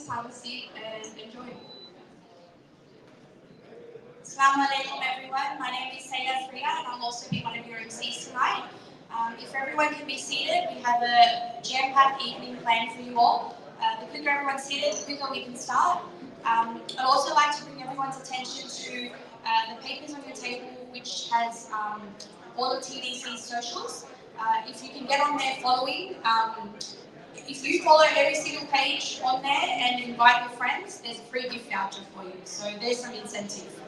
Please have a seat and enjoy. Assalamu alaikum everyone. My name is Sahiwal and I'll also be one of your MCs tonight. If everyone can be seated, we have a jam-packed evening planned for you all. The quicker everyone's seated, the quicker we can start. I'd also like to bring everyone's attention to the papers on your table, which has all of TDC's socials. If you can get on there following, if you follow every single page on there and invite your friends, there's a free gift voucher for you. So there's some incentive.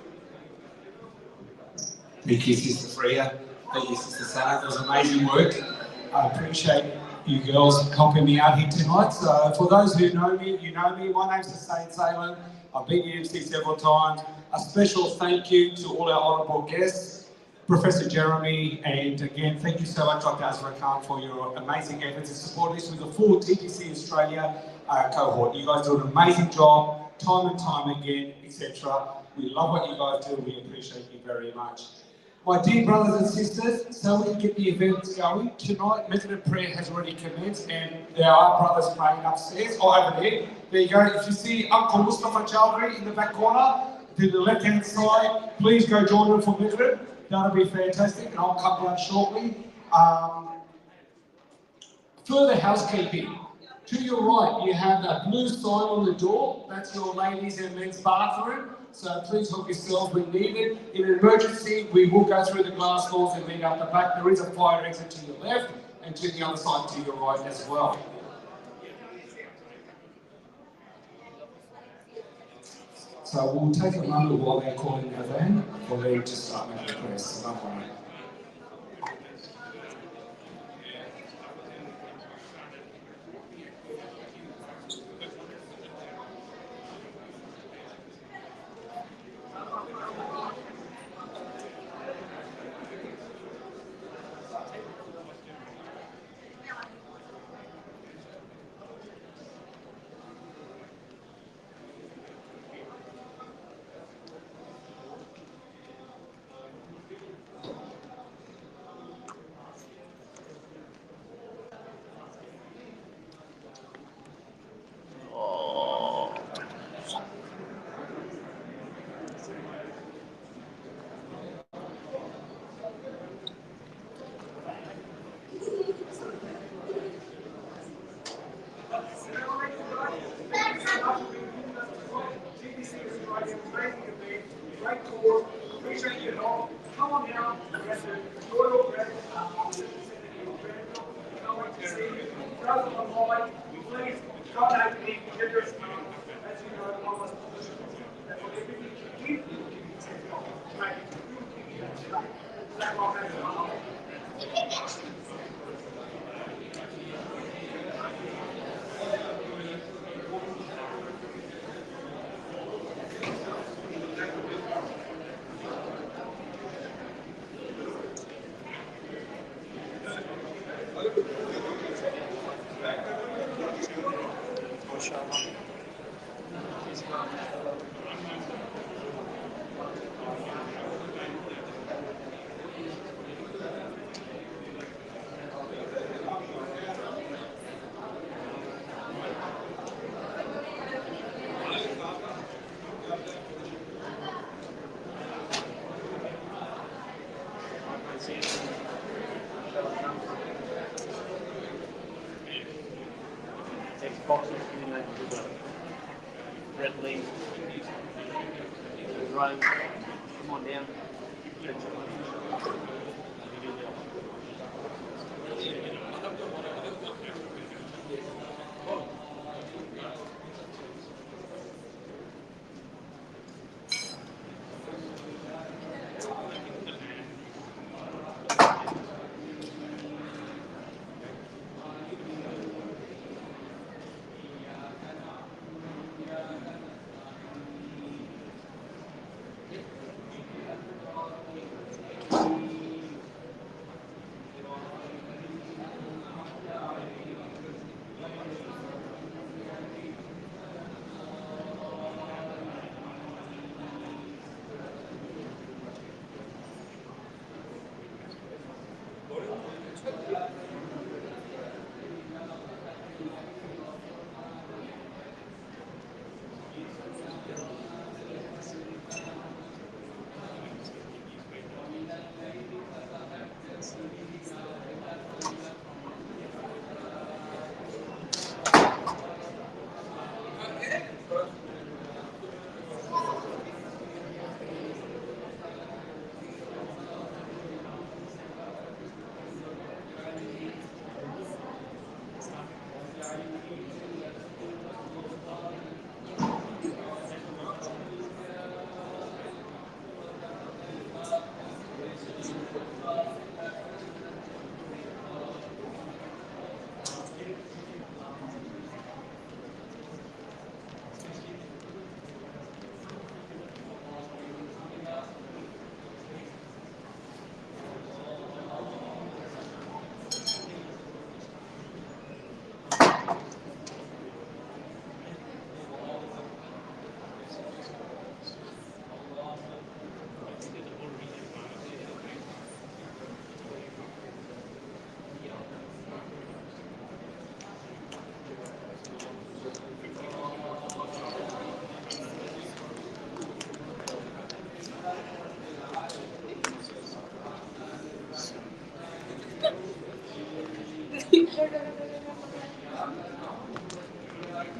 Thank you, Sister Freya. Thank you, Sister Sarah. That was amazing work. I appreciate you girls helping me out here tonight. So for those who know me, you know me. My name's TDC Sahiwal. I've been here MC several times. A special thank you to all our honourable guests, Professor Jeremy, and again, thank you so much, Dr. Azra Khan, for your amazing efforts in supporting us with the full TDC Australia cohort. You guys do an amazing job, time and time again, etc. We love what you guys do. We appreciate you very much. My dear brothers and sisters, so we can get the events going, tonight Methodist prayer has already commenced and there are brothers praying upstairs or over there. There you go. If you see Uncle Mustafa Chowdhury in the back corner, to the left-hand side, please go join them for Methodist. That'll be fantastic and I'll come down shortly. Further housekeeping. To your right, you have a blue sign on the door. That's your ladies and men's bathroom. So please help yourself when needed. In an emergency, we will go through the glass doors and meet out the back. There is a fire exit to your left and to the other side to your right as well. So we'll take a moment while they're calling the van for them to start making the prayers. So don't worry.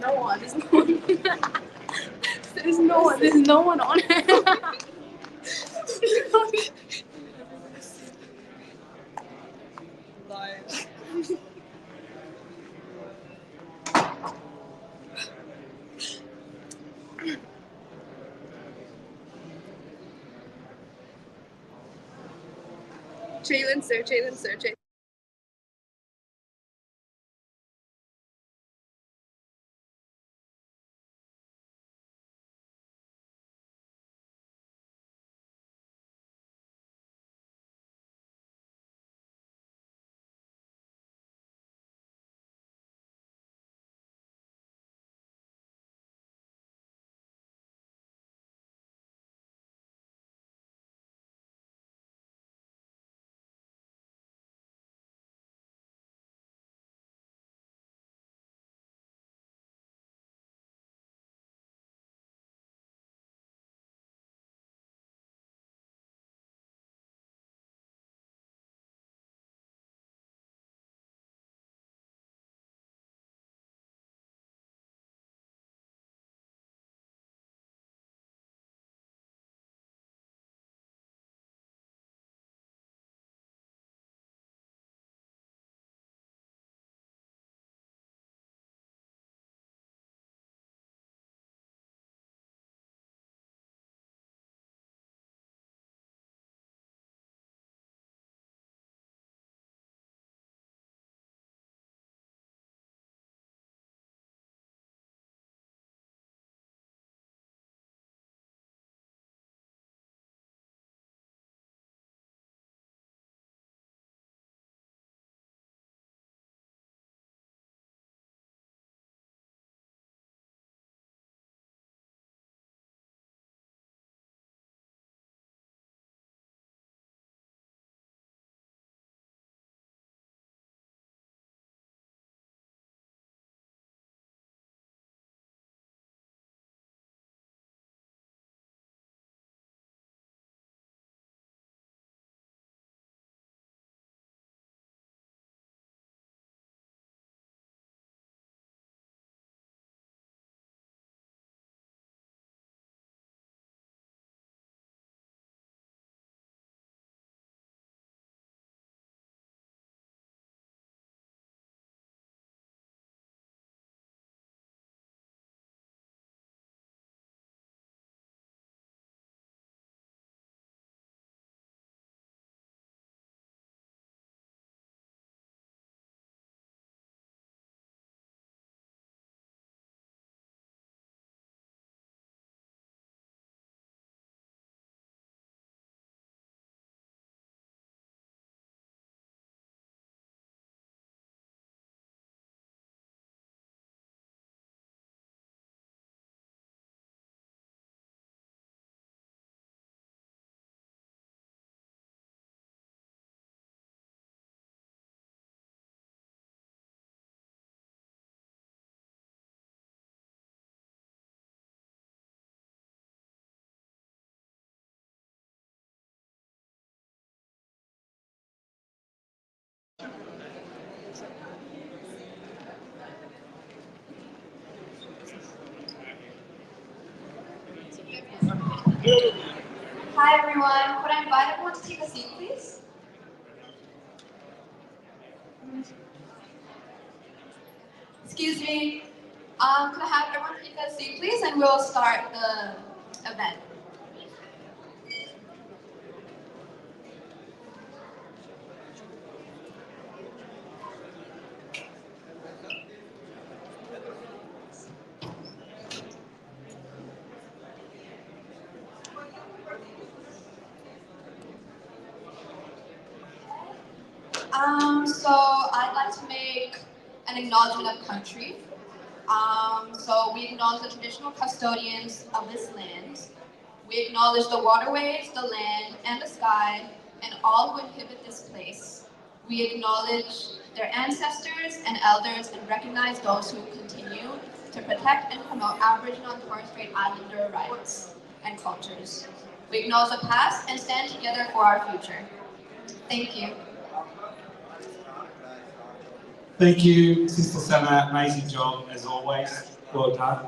no one. There's no one. There's no one. There's no one on it. Jalen, sir. Hi everyone, could I invite everyone to take a seat please? Excuse me, could I have everyone take a seat please and we'll start the event. So I'd like to make an acknowledgement of country. So we acknowledge the traditional custodians of this land. We acknowledge the waterways, the land, and the sky, and all who inhabit this place. We acknowledge their ancestors and elders and recognize those who continue to protect and promote Aboriginal and Torres Strait Islander rights and cultures. We acknowledge the past and stand together for our future. Thank you. Thank you, Sister Sana. Amazing job as always. Well done.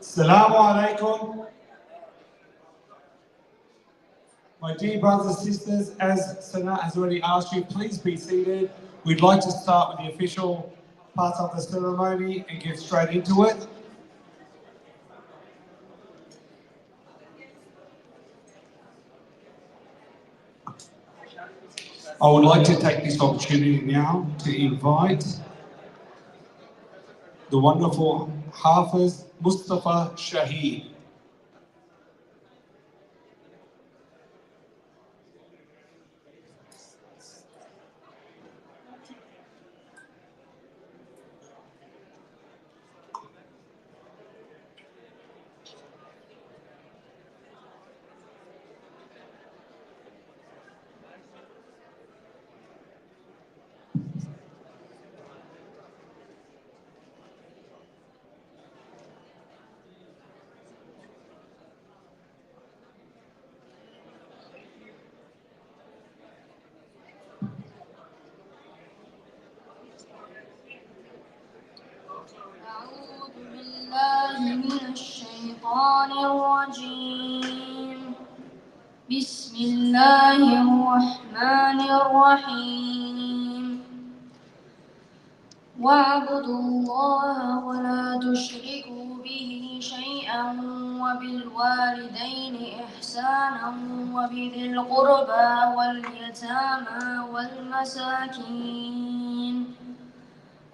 Assalamu alaikum. My dear brothers and sisters, as Sana has already asked you, please be seated. We'd like to start with the official part of the ceremony and get straight into it. I would like to take this opportunity now to invite the wonderful Hafiz Mustafa Shahid. أعوذ بالله من الشيطان الرجيم. بسم الله الرحمن الرحيم. واعبدوا الله ولا تشركوا به شيئا وبالوالدين إحسانا وبذي القربى واليتامى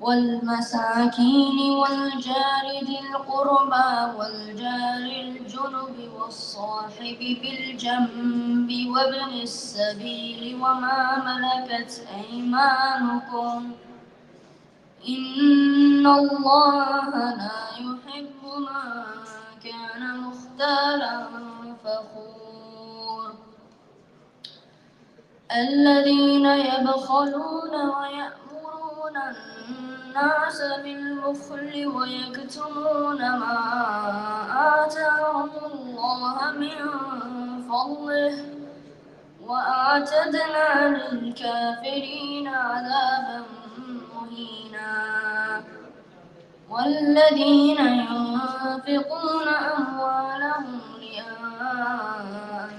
والمساكين والجار ذي القربى والجار الجنب والصاحب بالجنب وابن السبيل وما ملكت أيمانكم إن الله لا يحب من كان مختالا فخور الذين يبخلون ويأمرون الناس بالبخل ويكتمون ما آتاهم الله من فضله وأعتدنا للكافرين عذابا مهينا والذين ينفقون أموالهم رئاء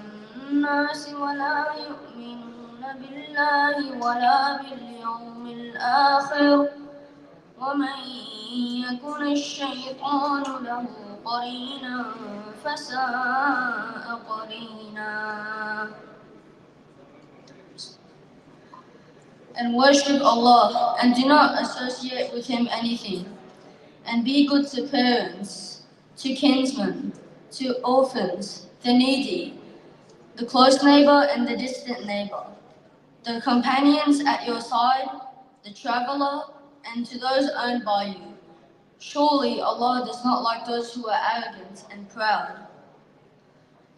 الناس ولا يؤمنون بالله ولا باليوم الآخر ومن يكن الشيطان له قرينا فساء قرينا. And worship Allah and do not associate with Him anything. And be good to parents, to kinsmen, to orphans, the needy, the close neighbor and the distant neighbor, the companions at your side, the traveler, and to those owned by you. Surely Allah does not like those who are arrogant and proud,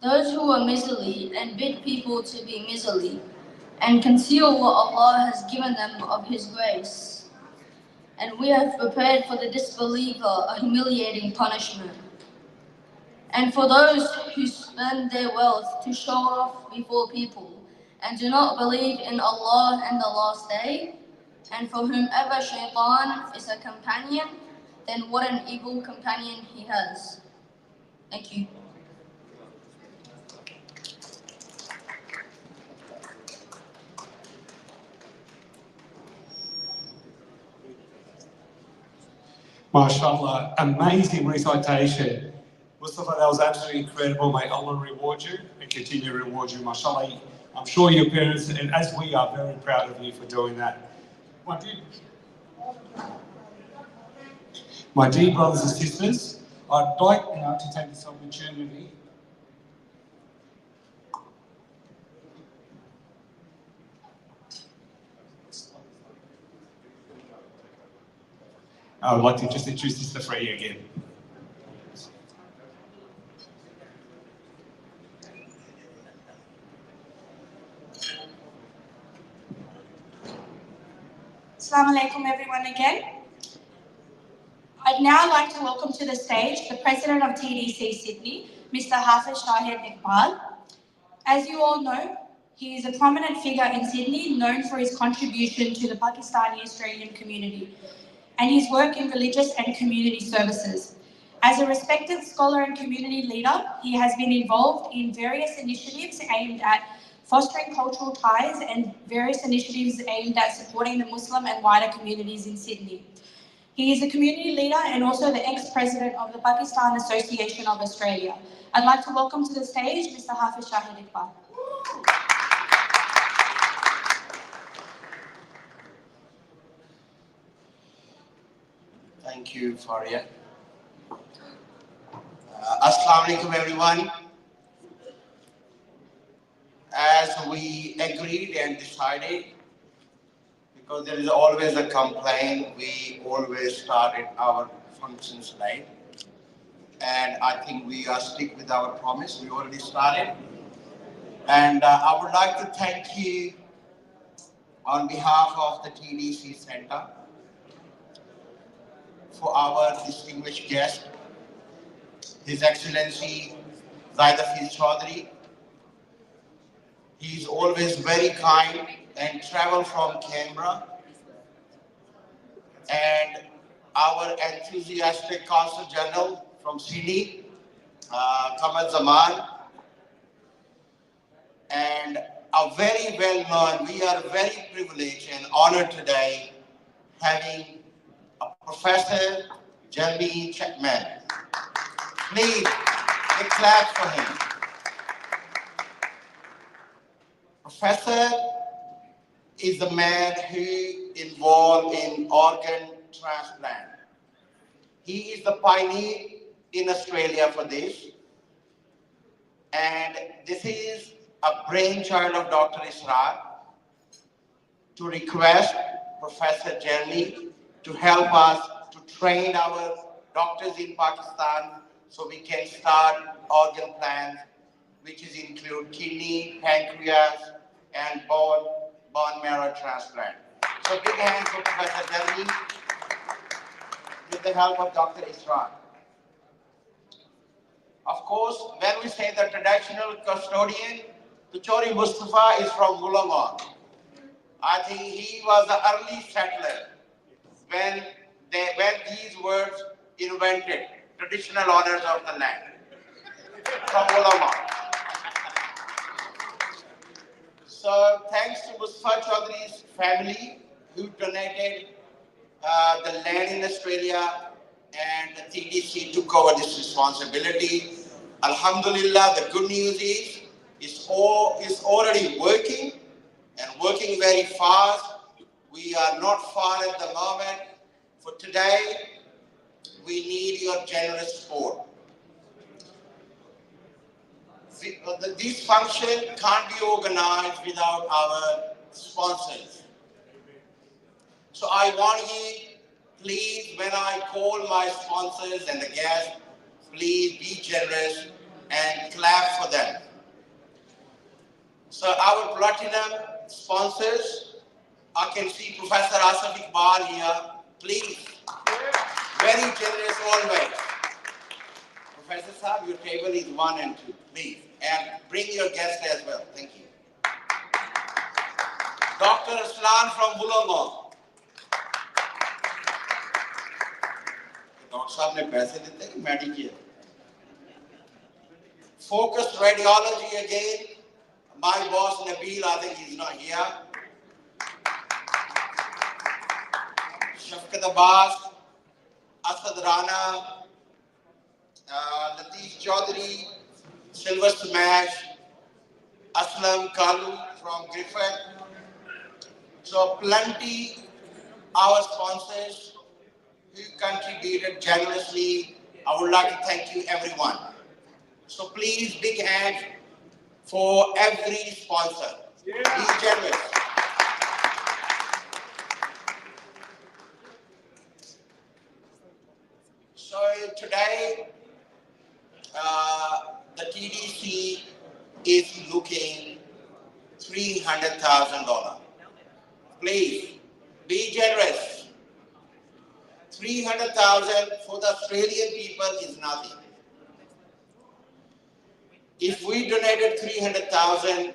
those who are miserly and bid people to be miserly, and conceal what Allah has given them of His grace. And we have prepared for the disbeliever a humiliating punishment. And for those who spend their wealth to show off before people and do not believe in Allah and the last day, and for whomever shaitan is a companion, then what an evil companion he has. Thank you. MashaAllah, amazing recitation. Mustafa, that was absolutely incredible. May Allah reward you and continue to reward you. MashaAllah, I'm sure your parents, and as we are, very proud of you for doing that. My dear brothers and sisters, I'd like now to take this opportunity I would like to just introduce Sister Freya again. Assalamu alaikum everyone again. I'd now like to welcome to the stage the President of TDC Sydney, Mr. Hafiz Shahid Iqbal. As you all know, He is a prominent figure in Sydney, known for his contribution to the Pakistani Australian community and his work in religious and community services. As a respected scholar and community leader, he has been involved in various initiatives aimed at fostering cultural ties and various initiatives aimed at supporting the Muslim and wider communities in Sydney. He is a community leader and also the ex-president of the Pakistan Association of Australia. I'd like to welcome to the stage Mr. Hafiz Shahid Iqbal. Thank you, Faria. Assalamu alaikum, everyone. As we agreed and decided, because there is always a complaint, we always started our functions late. And I think we are stick with our promise. We already started. And I would like to thank you on behalf of the TDC Centre for our distinguished guest, His Excellency Zaid Hafiz Chaudhry. He is always very kind and travel from Canberra. And our enthusiastic Consul General from Sydney, Kamal Zaman. And a very well known, we are very privileged and honored today having Professor Jeremy Chapman. Please, a clap for him. Professor is the man who involved in organ transplant. He is the pioneer in Australia for this. And this is a brainchild of Dr. Israr to request Professor Jeremy to help us to train our doctors in Pakistan so we can start organ plans, which is include kidney, pancreas, and bone marrow transplant. So big hand for Professor Jeremy with the help of Dr. Israr. Of course, when we say the traditional custodian, Tuchori Mustafa is from Wollongong. I think he was the early settler when these words invented, traditional owners of the land, from Wollongong. So thanks to Mustafa Chaudhry's family who donated the land in Australia, and the TDC took over this responsibility. Alhamdulillah, the good news is it's already working and working very fast. We are not far at the moment. For today, we need your generous support. This function can't be organized without our sponsors. So I want you, please, when I call my sponsors and the guests, please be generous and clap for them. So our platinum sponsors, I can see Professor Asif Iqbal here. Please, very generous always. Professor Saab, your table is 1 and 2, please. And bring your guests as well. Thank you. Dr. Aslan from Wollongong. Dr. Saab ne paise dete ki Medicare. Focused radiology again. My boss Nabil, I think he's not here. Shafqat Abbas, Asad Rana, Latif Chaudhry, Silver Smash, Aslam Kalu from Griffith. So plenty our sponsors who contributed generously. I would like to thank you everyone. So please, big hand for every sponsor. Yeah. Be generous. So today, the TDC is looking $300,000. Please, be generous. $300,000 for the Australian people is nothing. If we donated $300,000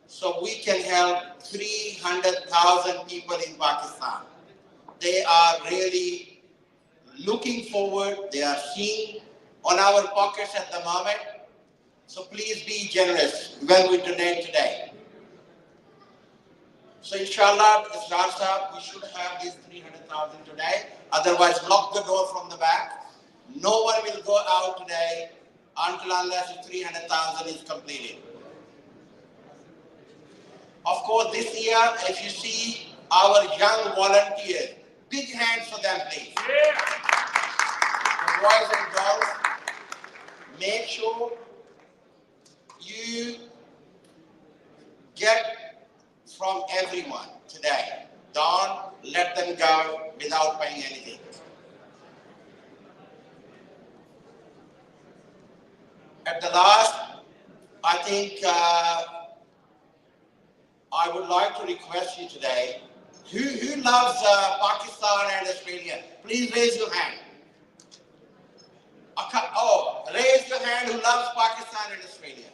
so we can help 300,000 people in Pakistan. They are really looking forward. They are seeing on our pockets at the moment. So please be generous when we donate today. So inshallah, Israr Sahab, we should have these 300,000 today. Otherwise, lock the door from the back. No one will go out today until unless 300,000 is completed. Of course, this year, if you see our young volunteers, big hands for them, please. Yeah. The boys and girls, make sure you get from everyone today. Don't let them go without paying anything. At the last, I think I would like to request you today, who loves Pakistan and Australia? Please raise your hand. Raise your hand who loves Pakistan and Australia.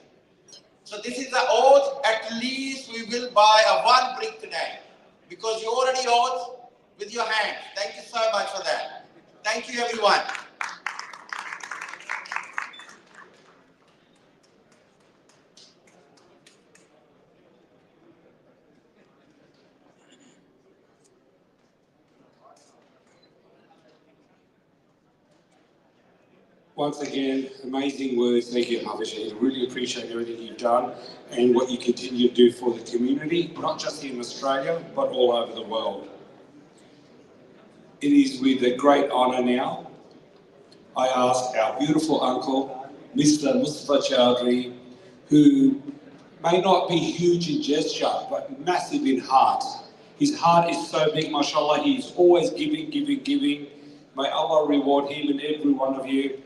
So this is the oath. At least we will buy a one brick today, because you already oath with your hands. Thank you so much for that. Thank you, everyone. Once again, amazing words. Thank you, Hafiz. Really appreciate everything you've done and what you continue to do for the community, not just in Australia, but all over the world. It is with a great honour now, I ask our beautiful uncle, Mr. Mustafa Chowdhury, who may not be huge in gesture, but massive in heart. His heart is so big, mashallah, he's always giving, giving, giving. May Allah reward him and every one of you.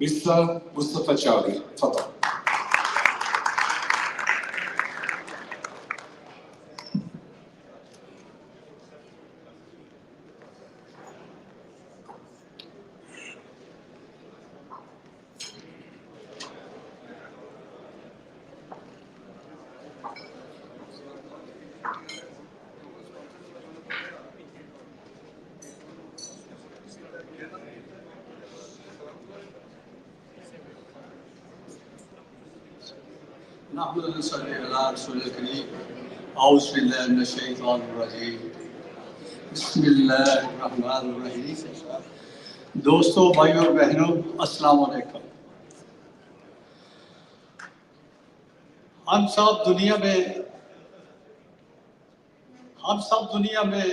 Mr. Mustafa Chowdhury, Fadal. दोस्तों, भाइयों और बहनों, अस्सलाम वालेकुम। हम सब दुनिया में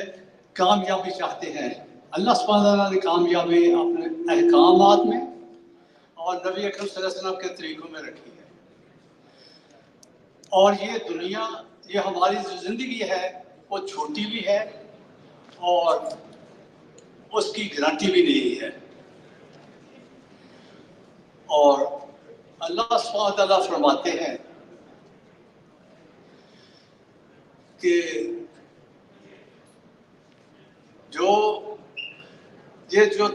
कामयाबी चाहते हैं। अल्लाह सुब्हानहू व तआला ने कामयाबी अपने अहकामात में और नबी अकरम सल्लल्लाहु अलैहि वसल्लम के तरीकों में रखी है। और ये दुनिया, ये हमारी जो ज़िंदगी है, वो छोटी भी है और उसकी गारंटी भी नहीं है। और अल्लाह सुब्हानहू व तआला फरमाते हैं कि जो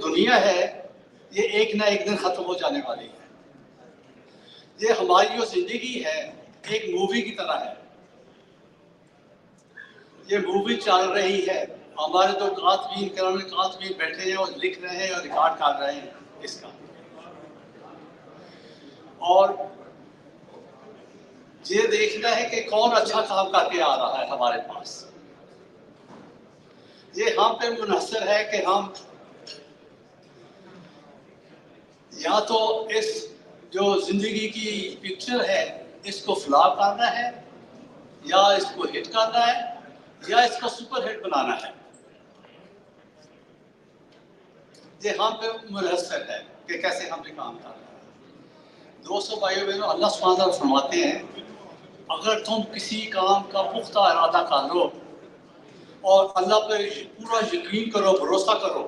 दुनिया है, ये एक ना एक दिन ख़त्म हो जाने वाली है। ये हमारी जो ज़िंदगी है, एक मूवी की तरह है। ये मूवी चल रही है, हमारे तो कातबीन बैठे हैं और लिख रहे हैं और रिकॉर्ड कर रहे हैं इसका। और ये देखना है कि कौन अच्छा काम करके आ रहा है हमारे पास। ये हम पे मुनहसर है कि हम या तो इस जो जिंदगी की पिक्चर है, इसको फ्लॉप करना है, या इसको हिट करना है, या इसको सुपर हिट बनाना है। ये हम पे मुनहसर है कि कैसे हम ये काम कर रहे हैं। दोस्तों, भाइयों बहनों, अल्लाह सुब्हानहू व तआला फरमाते हैं, अगर तुम किसी काम का पुख्ता इरादा कर लो और अल्लाह पर पूरा यकीन करो, भरोसा करो,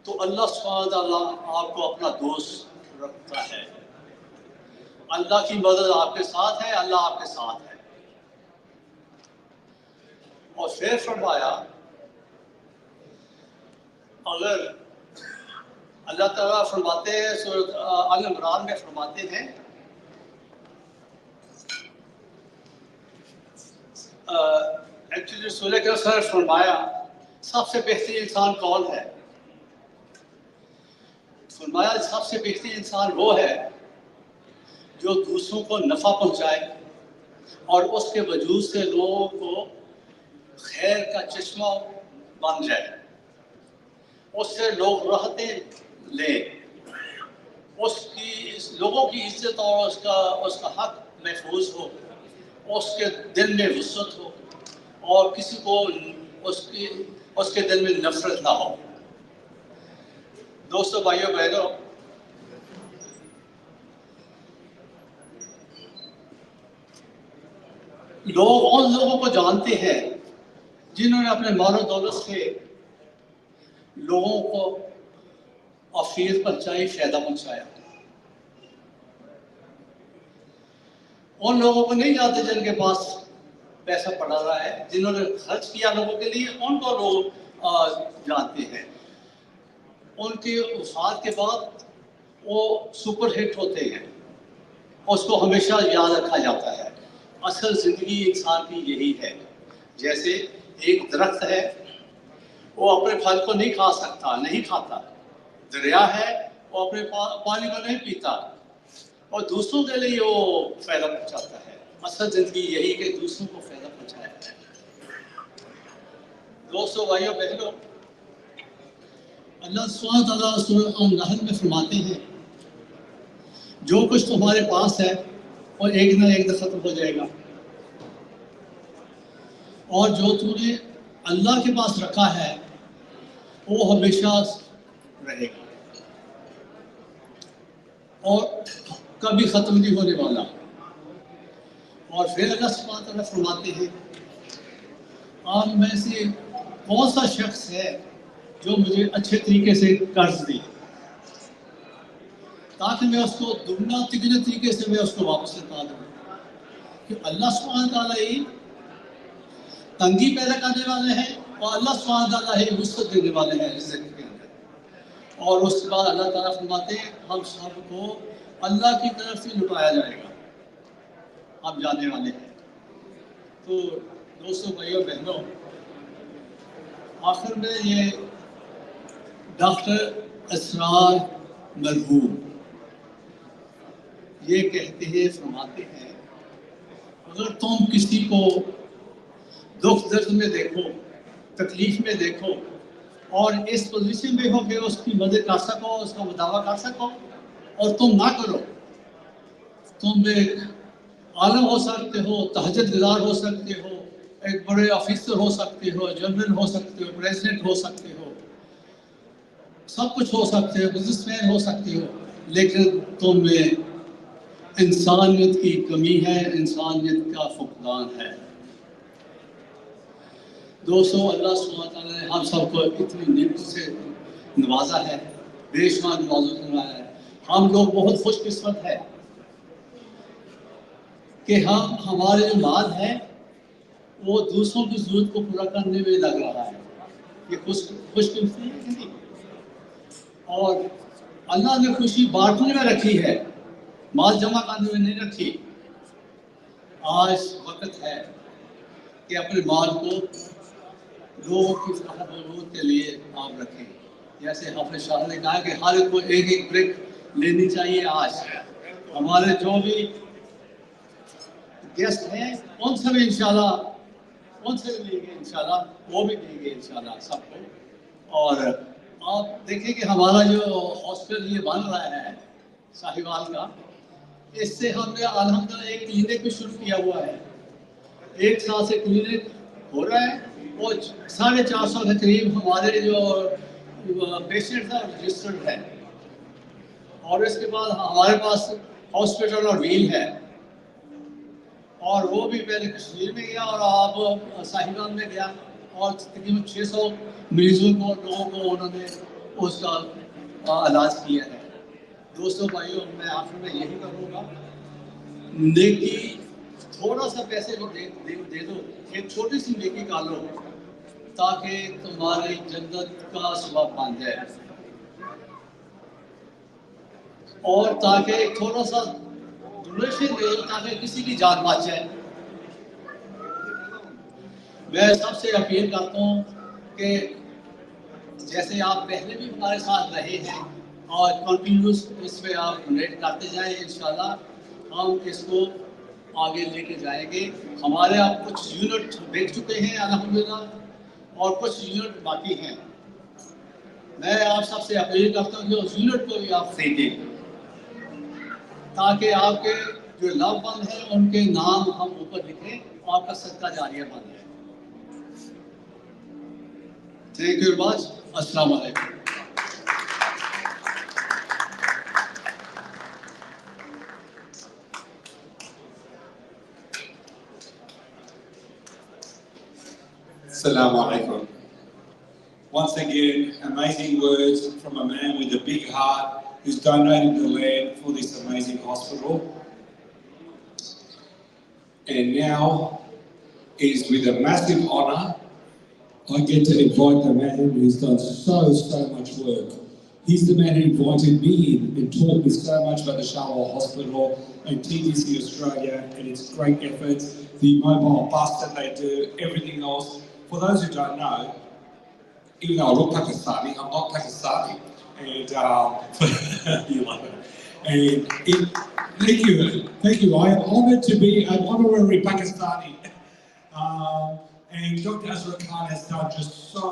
तो अल्लाह सुब्हानहू व तआला आपको अपना दोस्त रखता है। अल्लाह की मदद आपके साथ है, अल्लाह आपके साथ है। और फिर फरमाया, अगर अल्लाह ताला फरमाते हैं, सूरत अल इमरान में फरमाते हैं एक्चुअली रसूल अकरम सल्लल्लाहु अलैहि वसल्लम ने फरमाया सबसे बेहतरीन इंसान कौन है? फरमाया सबसे बेहतरीन इंसान वो है जो दूसरों को नफ़ा पहुंचाए और उसके वजूद से लोगों को खैर का चश्मा बन जाए, उससे लोग राहतें लें, उसकी लोगों की इज्जत और उसका हक महफूज हो, उसके दिल में वुसअत हो और किसी को उसके दिल में नफरत ना हो। दोस्तों, भाइयों बहनों, लोग उन लोगों को जानते हैं जिन्होंने अपने मालो दौलत से लोगों को अफीयत पहुंचाई, फायदा पहुंचाया। उन लोगों को नहीं जानते जिनके पास पैसा पड़ा रहा है, जिन्होंने खर्च किया लोगों के लिए, उनको लोग जानते हैं। उनके वफात के बाद वो सुपर हिट होते हैं, उसको हमेशा याद रखा जाता है। असल जिंदगी इंसान की यही है। जैसे एक दरख्त है, वो अपने फल को नहीं खा सकता, नहीं खाता। दरिया है, वो अपने पानी को नहीं पीता और दूसरों के लिए वो फायदा पहुंचाता है। असल जिंदगी यही कि दूसरों को फायदा पहुंचाया है। दोस्तों, भाइयों बहनों, अल्लाह सुब्हानहू व तआला सूरह अन-नहल में फरमाते हैं, जो कुछ तुम्हारे पास है वो एक ना एक दिन खत्म हो जाएगा, और जो तुमने अल्लाह के पास रखा है वो हमेशा रहेगा और कभी खत्म नहीं होने वाला। और फिर अल्लाह सुब्हानहू व तआला फरमाते हैं, आप में से कौन सा शख्स है जो मुझे अच्छे तरीके से कर्ज दे, ताकि मैं उसको दुगना तिगने तरीके से मैं उसको वापस लौटा दूँ। कि अल्लाह सुब्हानहू व तआला ही तंगी पैदा करने वाले हैं और अल्लाह सुब्हानहू व तआला ही वुसअत देने वाले हैं रिज़्क़ के अंदर। और उसके बाद अल्लाह ताला फरमाते हैं, हम सबको अल्लाह की तरफ से लुटाया जाएगा, हम जाने वाले हैं। तो दोस्तों, भाइयों बहनों, आखिर में ये डॉक्टर असरार मरहूम ये कहते हैं, फरमाते हैं, अगर तुम किसी को दुख दर्द में देखो, तकलीफ में देखो और इस पोजीशन में हो कि उसकी मदद कर सको, उसका मुदावा कर सको और तुम ना करो, तुम एक आलम हो सकते हो, तहज्जुद गुज़ार हो सकते हो, एक बड़े ऑफिसर हो सकते हो, जनरल हो सकते हो, प्रेसिडेंट हो सकते हो, सब कुछ हो सकते हो, बिजनेसमैन हो सकते हो, लेकिन तुम में इंसानियत की कमी है, इंसानियत का फुकदान है। दोस्तों, अल्लाह सुब्हानहू व तआला ने हम सबको इतनी नेमतों से नवाजा है, बेशुमार नवाजा है। हम लोग बहुत खुशकिस्मत है कि हमारे जो माल है वो दूसरों की जरूरत को पूरा करने में लग रहा है। ये खुशकिस्मती है कि नहीं? और अल्लाह ने खुशी बांटने में रखी है, माल जमा करने में नहीं रखी। आज वक्त है कि अपने माल को लोगों की जरूरत के लिए आप रखें। जैसे हाफिज शाह ने कहा कि हर एक को एक एक ब्रिक लेनी चाहिए। आज हमारे जो भी गेस्ट हैं उनसे भी इंशाल्लाह, उनसे भी लेंगे इंशाल्लाह, वो भी देंगे इंशाल्लाह सबको। और आप देखिए कि हमारा जो हॉस्पिटल ये बन रहा है साहिवाल का, इससे हमने अल्हम्दुलिल्लाह एक क्लिनिक भी शुरू किया हुआ है। 1 साल से क्लिनिक हो रहा है और 450 के करीब हमारे जो पेशेंट हैं रजिस्टर्ड है। और इसके बाद हमारे पास हॉस्पिटल और व्हील है, और वो भी पहले कश्मीर में गया और अब साहिवाल में गया और तकरीबन 600 मरीजों को, लोगों को उन्होंने उसका इलाज किया है। दोस्तों, भाइयों, मैं आखिर में यही करूँगा, नेकी थोड़ा सा पैसे को दे दो, एक छोटी सी नेकी कर लो ताकि तुम्हारी जन्नत का सबब बन जाए, और ताकि थोड़ा सा डोनेशन दे दो ताकि किसी की जान बच जाए। मैं सबसे अपील करता हूँ कि जैसे आप पहले भी हमारे साथ रहे हैं और कंटिन्यूस इस पे आप डोनेट करते जाएं, इंशाल्लाह हम इसको आगे लेके जाएंगे। हमारे आप कुछ यूनिट बेच चुके हैं अल्हम्दुलिल्लाह और कुछ यूनिट बाकी हैं। मैं आप सबसे अपील करता हूँ कि उस यूनिट को भी आप खरीदें ताकि आपके जो लव वन हैं उनके नाम हम ऊपर लिखें और आपका सदका जारिया बन जाए। Thank you very much. अस्सलाम वालेकुम। Assalamu alaikum. Once again, amazing words from a man with a big heart who's donated the land for this amazing hospital. And now, it is with a massive honour, I get to invite the man who's done so much work. He's the man who invited me in and taught me so much about the Sahiwal Hospital and TDC Australia and its great efforts, the mobile bus that they do, everything else. For those who don't know, even though I look Pakistani, I'm not Pakistani. And you like it. And thank you. I am honoured to be an honorary Pakistani. And Dr. Azra Khan has done just so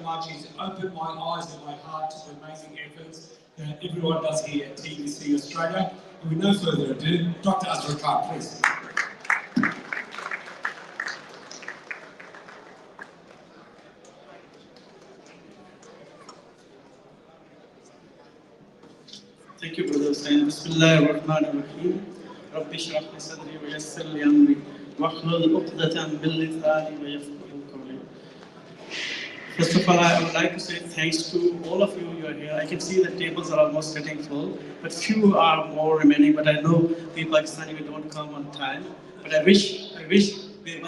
much. He's opened my eyes and my heart to the amazing efforts that everyone does here at TDC Australia. And with no further ado, Dr. Azra Khan, please. Thank you, Brother Hussain. Bismillahir Rahmanir Rahim. Rabbi shrah li sadri wa yassir li amri wahlul 'uqdatan min lisani wa yafqahu qawli. First of all, I would like to say thanks to all of you who are here. I can see the tables are almost getting full, but few are more remaining. But I know we Pakistani we don't come on time. But I wish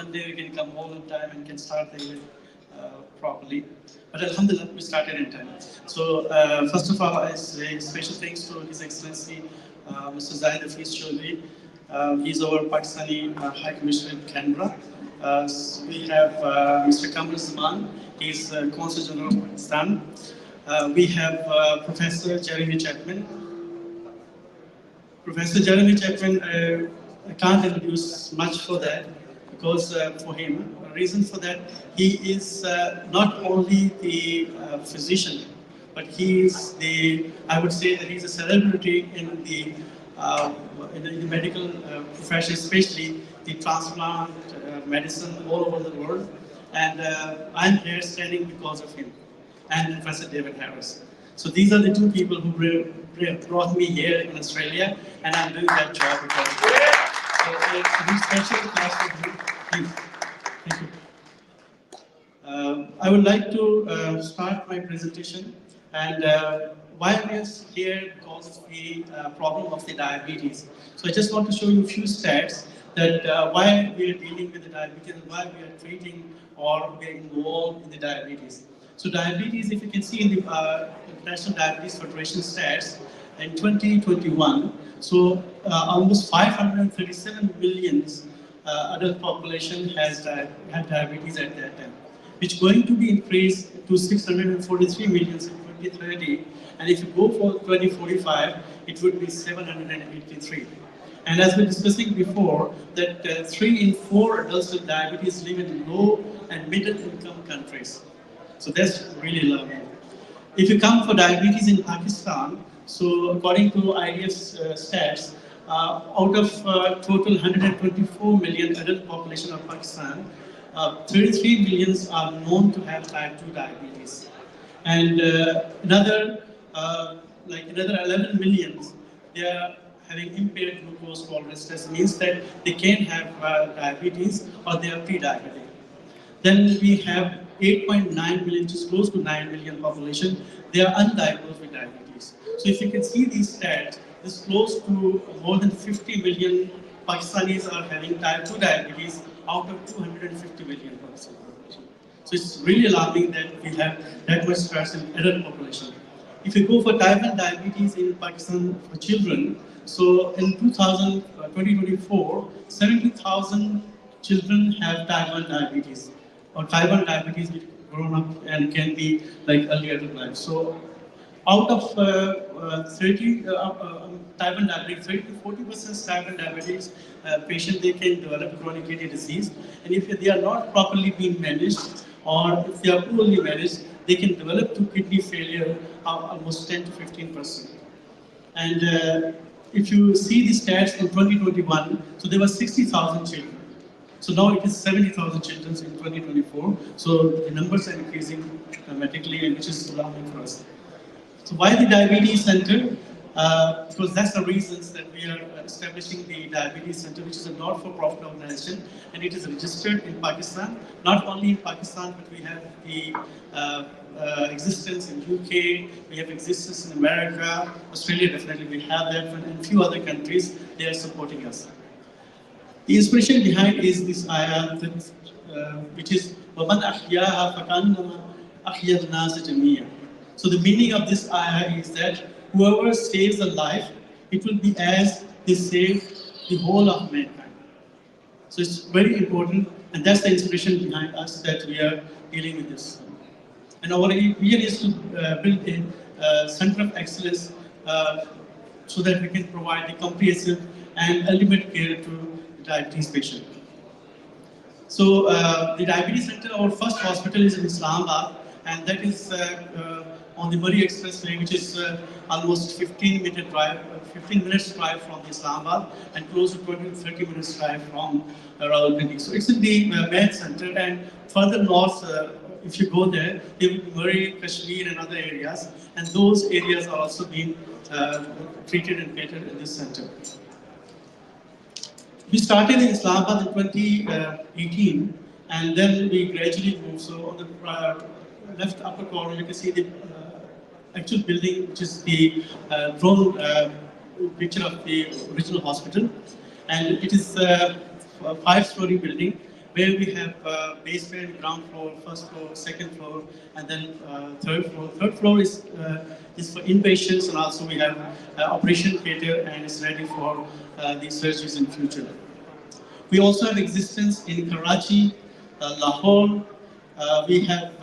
one day we can come all on time and can start the event properly. But alhamdulillah, we started in time. So first of all, I say special thanks to His Excellency Mr. Zahid Hafiz Chaudhry. He's our Pakistani High Commissioner in Canberra. We have Mr. Kamar Zaman. He's Consul General of Pakistan. We have Professor Jeremy Chapman. Professor Jeremy Chapman, I can't introduce much for that because for him, the reason for that, he is not only the physician, but he is I would say that he's a celebrity in the medical profession, especially the transplant medicine all over the world. And I'm here standing because of him and Professor David Harris. So these are the two people who brought me here in Australia, and I'm doing that job because of them. So it's a very special class for you. Thank you. I would like to start my presentation, and why we are here because of the problem of the diabetes. So I just want to show you a few stats that why we are dealing with the diabetes and why we are treating or we are involved in the diabetes. So diabetes, if you can see in the International Diabetes Federation stats, in 2021, so almost 537 million adult population had diabetes at that time, which is going to be increased to 643 million in 2030. And if you go for 2045, it would be 783. And as we were discussing before, that 3 in 4 adults with diabetes live in low and middle income countries. So that's really alarming. If you come for diabetes in Pakistan, so according to IDF's stats, out of total 124 million adult population of Pakistan, 33 millions are known to have type 2 diabetes. And another 11 millions, they are having impaired glucose tolerance. This means that they can have diabetes or they are pre-diabetic. Then we have 8.9 million, which is close to 9 million population. They are undiagnosed with diabetes. So if you can see these stats, this is close to more than 50 million Pakistanis are having type 2 diabetes out of 250 million Pakistani population. So it's really alarming that we have that much stress in adult population. If you go for type 1 diabetes in Pakistan for children, so in 2024, 70,000 children have type 1 diabetes. or type 1 diabetes which grown up and can be like early adult life. So out of 30 type 1 diabetes, 30 to 40% type 1 diabetes patient, they can develop chronic kidney disease, and if they are not properly being managed, or if they are poorly managed, they can develop to kidney failure almost 10 to 15%. And if you see the stats in 2021, so there were 60,000 children. So now it is 70,000 children in 2024. So the numbers are increasing dramatically, and which is alarming for us. So why the Diabetes Centre? Because that's the reasons that we are establishing the Diabetes Centre, which is a not-for-profit organization, and it is registered in Pakistan. Not only in Pakistan, but we have the existence in UK, we have existence in America, Australia definitely we have that, and a few other countries, they are supporting us. The inspiration behind is this ayah, which is وَمَنْ أَحْيَاهَا فَكَأَنَّمَا أَحْيَا النَّاسَ جَمِيعًا. So the meaning of this ayah is that whoever saves a life, it will be as they save the whole of mankind. So it's very important, and that's the inspiration behind us that we are dealing with this. And our vision is to build a center of excellence so that we can provide the comprehensive and ultimate care to the diabetes patient. So the Diabetes Centre, our first hospital is in Islamabad, and that is on the Murray Expressway, which is almost 15 minutes drive from Islamabad, and close to 20 to 30 minutes drive from Rawalpindi. So it's in the main center, and further north, if you go there, there will be Murray, Kashmir, and other areas, and those areas are also being treated and catered in this center. We started in Islamabad in 2018, and then we gradually moved. So on the left upper corner, you can see the actual building, which is the drone picture of the original hospital, and it is a 5-story building where we have basement, ground floor, first floor, second floor, and then third floor. Third floor is for inpatients, and also we have operation theater, and it's ready for the surgeries in future. We also have existence in Karachi, Lahore. We have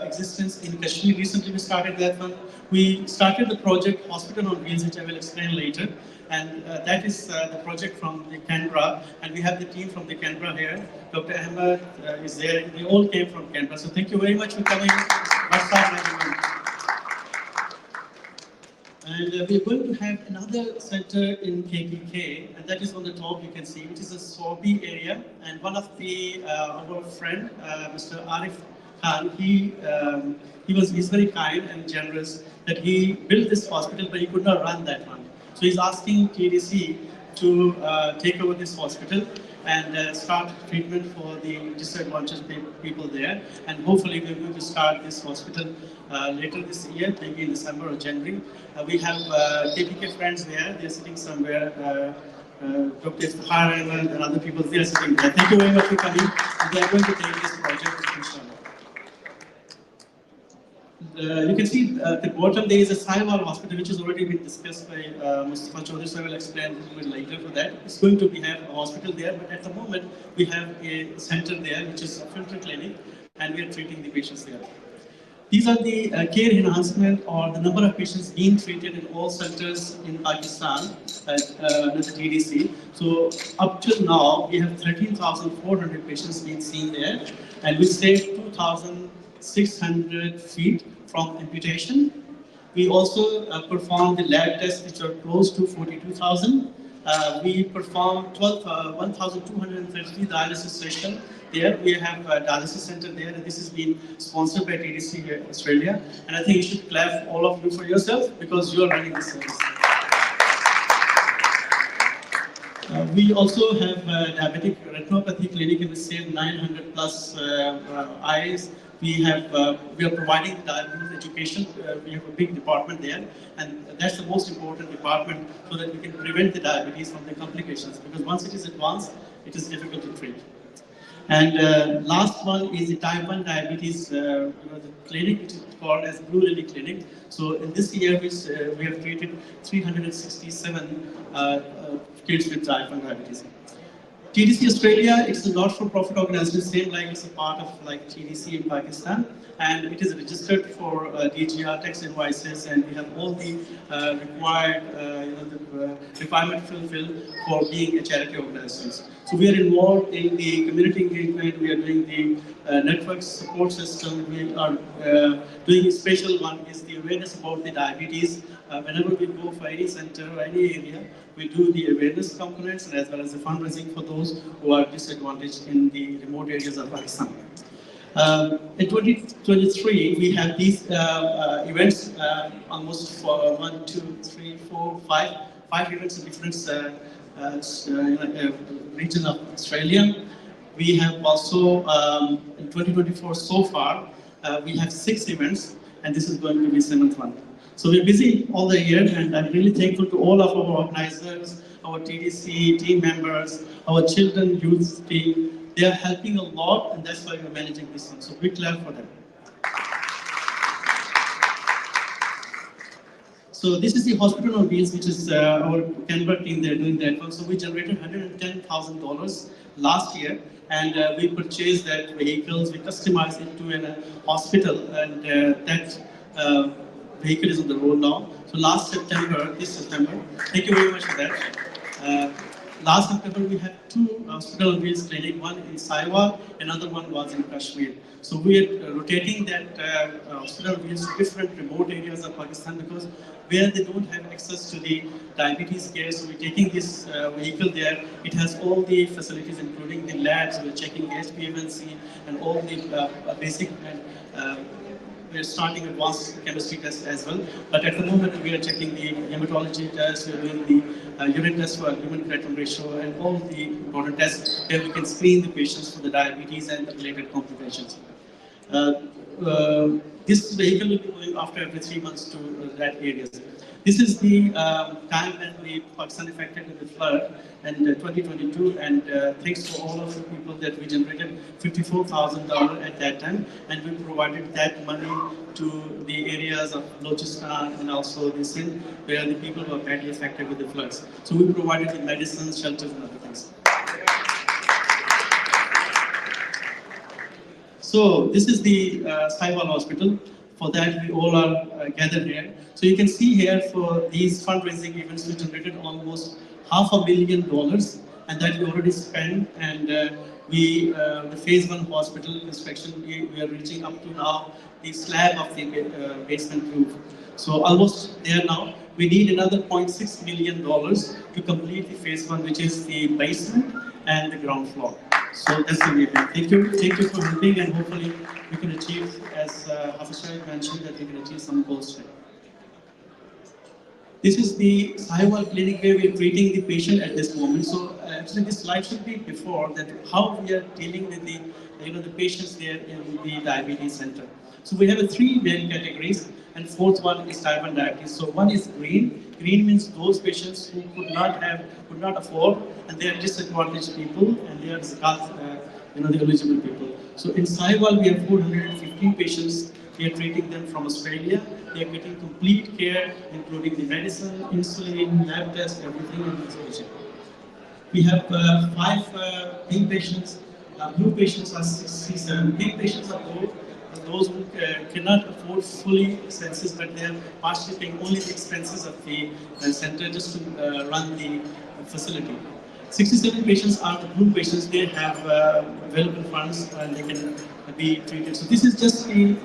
existence in Kashmir. Recently we started that one. We started the project Hospital on Wheels, which I will explain later. And that is the project from the Canberra. And we have the team from the Canberra here. Dr. Ahmed is there. They all came from Canberra. So thank you very much for coming. And we're going to have another center in KPK, and that is on the top you can see, which is a Sorby area. And one of the our friend, Mr. Arif Khan, he's very kind and generous that he built this hospital, but he could not run that one. So he's asking TDC to take over this hospital and start treatment for the disadvantaged people there. And hopefully we're going to start this hospital later this year, maybe in December or January. We have KPK friends there, they're sitting somewhere. Dr. Fahar and other people, they are sitting there. Thank you very much for coming. And they are going to take this project, inshallah. You can see at the bottom there is a Sahiwal hospital, which has already been discussed by Mustafa Chaudhary, so I will explain a little bit later for that. It's going to have a hospital there, but at the moment we have a center there, which is a filter clinic, and we are treating the patients there. These are the care enhancement or the number of patients being treated in all centers in Pakistan under the TDC. So up till now, we have 13,400 patients being seen there, and we saved 2,600 feet from amputation. We also performed the lab tests, which are close to 42,000. We performed 1,233 dialysis sessions. There we have a dialysis center there, and this has been sponsored by TDC here in Australia. And I think you should clap, all of you, for yourself, because you are running this service. We also have a diabetic retinopathy clinic, and we saved 900 plus eyes. We are providing diabetes education. We have a big department there, and that's the most important department so that we can prevent the diabetes from the complications. Because once it is advanced, it is difficult to treat. And last one is the type 1 diabetes the clinic, which is called as Blue Lily Clinic. So in this year, we have treated 367 kids with type 1 diabetes. TDC Australia, it's a not-for-profit organization, same like it's a part of like TDC in Pakistan, and it is registered for DGR tax invoices, and we have all the required, requirement fulfilled for being a charity organization. So we are involved in the community engagement. We are doing the network support system. We are doing a special one is the awareness about the diabetes. Whenever we go for any center or any area, we do the awareness components and as well as the fundraising for those who are disadvantaged in the remote areas of Pakistan. In 2023, we have these events, almost for 1, 2, 3, 4, 5 events in different region of Australia. We have also, in 2024 so far, we have 6 events, and this is going to be 7th one. So we're busy all the year, and I'm really thankful to all of our organizers, our TDC team members, our children youth team. They are helping a lot, and that's why we're managing this one. So big clap for them. So this is the hospital on wheels, which is our Canberra team. They're doing that one. So we generated $110,000 last year, and we purchased that vehicles. We customized it to a hospital, and that vehicle is on the road now. So this September, thank you very much for that. Last September, we had 2 hospital on wheels clinic, one in Sahiwal, another one was in Kashmir. So we are rotating that hospital on wheels to different remote areas of Pakistan because where they don't have access to the diabetes care. So we're taking this vehicle there. It has all the facilities, including the labs. We're checking the HbA1c and all the basic and we're starting advanced chemistry tests as well. But at the moment, we are checking the hematology tests, we're doing the urine test for human creatinine ratio, and all the important tests where we can screen the patients for the diabetes and the related complications. This vehicle will be going after every 3 months to that areas. This is the time when we Pakistan affected with the flood in 2022, and thanks to all of the people that we generated $54,000 at that time, and we provided that money to the areas of Balochistan and also the Sindh, where the people were badly affected with the floods. So we provided the medicines, shelters, and other things. So this is the Sahiwal Hospital. For that, we all are gathered here. So you can see here for these fundraising events, we generated almost $500,000, and that we already spent. And the phase 1 hospital inspection, we are reaching up to now the slab of the basement roof. So almost there now. We need another $0.6 million to complete the phase 1, which is the basement and the ground floor. So that's the way. Thank you for helping, and hopefully we can achieve, as Hafiz mentioned, that we can achieve some goals today. This is the Sahiwal clinic where we are treating the patient at this moment. So actually this slide should be before that how we are dealing with the patients there in the diabetes center. So we have 3 main categories, and 4th one is type 1 diabetes. So one is green. Green means those patients who could not afford, and they are disadvantaged people, and they are the eligible people. So in Sahiwal we have 415 patients. We are treating them from Australia. They are getting complete care, including the medicine, insulin, lab tests, everything in this region. We have 5 pink patients. Blue patients are 67. Pink patients are those who cannot afford fully expenses, but they are partially paying only the expenses of the center just to run the facility. 67 patients are the blue patients. They have available funds and they can be treated. So this is just the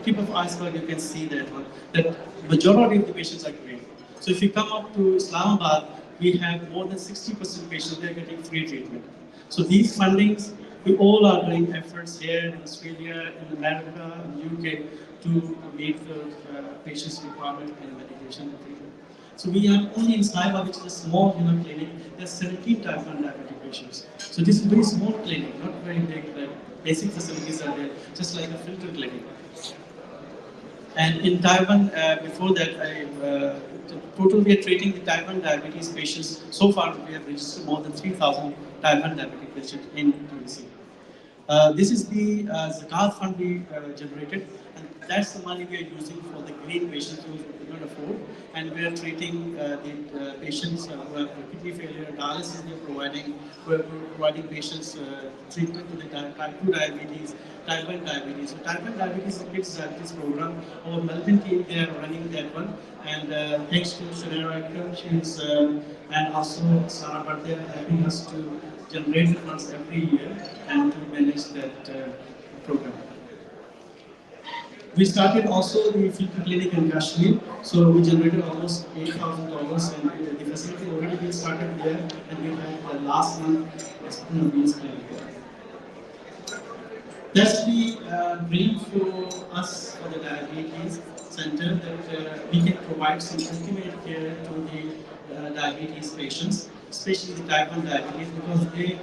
tip of iceberg. You can see that one. That majority of the patients are green. So if you come up to Islamabad, we have more than 60% patients. They are getting free treatment. So these fundings, we all are doing efforts here in Australia, in America, in UK to meet the patients' requirement and medication treatment. So we have only in Sahiwal, which is a small clinic, there's 17 type 1 diabetic patients. So this is a very small clinic, not very big. Basic facilities are there, just like a filter clinic. And in Taiwan, before that, total we are treating the type 1 diabetes patients. So far, we have registered more than 3,000 type 1 diabetic patients in TDC. This is the zakat fund we generated, and that's the money we are using for the green patients who cannot afford, and we are treating the patients who have kidney failure, dialysis we are providing patients treatment to the type 2 diabetes, type 1 diabetes. So type 1 diabetes, the kids diabetes program, our Melbourne team, they are running that one, and thanks to Sunera Akram, she's and also Sarah Bhatt, they are helping us to generate the funds every year and to manage that program. We started also the filter clinic in Kashmir, so we generated almost $8,000, and the facility already been started there, and we had the last month Beans clinic. That's the dream for us for the diabetes center, that we can provide some ultimate care to the diabetes patients, especially the type 1 diabetes, because they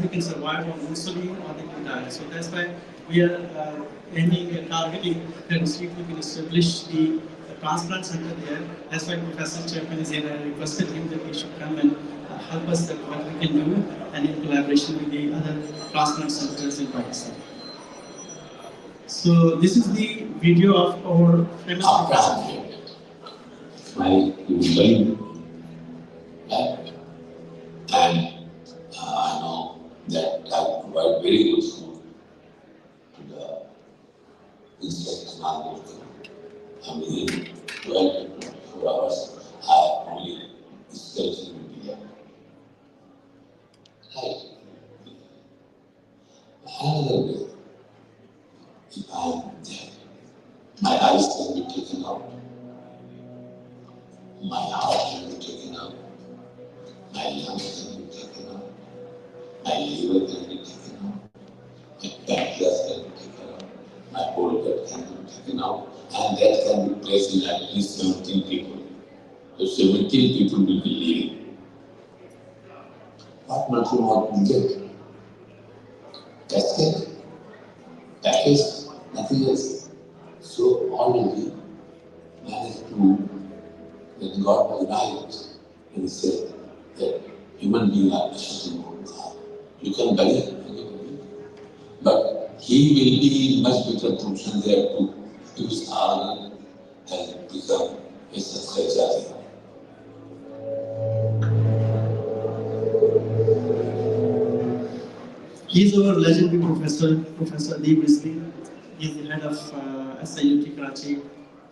can survive on insulin or they can die. So that's why we are aiming and targeting that we can establish the transplant center there. That's why Professor Chapman is here. I requested him that he should come and help us that what we can do, and in collaboration with the other transplant centers in Pakistan. So this is the video of our famous professor. And I know that I provide very good food to the insects and animals. I mean, 12 to 24 hours, I only skeleton will be there. Right. Another way, if I am there, my eyes can be taken out, my heart can be taken out, my lungs can be taken out, my liver can be taken out, my pancreas can be taken out, my whole gut can be taken out, and that can be placed in at least 17 people. So 17 people will be living. What much more we get? That's it. That is nothing else. So already managed to, when God was right, and he said that human beings are precious in God. You can bury anybody, but he will be much better function there to use our and become a successor. He's our legendary professor, Professor Lee Risley. He's the head of SIUT Karachi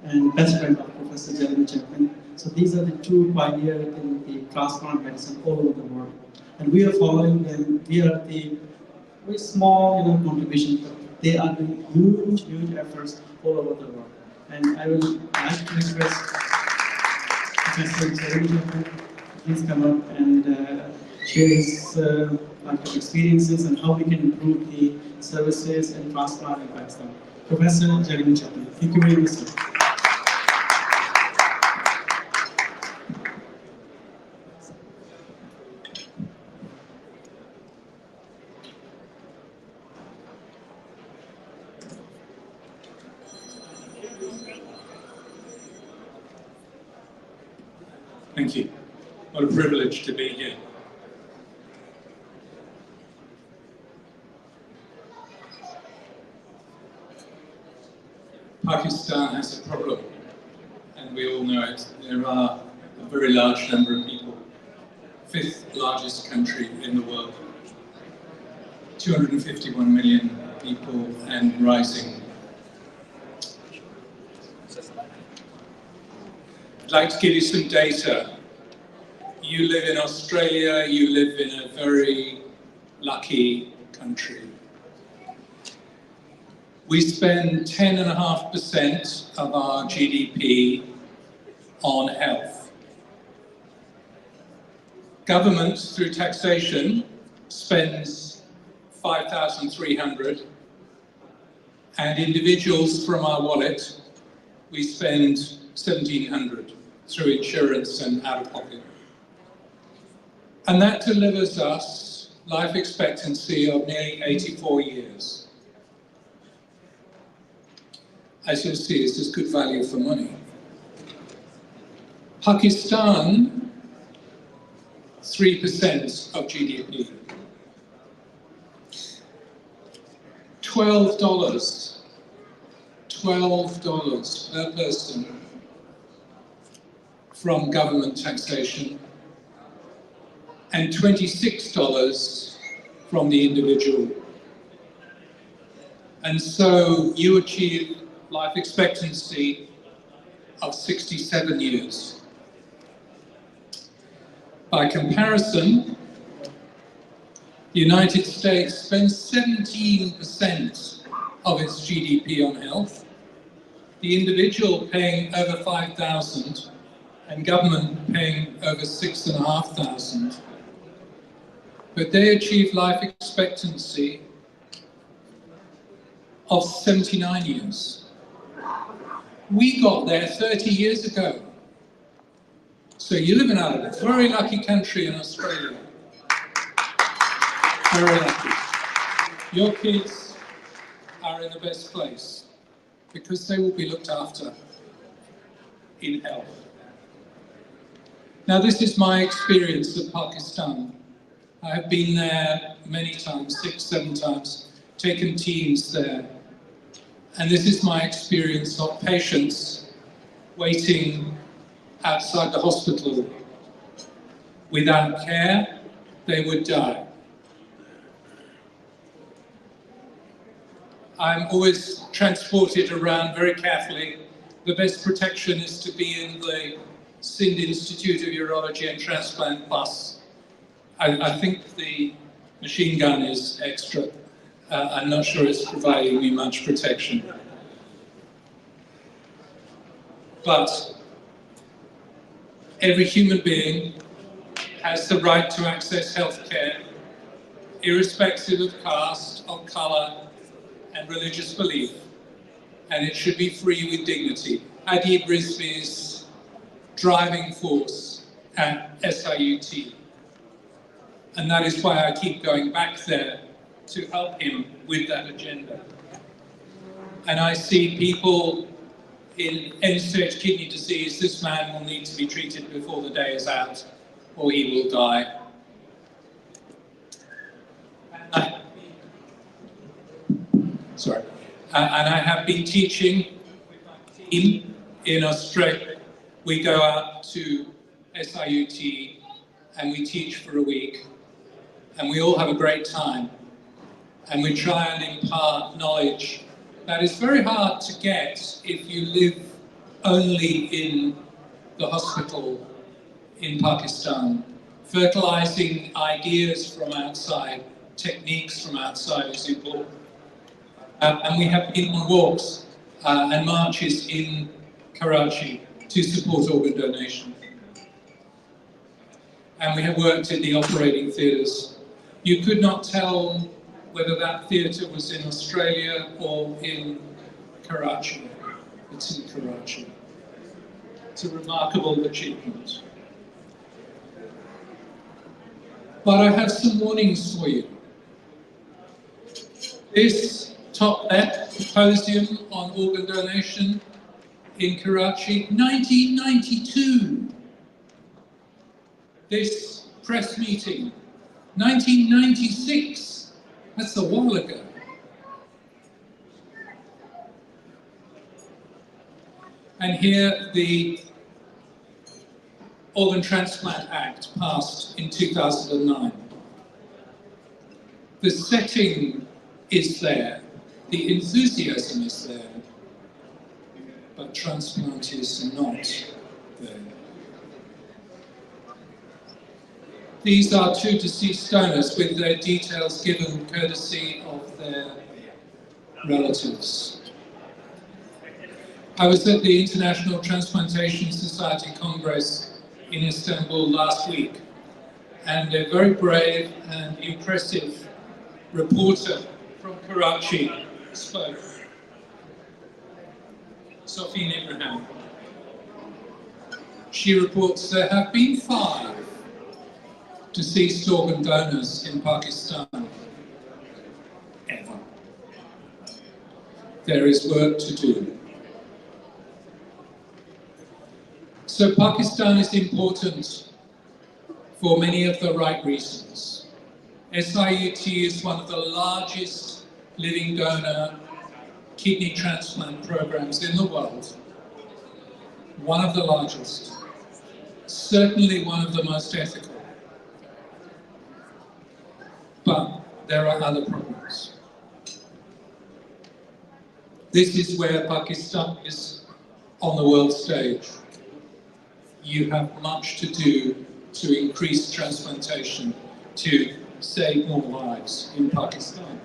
and best friend of Professor Jeremy Chapman. So these are the two pioneers in the transplant medicine all over the world. And we are following them. We are the very small contribution, but they are doing huge efforts all over the world. And I will like to request Professor Jeremy Chapman, please come up and share his experiences and how we can improve the services and transplant in Pakistan. Professor Jeremy Chapman, thank you very much, sir. Thank you. What a privilege to be here. Pakistan has a problem, and we all know it. There are a very large number of people, fifth largest country in the world, 251 million people and rising. I'd like to give you some data. You live in Australia, you live in a very lucky country. We spend 10.5% of our GDP on health. Government, through taxation, spends 5,300, and individuals from our wallet, we spend 1,700 through insurance and out-of-pocket. And that delivers us life expectancy of nearly 84 years. As you'll see, it's just good value for money. Pakistan, 3% of GDP. $12 per person from government taxation and $26 from the individual. And so you achieve life expectancy of 67 years. By comparison, the United States spends 17% of its GDP on health, the individual paying over $5,000 and government paying over $6,500. But they achieve life expectancy of 79 years. We got there 30 years ago. So you live in a very lucky country in Australia. Very lucky. Your kids are in the best place because they will be looked after in health. Now, this is my experience of Pakistan. I have been there many times, 6, 7 times, taken teams there. And this is my experience of patients waiting outside the hospital. Without care, they would die. I'm always transported around very carefully. The best protection is to be in the Sindh Institute of Urology and Transplant bus. I think the machine gun is extra. I'm not sure it's providing me much protection. But every human being has the right to access healthcare, irrespective of caste, of colour, and religious belief, and it should be free with dignity. Adib Rizvi's driving force at SIUT, and that is why I keep going back there to help him with that agenda. And I see people in end-stage kidney disease. This man will need to be treated before the day is out, or he will die. And I have been teaching with my team in Australia. We go out to SIUT and we teach for a week, and we all have a great time. And we try and impart knowledge that is very hard to get if you live only in the hospital in Pakistan. Fertilizing ideas from outside, techniques from outside is important. And we have been on walks and marches in Karachi to support organ donation. And we have worked in the operating theatres. You could not tell whether that theatre was in Australia or in Karachi. It's in Karachi. It's a remarkable achievement. But I have some warnings for you. This top left symposium on organ donation in Karachi, 1992. This press meeting, 1996. That's a while ago. And here the Organ Transplant Act passed in 2009. The setting is there, the enthusiasm is there, but transplant is not there. These are 2 deceased donors with their details given courtesy of their relatives. I was at the International Transplantation Society Congress in Istanbul last week, and a very brave and impressive reporter from Karachi spoke, Sofine Ibrahim. She reports there have been 5 deceased organ donors in Pakistan ever. There is work to do. So Pakistan is important for many of the right reasons. SIUT is one of the largest living donor kidney transplant programs in the world, one of the largest, certainly one of the most ethical. But there are other problems. This is where Pakistan is on the world stage. You have much to do to increase transplantation, to save more lives in Pakistan.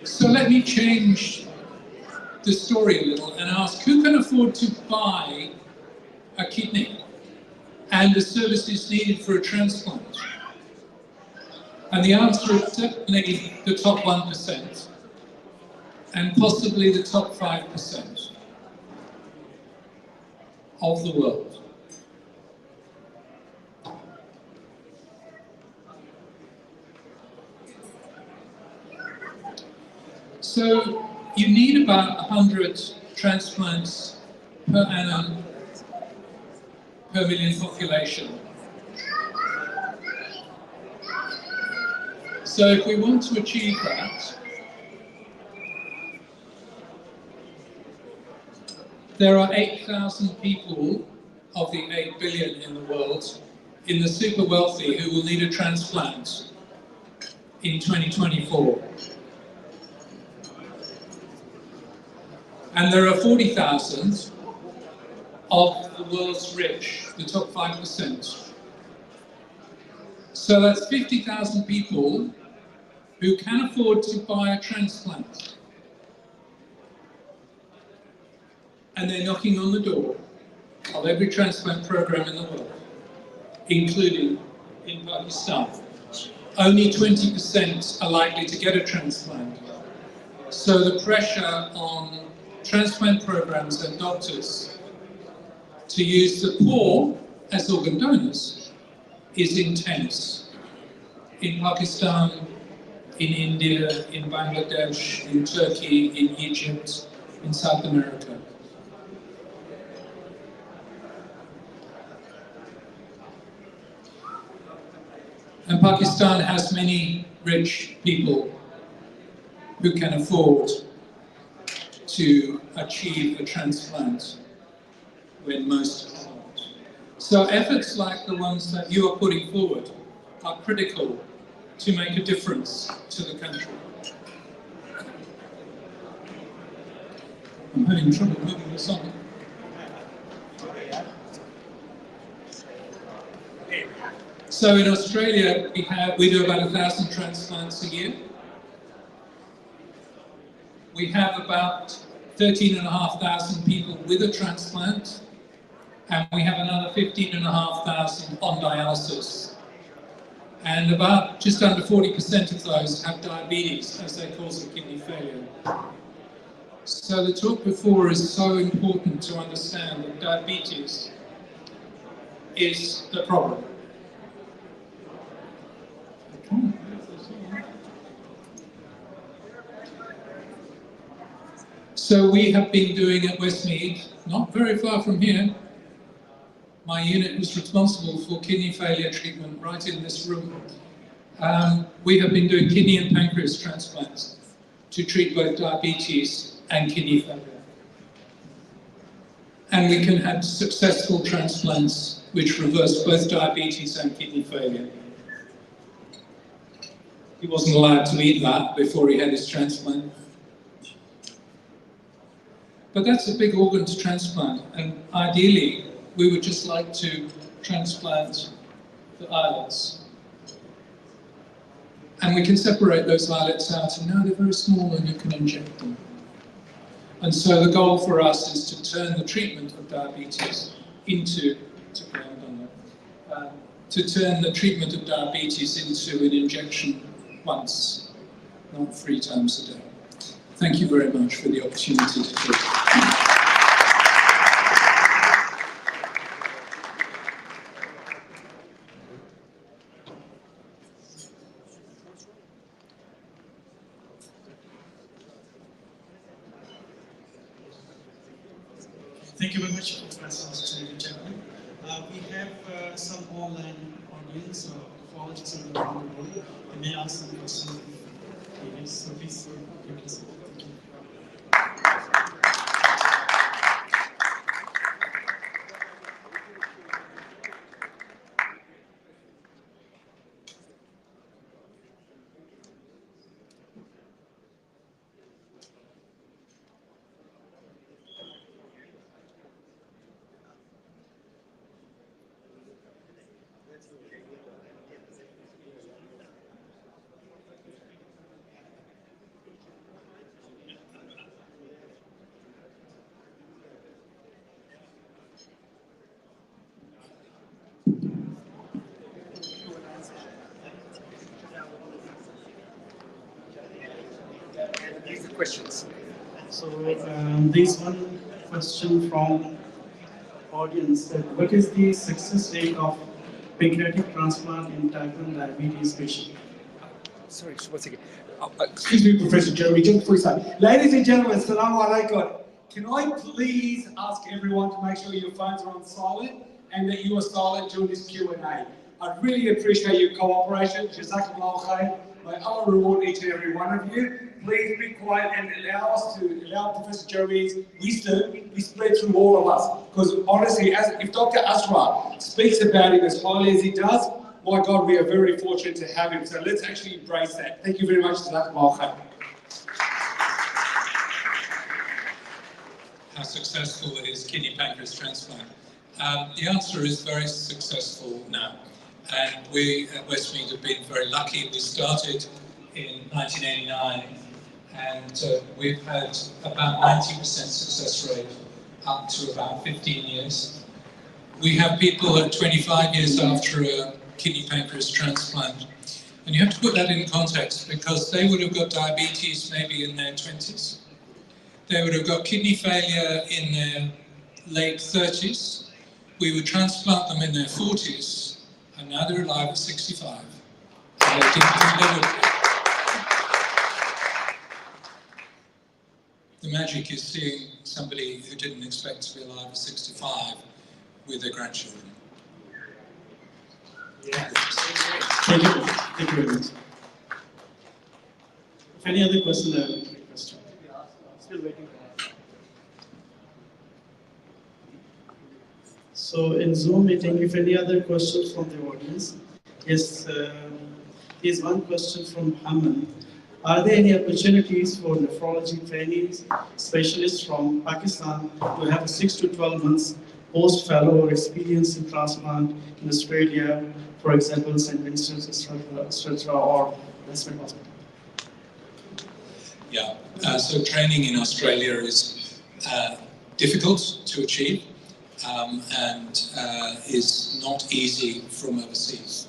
So let me change the story a little and ask, who can afford to buy a kidney and the services needed for a transplant? And the answer is certainly the top 1% and possibly the top 5% of the world. So you need about 100 transplants per annum per million population. So if we want to achieve that, there are 8,000 people of the 8 billion in the world in the super wealthy who will need a transplant in 2024. And there are 40,000 of the world's rich, the top 5%. So that's 50,000 people who can afford to buy a transplant. And they're knocking on the door of every transplant program in the world, including in Pakistan. Only 20% are likely to get a transplant. So the pressure on transplant programs and doctors to use the poor as organ donors is intense. In Pakistan, in India, in Bangladesh, in Turkey, in Egypt, in South America. And Pakistan has many rich people who can afford to achieve a transplant when most can't. So efforts like the ones that you are putting forward are critical to make a difference to the country. I'm having trouble moving this on. So in Australia, we do about 1,000 transplants a year. We have about 13,500 people with a transplant, and we have another 15,500 on dialysis. And about just under 40% of those have diabetes as they cause a kidney failure. So the talk before is so important to understand that diabetes is the problem. So we have been doing at Westmead, not very far from here. My unit was responsible for kidney failure treatment right in this room. We have been doing kidney and pancreas transplants to treat both diabetes and kidney failure. And we can have successful transplants which reverse both diabetes and kidney failure. He wasn't allowed to eat that before he had his transplant. But that's a big organ to transplant, and ideally, we would just like to transplant the islets. And we can separate those islets out, and now they're very small and you can inject them. And so the goal for us is to turn the treatment of diabetes into an injection once, not 3 times a day. Thank you very much for the opportunity to talk. Thank you very much, Professor Chairman. We have some online audience. nephrologists in the room. They may ask some questions. So please, you can say. Questions. So there's one question from audience. That what is the success rate of pancreatic transplant in type 1 diabetes patient? Sorry, just one second. Excuse me, Professor Jeremy, just before you start. Ladies and gentlemen, Assalamu alaikum. Can I please ask everyone to make sure your phones are on silent and that you are silent during this Q&A? I'd really appreciate your cooperation. Jazakallah khair. May Allah reward each and every one of you. Please be quiet and allow Professor Jeremy's wisdom to be spread through all of us. Because honestly, if Dr. Asra speaks about him as highly as he does, my God, we are very fortunate to have him. So let's actually embrace that. Thank you very much. Jazakallah khair. How successful is kidney pancreas transplant? The answer is very successful now. And we at Westmead have been very lucky. We started in 1989 and we've had about 90% success rate up to about 15 years. We have people at 25 years after a kidney pancreas transplant. And you have to put that in context because they would have got diabetes maybe in their 20s. They would have got kidney failure in their late 30s. We would transplant them in their 40s, and now they're alive at 65. The magic is seeing somebody who didn't expect to be alive at 65 with their grandchildren. Yes. Thank you. Thank you very much. If any other question, I will request you. Still waiting. So in Zoom meeting, if any other questions from the audience, yes, here's one question from Haman. Are there any opportunities for nephrology trainees, specialists from Pakistan to have a 6 to 12 months post-fellow or experience in transplant in Australia, for example, St. Vincent's, etc., or Westmead Hospital? Yeah, so training in Australia is difficult to achieve and is not easy from overseas.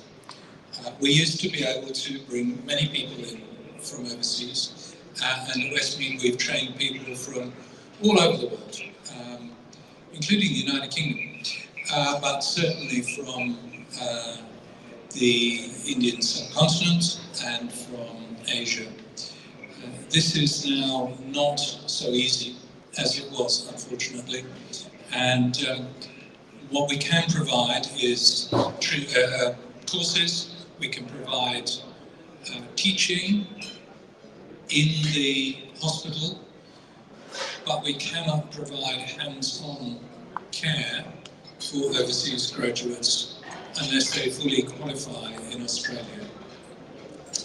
We used to be able to bring many people in from overseas, and at Westmead we've trained people from all over the world, including the United Kingdom, but certainly from the Indian subcontinent and from Asia. This is now not so easy as it was, unfortunately, and what we can provide is courses, we can provide teaching in the hospital, but we cannot provide hands-on care for overseas graduates unless they fully qualify in Australia.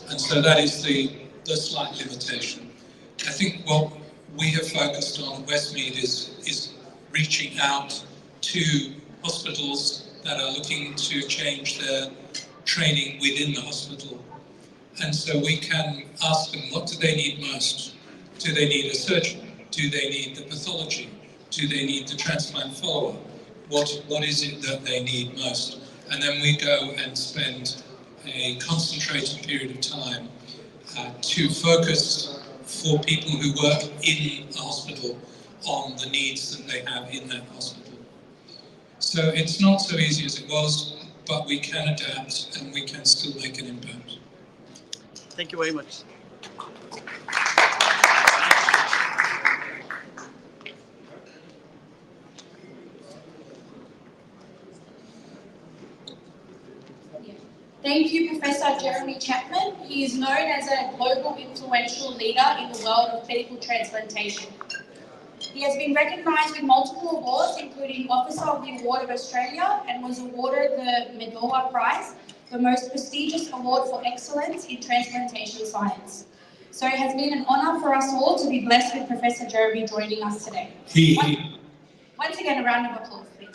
And so that is the slight limitation. I think what we have focused on at Westmead is reaching out to hospitals that are looking to change their training within the hospital. And so we can ask them, what do they need most? Do they need a surgeon? Do they need the pathology? Do they need the transplant follow-up? What is it that they need most? And then we go and spend a concentrated period of time to focus for people who work in the hospital on the needs that they have in that hospital. So it's not so easy as it was, but we can adapt and we can still make an impact. Thank you very much. Thank you, Professor Jeremy Chapman. He is known as a global influential leader in the world of clinical transplantation. He has been recognised with multiple awards, including Officer of the Award of Australia, and was awarded the Medora Prize, the most prestigious award for excellence in transplantation science. So it has been an honour for us all to be blessed with Professor Jeremy joining us today. Once again, a round of applause, please.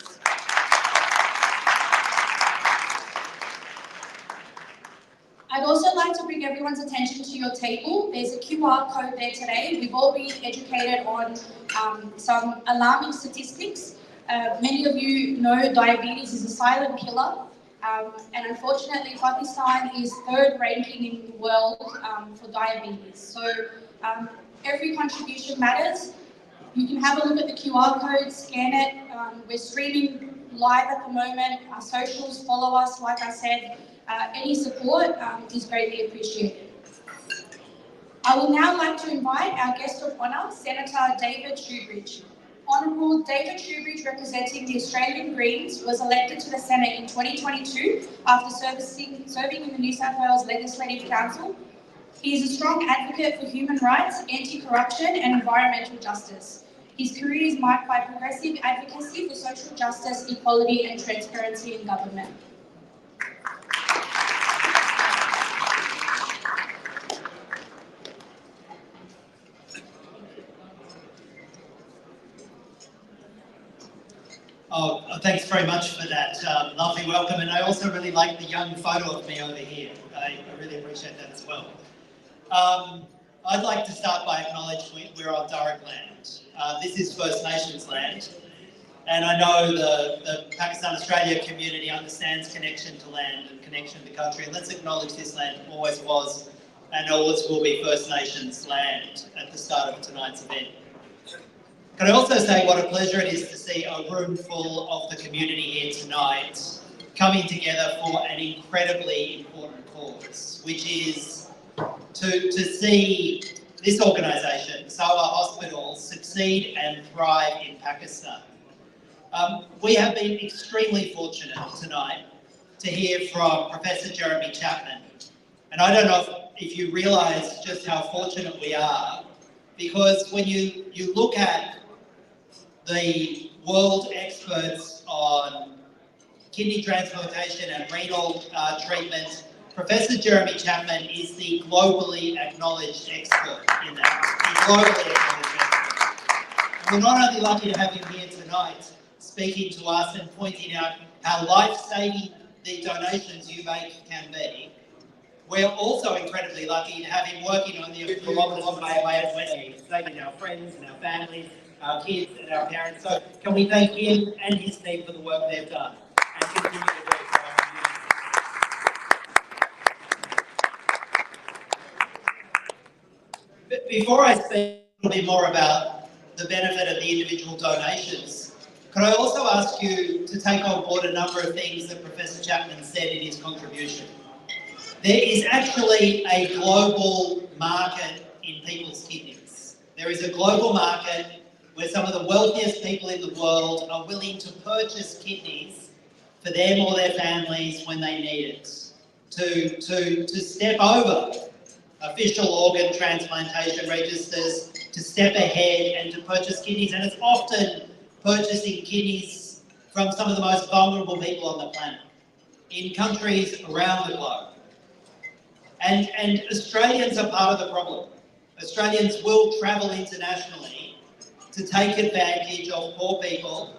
I'd also like to bring everyone's attention to your table. There's a QR code there today. We've all been educated on some alarming statistics. Many of you know diabetes is a silent killer, and unfortunately Pakistan is third ranking in the world for diabetes. So every contribution matters. You can have a look at the QR code, scan it. We're streaming live at the moment. Our socials, follow us, like I said. Any support is greatly appreciated. I would now like to invite our guest of honour, Senator David Shoebridge. Honourable David Shoebridge, representing the Australian Greens, was elected to the Senate in 2022 after serving in the New South Wales Legislative Council. He is a strong advocate for human rights, anti-corruption and environmental justice. His career is marked by progressive advocacy for social justice, equality and transparency in government. Oh, thanks very much for that lovely welcome, and I also really like the young photo of me over here. I really appreciate that as well. I'd like to start by acknowledging we're on Darug land. This is First Nations land, and I know the Pakistan-Australia community understands connection to land and connection to country, and let's acknowledge this land always was and always will be First Nations land at the start of tonight's event. Can I also say what a pleasure it is to see a room full of the community here tonight coming together for an incredibly important cause, which is to see this organisation, Sahiwal Hospital, succeed and thrive in Pakistan. We have been extremely fortunate tonight to hear from Professor Jeremy Chapman. And I don't know if you realise just how fortunate we are, because when you look at the world experts on kidney transplantation and renal treatment, Professor Jeremy Chapman is the globally acknowledged expert in that. The globally acknowledged expert. And we're not only lucky to have him here tonight speaking to us and pointing out how life-saving the donations you make can be, we're also incredibly lucky to have him working on the kilometres away of Westgate, saving our friends and our families, our kids and our parents. So can we thank him and his team for the work they've done and continue to do for our community. Before I speak a little bit more about the benefit of the individual donations, could I also ask you to take on board a number of things that Professor Chapman said in his contribution? There is actually a global market in people's kidneys. There is a global market where some of the wealthiest people in the world are willing to purchase kidneys for them or their families when they need it, to step over official organ transplantation registers, to step ahead and to purchase kidneys, and it's often purchasing kidneys from some of the most vulnerable people on the planet, in countries around the globe. And Australians are part of the problem. Australians will travel internationally to take advantage of poor people,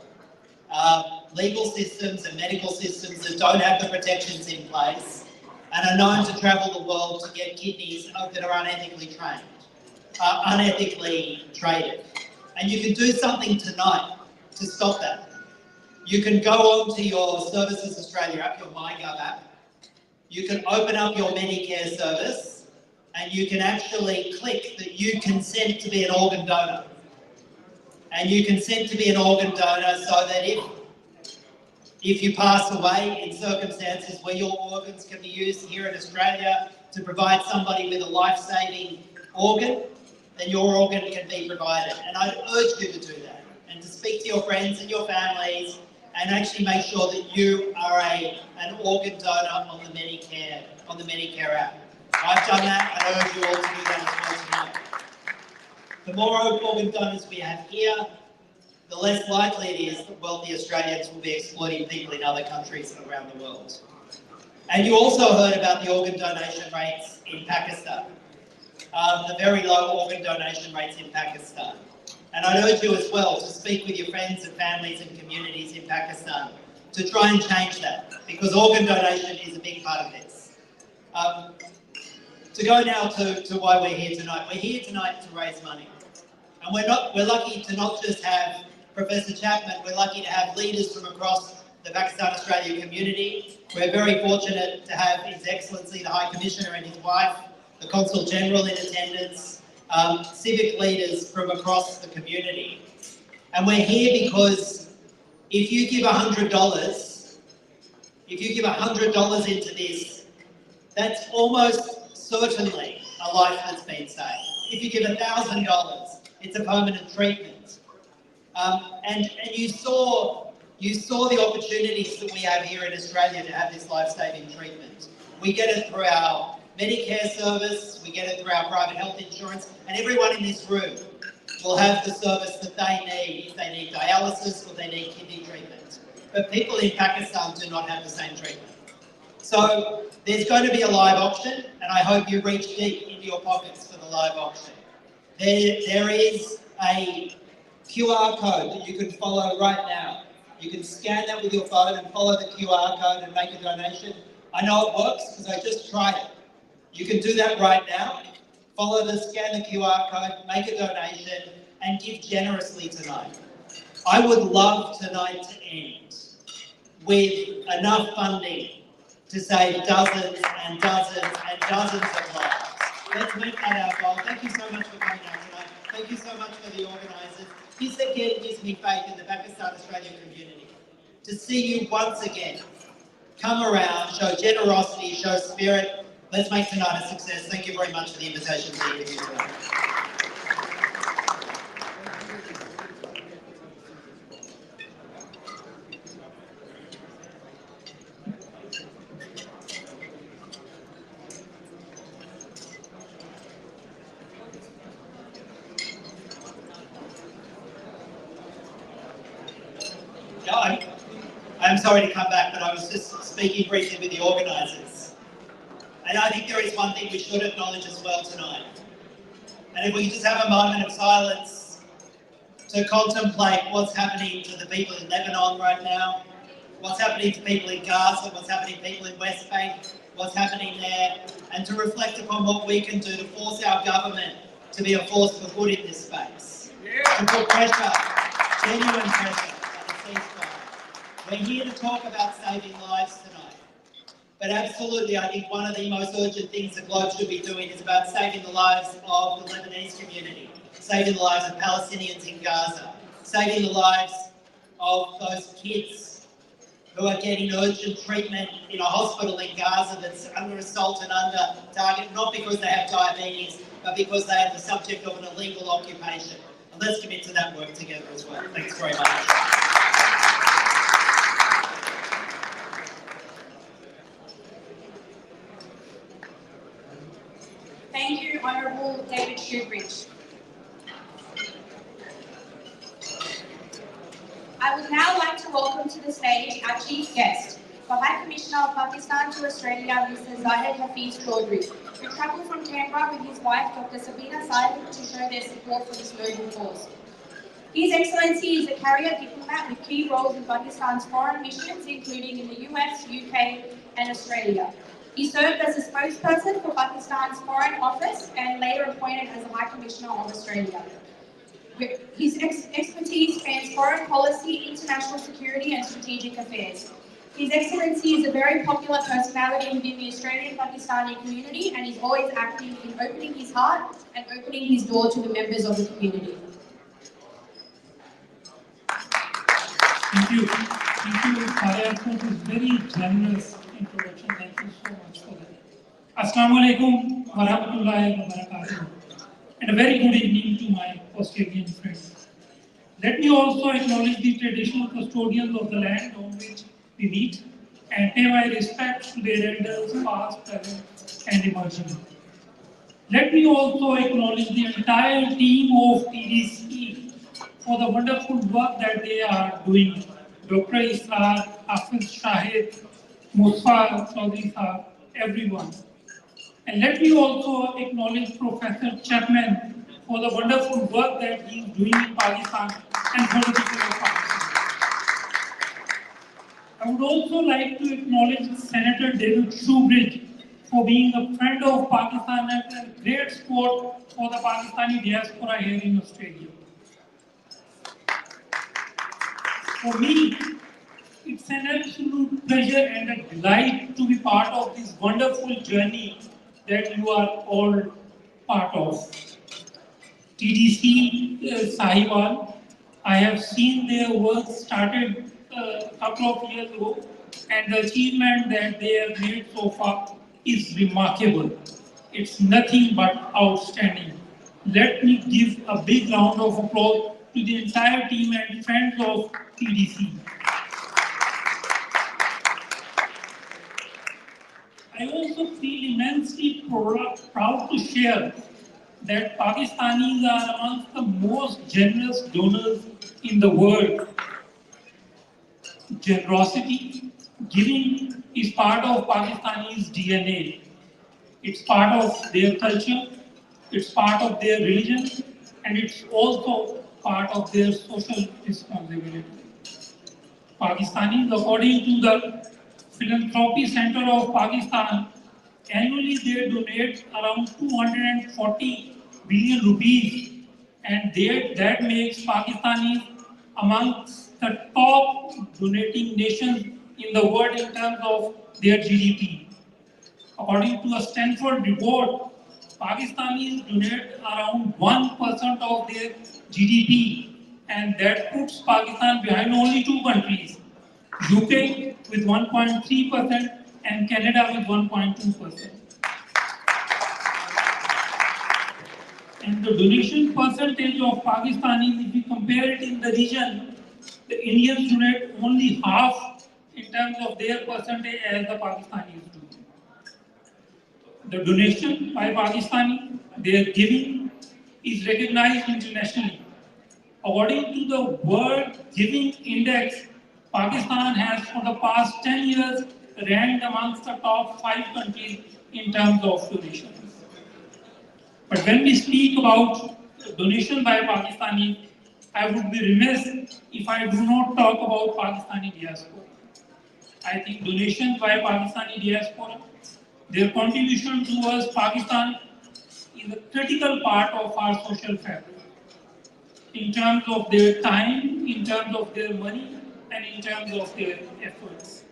legal systems and medical systems that don't have the protections in place, and are known to travel the world to get kidneys that are unethically trained, unethically traded. And you can do something tonight to stop that. You can go on to your Services Australia app, your MyGov app. You can open up your Medicare service and you can actually click that you consent to be an organ donor. And you consent to be an organ donor so that if you pass away in circumstances where your organs can be used here in Australia to provide somebody with a life-saving organ, then your organ can be provided. And I'd urge you to do that and to speak to your friends and your families and actually make sure that you are an organ donor on the Medicare app. I've done that, and I urge you all to do that as well tonight. The more organ donors we have here, the less likely it is that wealthy Australians will be exploiting people in other countries around the world. And you also heard about the organ donation rates in Pakistan, the very low organ donation rates in Pakistan. And I'd urge you as well to speak with your friends and families and communities in Pakistan to try and change that, because organ donation is a big part of this. To go now to why we're here tonight. We're here tonight to raise money. And we're lucky to not just have Professor Chapman, we're lucky to have leaders from across the Pakistan-Australia community. We're very fortunate to have His Excellency the High Commissioner and his wife, the Consul General in attendance, civic leaders from across the community. And we're here because if you give $100, into this, that's almost certainly a life that's been saved. If you give $1,000, it's a permanent treatment. And you saw the opportunities that we have here in Australia to have this life-saving treatment. We get it through our Medicare service, we get it through our private health insurance, and everyone in this room will have the service that they need if they need dialysis or they need kidney treatment. But people in Pakistan do not have the same treatment. So there's going to be a live auction, and I hope you reach deep into your pockets for the live auction. There is a QR code that you can follow right now. You can scan that with your phone and follow the QR code and make a donation. I know it works because I just tried it. You can do that right now. Scan the QR code, make a donation, and give generously tonight. I would love tonight to end with enough funding to save dozens and dozens and dozens of lives. Let's make that our goal. Thank you so much for coming out tonight. Thank you so much for the organisers. This again gives me faith in the Pakistan-Australia community. To see you once again come around, show generosity, show spirit. Let's make tonight a success. Thank you very much for the invitation to be with you tonight. I'm sorry to come back, but I was just speaking briefly with the organisers. And I think there is one thing we should acknowledge as well tonight. And if we just have a moment of silence to contemplate what's happening to the people in Lebanon right now, what's happening to people in Gaza, what's happening to people in West Bank, what's happening there, and to reflect upon what we can do to force our government to be a force for good in this space. To put pressure, genuine pressure on a ceasefire. We're here to talk about saving lives tonight. But absolutely, I think one of the most urgent things the globe should be doing is about saving the lives of the Lebanese community, saving the lives of Palestinians in Gaza, saving the lives of those kids who are getting urgent treatment in a hospital in Gaza that's under assault and under target, not because they have diabetes, but because they are the subject of an illegal occupation. And let's commit to that work together as well. Thanks very much. Thank you, Honourable David Shoebridge. I would now like to welcome to the stage our chief guest, the High Commissioner of Pakistan to Australia, Mr. Zahid Hafiz Chaudhry, who travelled from Canberra with his wife, Dr. Sabina Sahiwal, to show their support for this noble cause. His Excellency is a career diplomat with key roles in Pakistan's foreign missions, including in the US, UK, and Australia. He served as a spokesperson for Pakistan's Foreign Office and later appointed as a High Commissioner of Australia. His expertise spans foreign policy, international security and strategic affairs. His Excellency is a very popular personality within the Australian Pakistani community and is always active in opening his heart and opening his door to the members of the community. Thank you. Thank you, Farah, for this very generous introduction. Thank you so much for that. Assalamu alaikum wa rahmatullahi wa barakatuh. And a very good evening to my Australian friends. Let me also acknowledge the traditional custodians of the land on which we meet and pay my respects to their elders, past, present, and emerging. Let me also acknowledge the entire team of TDC for the wonderful work that they are doing. Dr. Israr, Hafiz Shahid, Musa, Chaudhry Sahab, everyone. And let me also acknowledge Professor Chapman for the wonderful work that he is doing in Pakistan and for the people of Pakistan. I would also like to acknowledge Senator David Shoebridge for being a friend of Pakistan and a great support for the Pakistani diaspora here in Australia. For me, it's an absolute pleasure and a delight to be part of this wonderful journey that you are all part of. TDC Sahiwal, I have seen their work started a couple of years ago, and the achievement that they have made so far is remarkable. It's nothing but outstanding. Let me give a big round of applause to the entire team and friends of TDC. I also feel immensely proud to share that Pakistanis are amongst the most generous donors in the world. Generosity, giving is part of Pakistanis' DNA. It's part of their culture, it's part of their religion, and it's also part of their social responsibility. Pakistanis, according to the Philanthropy Center of Pakistan, annually they donate around 240 billion rupees, and that makes Pakistanis amongst the top donating nations in the world in terms of their GDP. According to a Stanford report, Pakistanis donate around 1% of their GDP, and that puts Pakistan behind only two countries, UK with 1.3% and Canada with 1.2%. And the donation percentage of Pakistanis, if we compare it in the region, the Indians donate only half in terms of their percentage as the Pakistanis do. The donation by Pakistani, their giving, is recognized internationally. According to the World Giving Index, Pakistan has for the past 10 years ranked amongst the top 5 countries in terms of donations. But when we speak about donation by Pakistani, I would be remiss if I do not talk about Pakistani diaspora. I think donations by Pakistani diaspora, their contribution towards Pakistan is a critical part of our social fabric. In terms of their time, in terms of their money, and in terms of their efforts.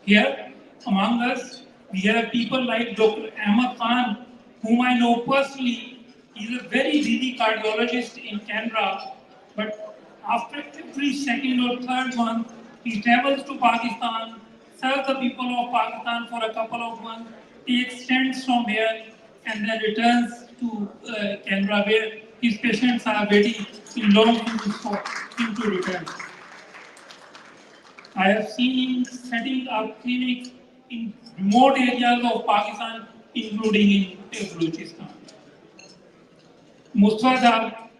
Here, among us, we have people like Dr. Ahmad Khan, whom I know personally. He's a very busy cardiologist in Canberra, but after every second or third month, he travels to Pakistan, serves the people of Pakistan for a couple of months, takes stints from here, and then returns to Canberra, where his patients are waiting in long queues for him to return. I have seen him setting up clinics in remote areas of Pakistan, including in Balochistan. Mustafa साहब,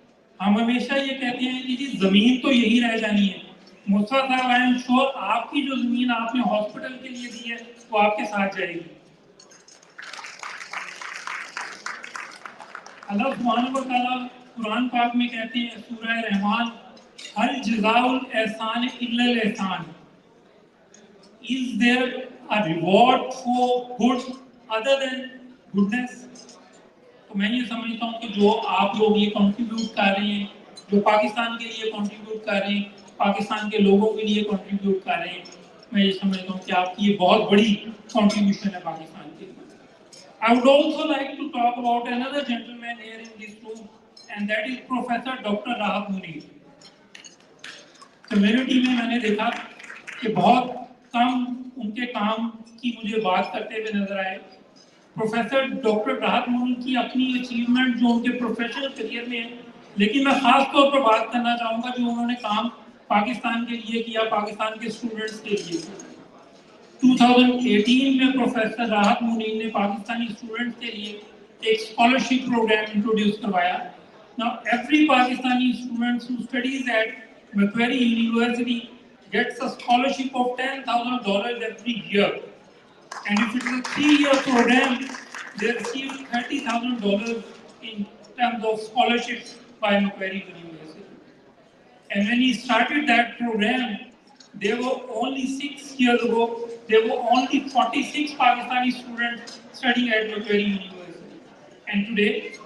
हम हमेशा ये कहते हैं कि जी जमीन तो यही रह जानी है. मुस्तफा साहब, आई एम श्योर आपकी जो जमीन आपने हॉस्पिटल के लिए दी है वो आपके साथ जाएगी. अल्लाह सुब्हानहू व तआला कुरान पाक में कहते हैं सूरह रहमान, हल जज़ाउल एहसान इल्लल एहसान. Is there a reward for good other than goodness? तो मैं ये समझता हूँ कि जो आप लोग ये कंट्रीब्यूट कर रहे हैं, जो पाकिस्तान के लिए कंट्रीब्यूट कर रहे हैं, पाकिस्तान के लोगों के लिए कंट्रीब्यूट कर रहे हैं, मैं ये समझता हूँ कि आपकी ये बहुत बड़ी कंट्रीब्यूशन है पाकिस्तान के लिए. I would also like to talk about another gentleman here in this room, and that is Professor Dr. Rahat Munir. Community में मैंने देखा कि बहुत कम उनके काम की मुझे बात करते हुए नजर आए. प्रोफेसर डॉक्टर राहत मुनीर की अपनी अचीवमेंट जो उनके प्रोफेशनल करियर में है, लेकिन मैं खास तौर पर बात करना चाहूँगा जो उन्होंने काम पाकिस्तान के लिए किया, पाकिस्तान के स्टूडेंट्स के लिए। 2018 में प्रोफेसर राहत मुनीर ने पाकिस्तानी स्टूडेंट्स के लिए एक स्कॉलरशिप प्रोग्राम इंट्रोड्यूस करवाया। Now every Pakistani student who studies at Macquarie University gets a scholarship of $10,000 every year. And if it is a 3-year program, they receive $30,000 in terms of scholarships by Macquarie University. And when he started that program, there were only 6 years ago, there were only 46 Pakistani students studying at Royale University. And today,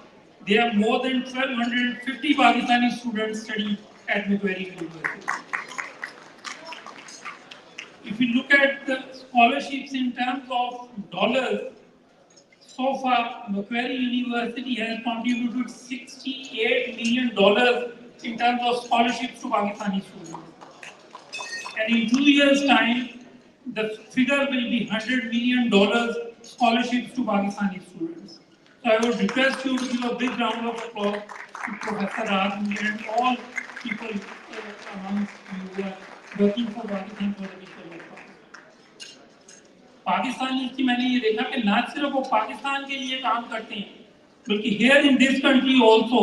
there are more than 1,250 Pakistani students studying at Macquarie University. If you look at the scholarships in terms of dollars, so far Macquarie University has contributed $68 million in terms of scholarships to Pakistani students. And in 2 years' time, the figure will be $100 million scholarships to Pakistani students. So I would request you to give a big round of applause to Professor Rahat and all people amongst you who are working for Pakistan for the people of Pakistan. Pakistani की मैंने ये देखा कि ना सिर्फ वो पाकिस्तान के लिए काम करते हैं, बल्कि here in this country also,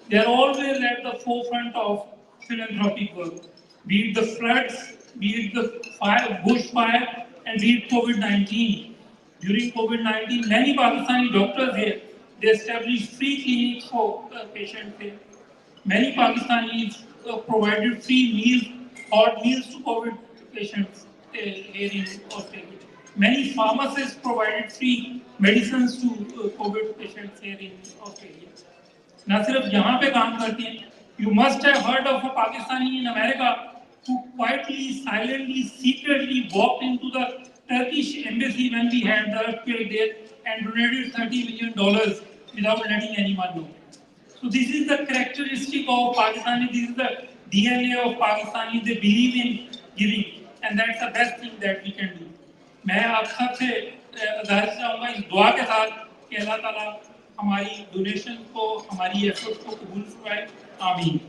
they are always at the forefront of philanthropic work. Be it the floods, be it the bushfire, and be it COVID-19. During COVID-19, many Pakistani doctors here, they established free clinics for patients here. Many Pakistanis provided free meals, hot meals to COVID patients here in Australia. Many pharmacists provided free medicines to COVID patients here in Australia. ना सिर्फ यहाँ पे काम करते हैं, you must have heard of a Pakistani in America who quietly, silently, secretly walked into the Turkish embassy when we had the earthquake there and donated $30 million without letting anyone know. So this is the characteristic of Pakistani, this is the DNA of Pakistani, they believe in giving, and that's the best thing that we can do. मैं आप सबसे गुजारिश चाहूँगा इस दुआ के साथ कि अल्लाह ताला हमारी डोनेशन को, हमारी एफर्ट को कबूल फरमाए, आमीन।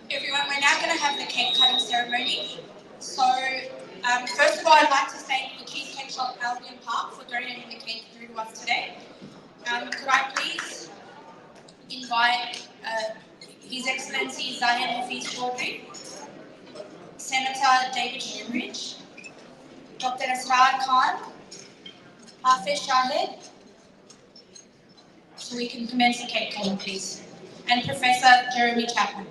Everyone, we're now going to have the cake cutting ceremony. So, first of all, I'd like to thank the Cheesecake Shop Albion Park for donating the cake through to us today. Could I please invite His Excellency Zahid Hafiz Chaudhry, Senator David Shoebridge, Dr. Asrar Khan, Hafiz Shahid, so we can commence the cake cutting, please, and Professor Jeremy Chapman.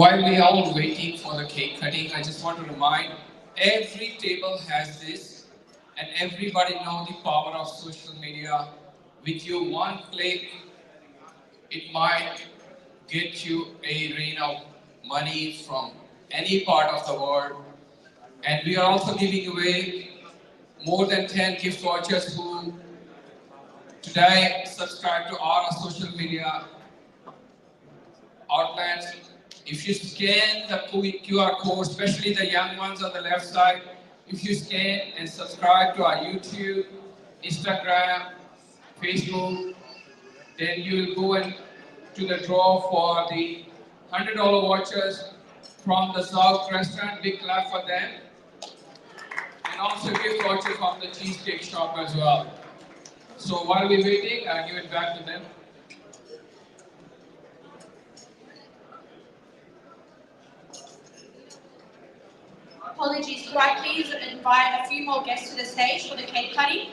While we are all waiting for the cake cutting, I just want to remind every table has this, and everybody knows the power of social media. With your one click, it might get you a rain of money from any part of the world. And we are also giving away more than 10 gift vouchers who today subscribe to our social media outlets. If you scan the QR code, especially the young ones on the left side, if you scan and subscribe to our YouTube, Instagram, Facebook, then you will go to the draw for the $100 vouchers from the South Restaurant. Big clap for them. And also gift vouchers from the Cheesecake Shop as well. So while we're waiting, I'll give it back to them. Apologies, could I please invite a few more guests to the stage for the cake cutting?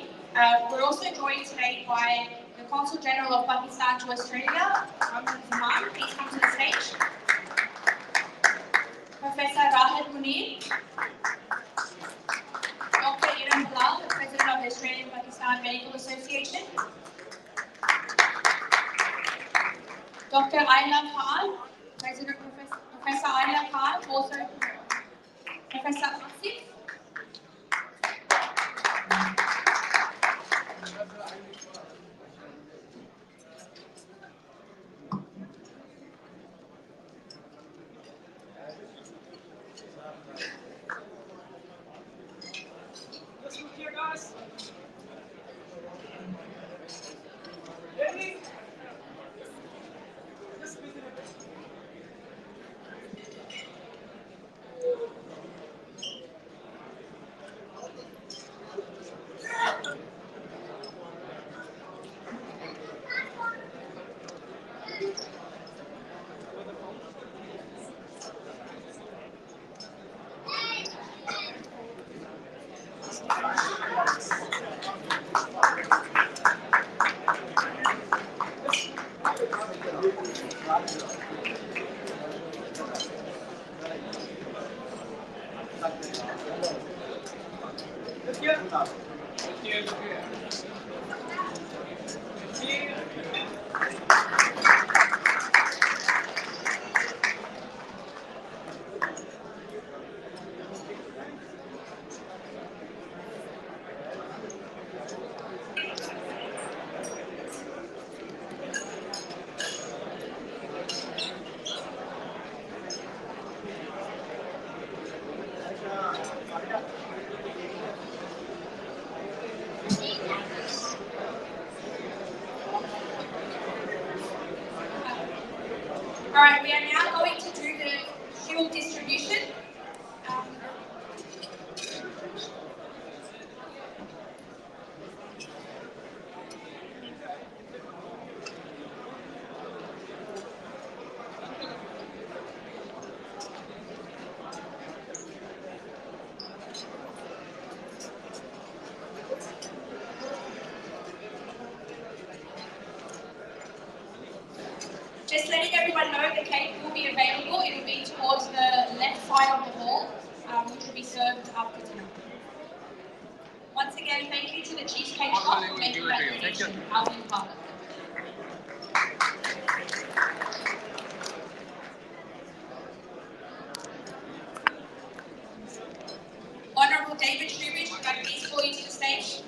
We're also joined today by the Consul General of Pakistan to Australia, Zaman. Please come to the stage. Professor Rahid Munir, Dr. Iram Halal, the President of the Australian Pakistan Medical Association, Dr. Ayla Khan, Professor Ayla Khan, also Professor Asif. All right, we are now going to do the shield distribution. Just letting everyone know the cake will be available. It will be towards the left side of the hall, which will be served after dinner. Once again, thank you to the Cheesecake Shop for making that donation out in public. Honourable David Shoebridge, would I please call you to the stage?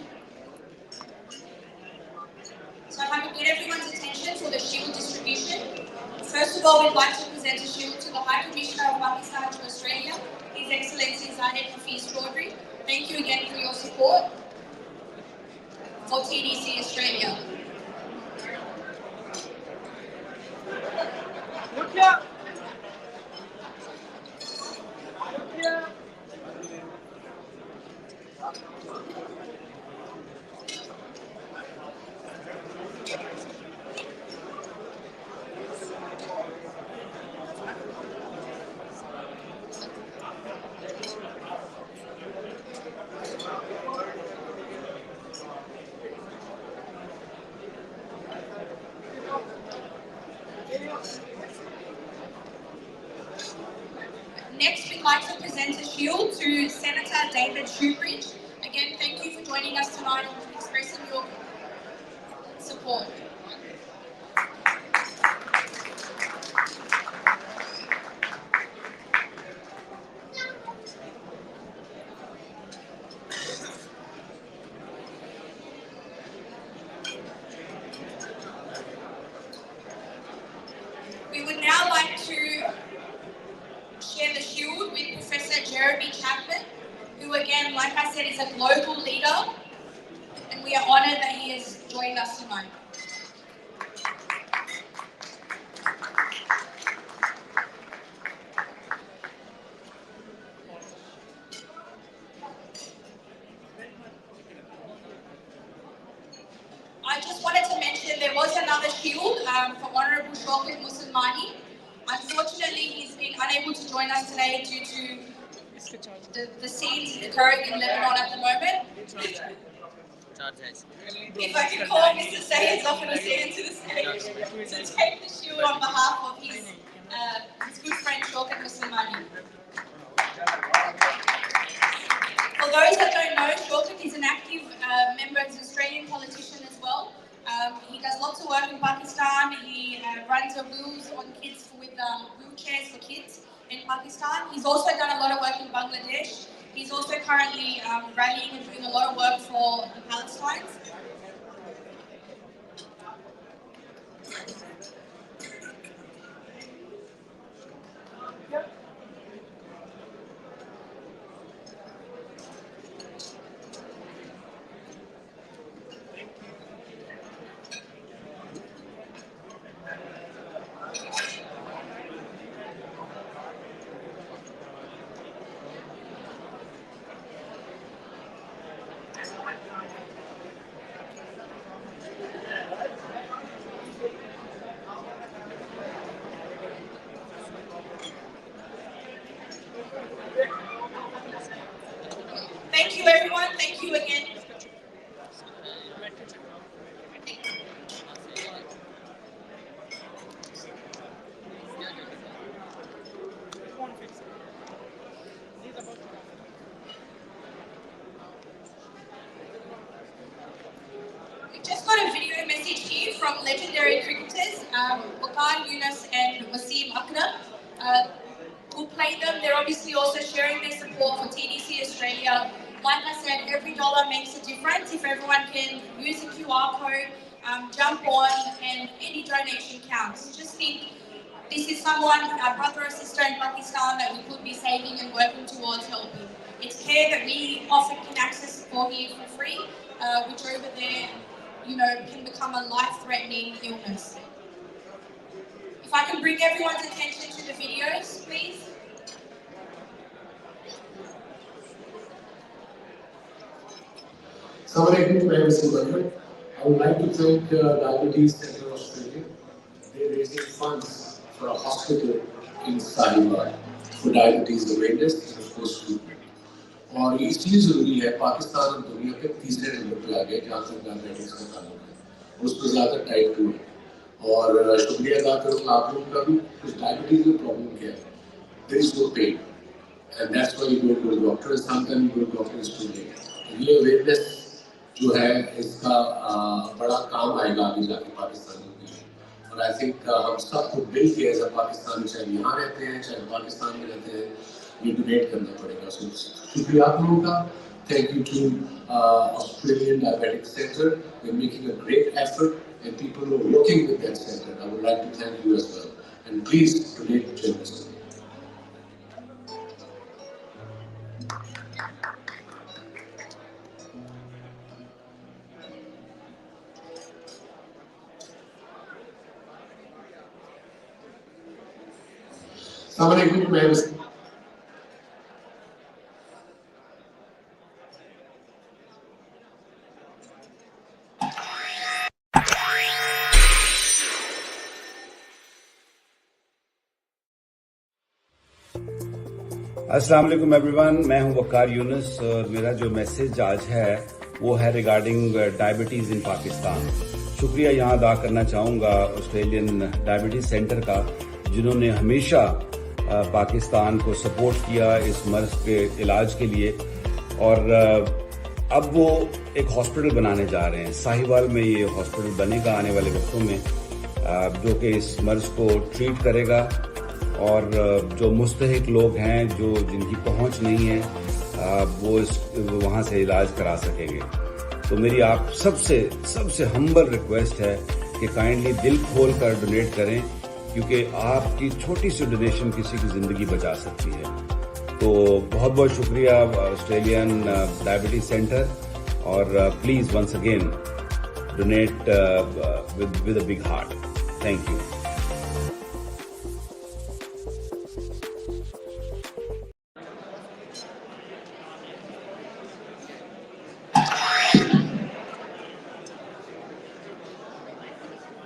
So if I could get everyone's attention for the shield distribution. First of all, we'd like to present a shield to the High Commissioner of Pakistan to Australia, His Excellency Zahid Hafiz Chaudhry. Thank you again for your support for TDC Australia. Next, we'd like to present a shield to Senator David Shoebridge. Again, thank you for joining us tonight and expressing your support. is a global leader, and we are honoured that he has joined us tonight. I just wanted to mention there was another shield for Honourable Shaukat Muslimani. Unfortunately, he's been unable to join us today due to the scenes occurring in Lebanon at the moment. If I could call Mr. Sayed Zafar Hussain to the stage to take the shield on behalf of his good friend Shaukat Muslimani. For those that don't know, Shaukat is an active member of the Australian politician as well. He does lots of work in Pakistan. He runs a wheels on kids with wheelchairs for kids in Pakistan. He's also done a lot of work in Bangladesh. He's also currently rallying and doing a lot of work for the Palestinians. Thank you, everyone. Thank you again. We just got a video message here from legendary cricketers, Wakar Yunus and Wasim Akram. We'll play them. They're obviously also sharing their support for TDC Australia. Like I said, every dollar makes a difference. If everyone can use the QR code, jump on, and any donation counts. Just think, this is someone, our brother or sister in Pakistan, that we could be saving and working towards helping. It's care that we often can access for here for free, which over there, can become a life-threatening illness. If I can bring everyone's attention to the videos, please. I would like to thank Diabetes Centre Australia. They're raising funds for a hospital in Sahiwal for diabetes awareness and of course treatment. और ये इसलिए जरूरी है, पाकिस्तान और दुनिया के तीसरे number पे आ गया जहाँ तक डायबिटीज का ताल्लुक है, उसमें ज़्यादा टाइप 2 है। और शुक्रिया अदा करूँ आप लोगों का भी, कुछ डायबिटीज में प्रॉब्लम क्या है, there is no pain and that's why you go to the doctor, sometimes you go to the doctor is too late. ये awareness जो है इसका बड़ा काम आएगा अभी जाके पाकिस्तानियों के लिए। और आई थिंक हम सबको मिल के एज अ पाकिस्तानी, चाहे यहाँ रहते हैं चाहे पाकिस्तान में रहते हैं, ये डोनेट करना पड़ेगा। सो शुक्रिया आप लोगों का। Thank you to Australian Diabetes Centre. They're making a great effort and people who are working with that centre. I would like to thank you as well. And please donate generously. Assalamualaikum, ma'am. अस्सलाम वालेकुम everyone, मैं हूं वकार यूनुस और मेरा जो message आज है वो है रिगार्डिंग डायबिटीज़ इन पाकिस्तान। शुक्रिया यहाँ अदा करना चाहूँगा ऑस्ट्रेलियन डायबिटीज़ सेंटर का, जिन्होंने हमेशा पाकिस्तान को सपोर्ट किया इस मर्ज के इलाज के लिए। और अब वो एक हॉस्पिटल बनाने जा रहे हैं साहिवाल में। ये हॉस्पिटल बनेगा आने वाले वक्तों में, जो कि इस मर्ज को ट्रीट करेगा और जो मुस्तहिक लोग हैं, जो जिनकी पहुंच नहीं है, वो वहां से इलाज करा सकेंगे। तो मेरी आप सबसे हम्बल रिक्वेस्ट है कि काइंडली दिल खोल कर डोनेट करें, क्योंकि आपकी छोटी सी डोनेशन किसी की जिंदगी बचा सकती है। तो बहुत बहुत शुक्रिया ऑस्ट्रेलियन डायबिटीज सेंटर और please once again donate with a big heart. Thank you.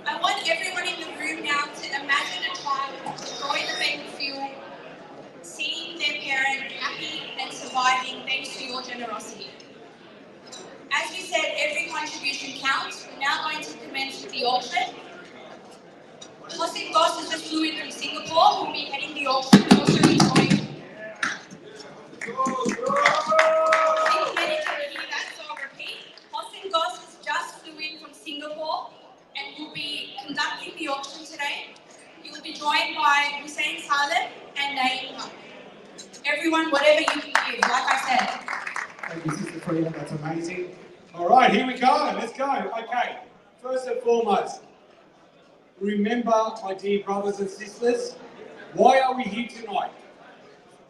I want everyone in the room now to imagine a child enjoying the baby fuel, seeing their parent happy and surviving thanks to your generosity. As we said, every contribution counts. We're now going to commence with the auction. Hossein Goss has just flew in from Singapore, who will be heading the auction and also enjoying. I think many can hear that, so I'll repeat. Hossein Goss has just flew in from Singapore and will be conducting the auction today. He will be joined by Hussein Saleh and Naeem. Everyone, whatever you can give, like I said. Thank you, Sister Freya, that's amazing. All right, here we go, let's go. Okay, first and foremost, remember, my dear brothers and sisters, why are we here tonight?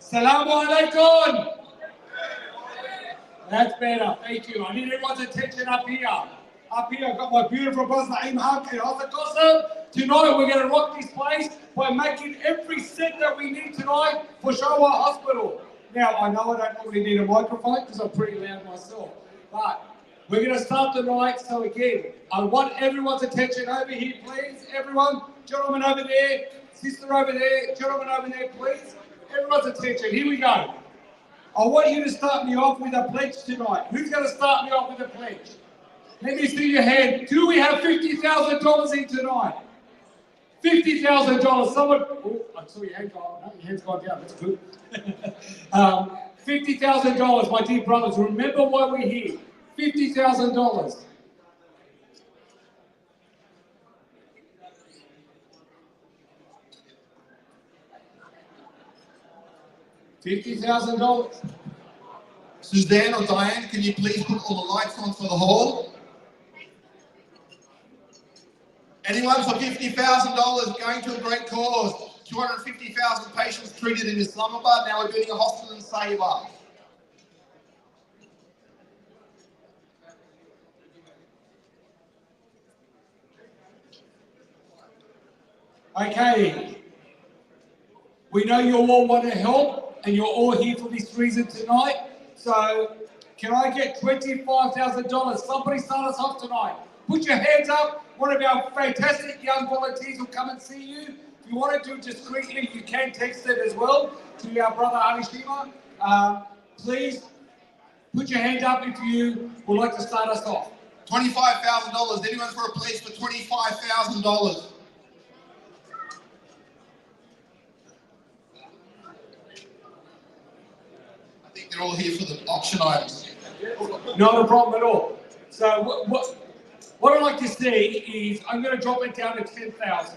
Assalamu alaikum. That's better, thank you. I need everyone's attention up here. Up here, I've got my beautiful brother Naeem Harkin. Tonight we're going to rock this place by making every cent that we need tonight for Showa Hospital. Now, I know I don't really need a microphone because I'm pretty loud myself, but we're going to start the night. So again, I want everyone's attention over here, please. Everyone, gentlemen over there, sister over there, gentlemen over there, please. Everyone's attention, here we go. I want you to start me off with a pledge tonight. Who's going to start me off with a pledge? Let me see your hand. Do we have $50,000 in tonight? $50,000. Someone, oh, I saw your hand go up. No, your hand's gone down. That's good. $50,000, my dear brothers. Remember why we're here. $50,000. $50,000. Suzanne or Diane, can you please put all the lights on for the hall? Anyone for $50,000 going to a great cause? 250,000 patients treated in Islamabad, now we're building a hospital in Sahiwal. Okay, we know you all want to help and you're all here for this reason tonight. So, can I get $25,000? Somebody start us off tonight. Put your hands up. One of our fantastic young volunteers will come and see you. If you want to do it discreetly, you can text it as well to our brother Arishima. Please put your hand up if you would like to start us off. $25,000. Anyone for a place for $25,000? I think they're all here for the auction items. Not a problem at all. So what I'd like to see is I'm going to drop it down to $10,000.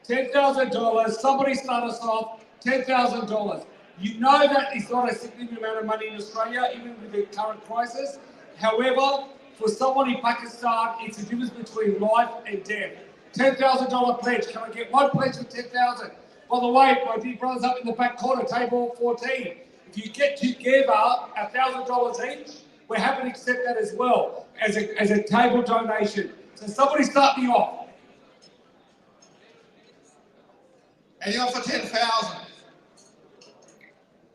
$10,000. Somebody start us off. $10,000. You know that it's not a significant amount of money in Australia, even with the current crisis. However, for someone in Pakistan, it's a difference between life and death. $10,000 pledge. Can I get one pledge for $10,000? By the way, my dear brothers up in the back corner, table 14. If you get together $1,000 each, we're happy to accept that as well as a table donation. So somebody start me off. Anyone for 10,000?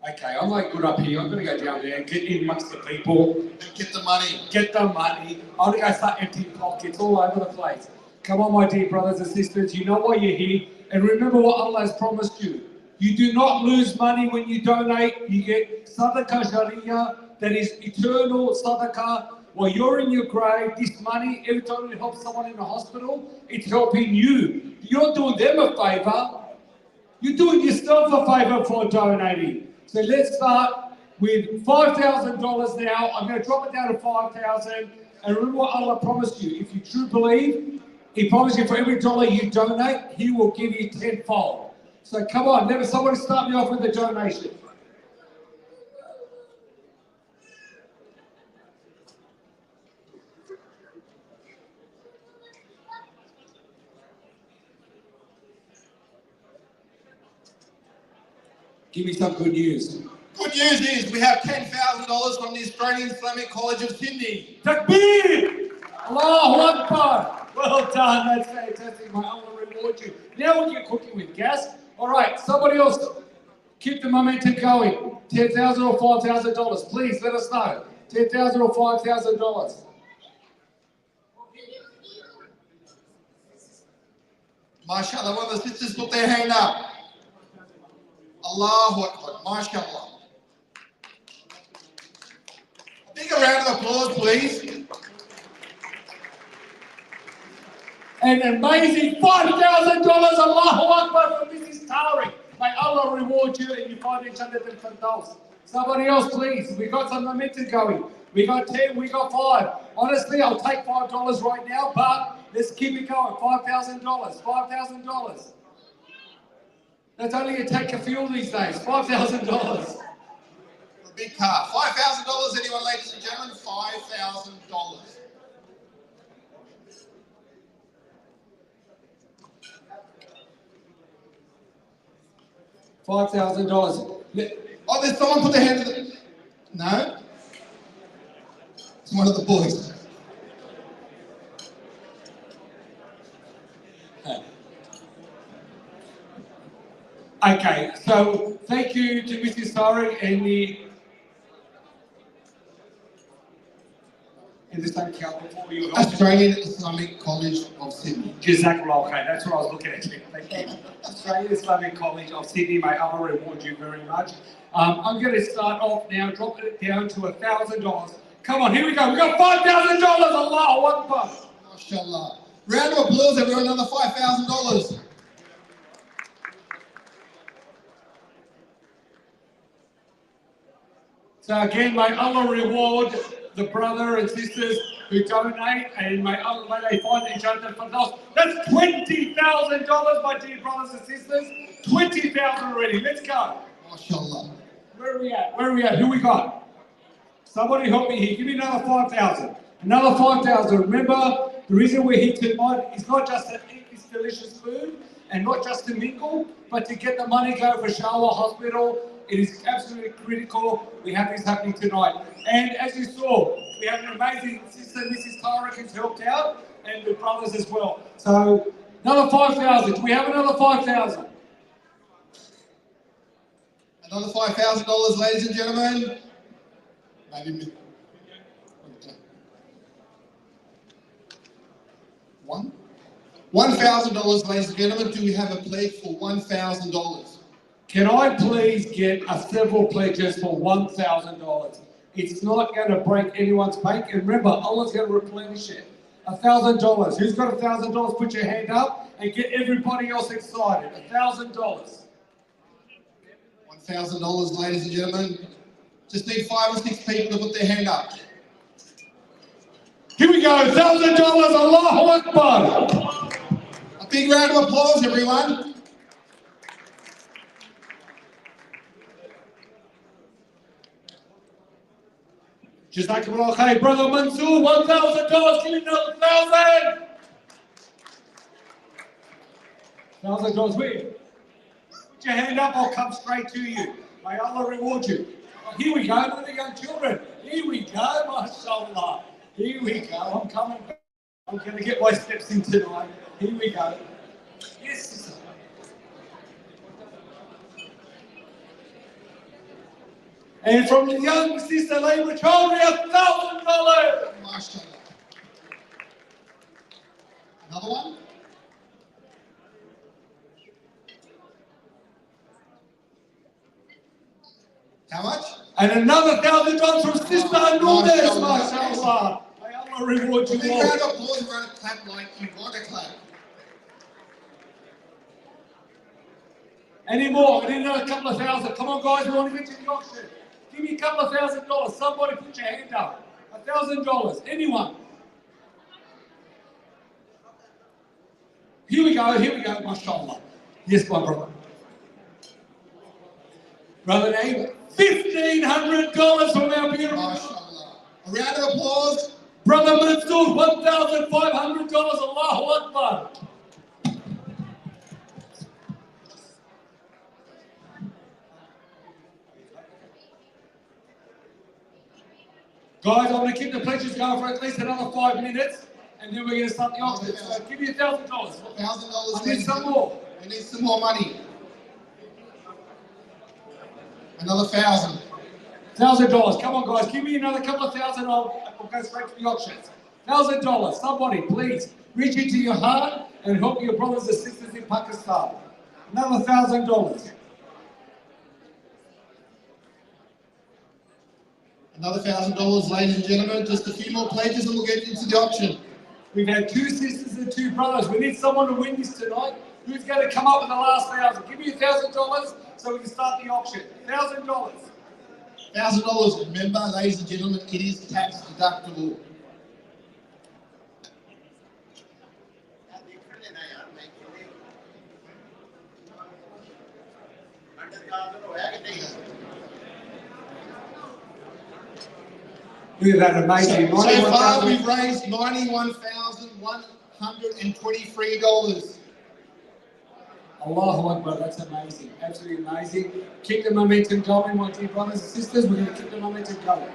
Okay, I'm like good up here. I'm going to go down there and get in amongst the people. And get the money. Get the money. I'm going to go start emptying pockets all over the place. Come on, my dear brothers and sisters. You know why you're here. And remember what Allah has promised you. You do not lose money when you donate. You get sadaqah sharia, that is eternal sadaqah. While you're in your grave, this money, every time you help someone in the hospital, it's helping you. You're not doing them a favour. You're doing yourself a favour for donating. So let's start with $5,000 now. I'm going to drop it down to $5,000. And remember what Allah promised you. If you truly believe, He promised you for every dollar you donate, He will give you tenfold. So come on, never somebody start me off with a donation. Give me some good news. Good news is we have $10,000 from the Australian Islamic College of Sydney. Takbir! Allahu Akbar! Well done, that's fantastic, mate. I will reward you. Now we get cooking with gas. All right, somebody else, keep the momentum going. $10,000 or $5,000. Please let us know. $10,000 or $5,000. MashaAllah, one of the sisters put their hand up. Allahu Akbar, MashaAllah. A bigger round of applause, please. An amazing $5,000, Allahu Akbar, from Mrs. Tariq. May Allah reward you and you find each other in Firdaus. Somebody else, please. We got some momentum going. We got 10, we got 5. Honestly, I'll take $5 right now, but let's keep it going. $5,000, $5,000. That's only a take a fuel these days. $5,000. A big car. $5,000, anyone, ladies and gentlemen? $5,000. $5,000. Oh, there's someone put their hand in the... No? It's one of the boys. Okay, so thank you to Mrs. Tariq and the same count before you. Australian Islamic College of Sydney. Jazakallah, okay, that's what I was looking at. Thank you. Australian Islamic College of Sydney, may Allah reward you very much. I'm going to start off now, dropping it down to $1,000. Come on, here we go. We got $5,000. Allahu Akbar. MashaAllah. Round of applause, everyone. Another $5,000. So again, may Allah reward the brother and sisters who donate, and may they find each other for us. That's $20,000, my dear brothers and sisters. 20,000 already. Let's go. MashaAllah. Where are we at? Where are we at? Who we got? Somebody help me here. Give me another 5,000. Another 5,000. Remember, the reason we're here tonight is not just to eat this delicious food and not just to mingle, but to get the money going for Shawa Hospital. It is absolutely critical. We have this happening tonight. And as you saw, we have an amazing sister, Mrs. Tariq, who's helped out, and the brothers as well. So another 5,000. Do we have another 5,000? Another $5,000, ladies and gentlemen. Maybe one. $1,000, ladies and gentlemen. Do we have a pledge for $1,000? Can I please get several pledges for $1,000? It's not going to break anyone's bank. And remember, Allah's going to replenish it. $1,000. Who's got $1,000? Put your hand up and get everybody else excited. $1,000. $1,000, ladies and gentlemen. Just need 5 or 6 people to put their hand up. Here we go. $1,000. Allahu Akbar. A big round of applause, everyone. Jazakallah khair. Brother Mansoor, $1,000. Give me another 1,000. $1,000. Wait. Put your hand up, I'll come straight to you. May Allah reward you. Oh, here we go, with the young children. Here we go, mashallah. Here we go. I'm coming back. I'm going to get my steps in tonight. Here we go. Yes. And from the young sister Labour Chaudhry, $1,000. MashaAllah. Another one? How much? And another $1,000 from Sister Lourdes, mashallah. May Allah reward you all. A big round of applause. We're going to clap like you want to clap. Any more? We need another couple of thousand. Come on, guys, we want to get to the auction. Give me a couple of $1,000. Somebody put your hand up. $1,000. Anyone? Here we go, mashallah. Yes, my brother. Brother Naim, $1,500 from our beautiful. MashaAllah. A round of applause. Brother Mansoor, $1,500. Allahu Akbar. Guys, I'm going to keep the pledges going for at least another 5 minutes, and then we're going to start the auction. So give me $1,000. $1,000. I need some more. We need some more money. Another 1,000. $1,000. Come on, guys. Give me another couple of thousand. I'll go straight to the auctions. $1,000. Somebody, please, reach into your heart and help your brothers and sisters in Pakistan. Another $1,000. Another $1,000, ladies and gentlemen. Just a few more pledges and we'll get into the auction. We've had 2 sisters and 2 brothers. We need someone to win this tonight. Who's going to come up with the last 1,000? Give me $1,000 so we can start the auction. $1,000. $1,000. Remember, ladies and gentlemen, it is tax deductible. We've had amazing. So far, we've raised $91,123. Allahu Akbar, that's amazing. Absolutely amazing. Keep the momentum going, my dear brothers and sisters. We're going to keep the momentum going.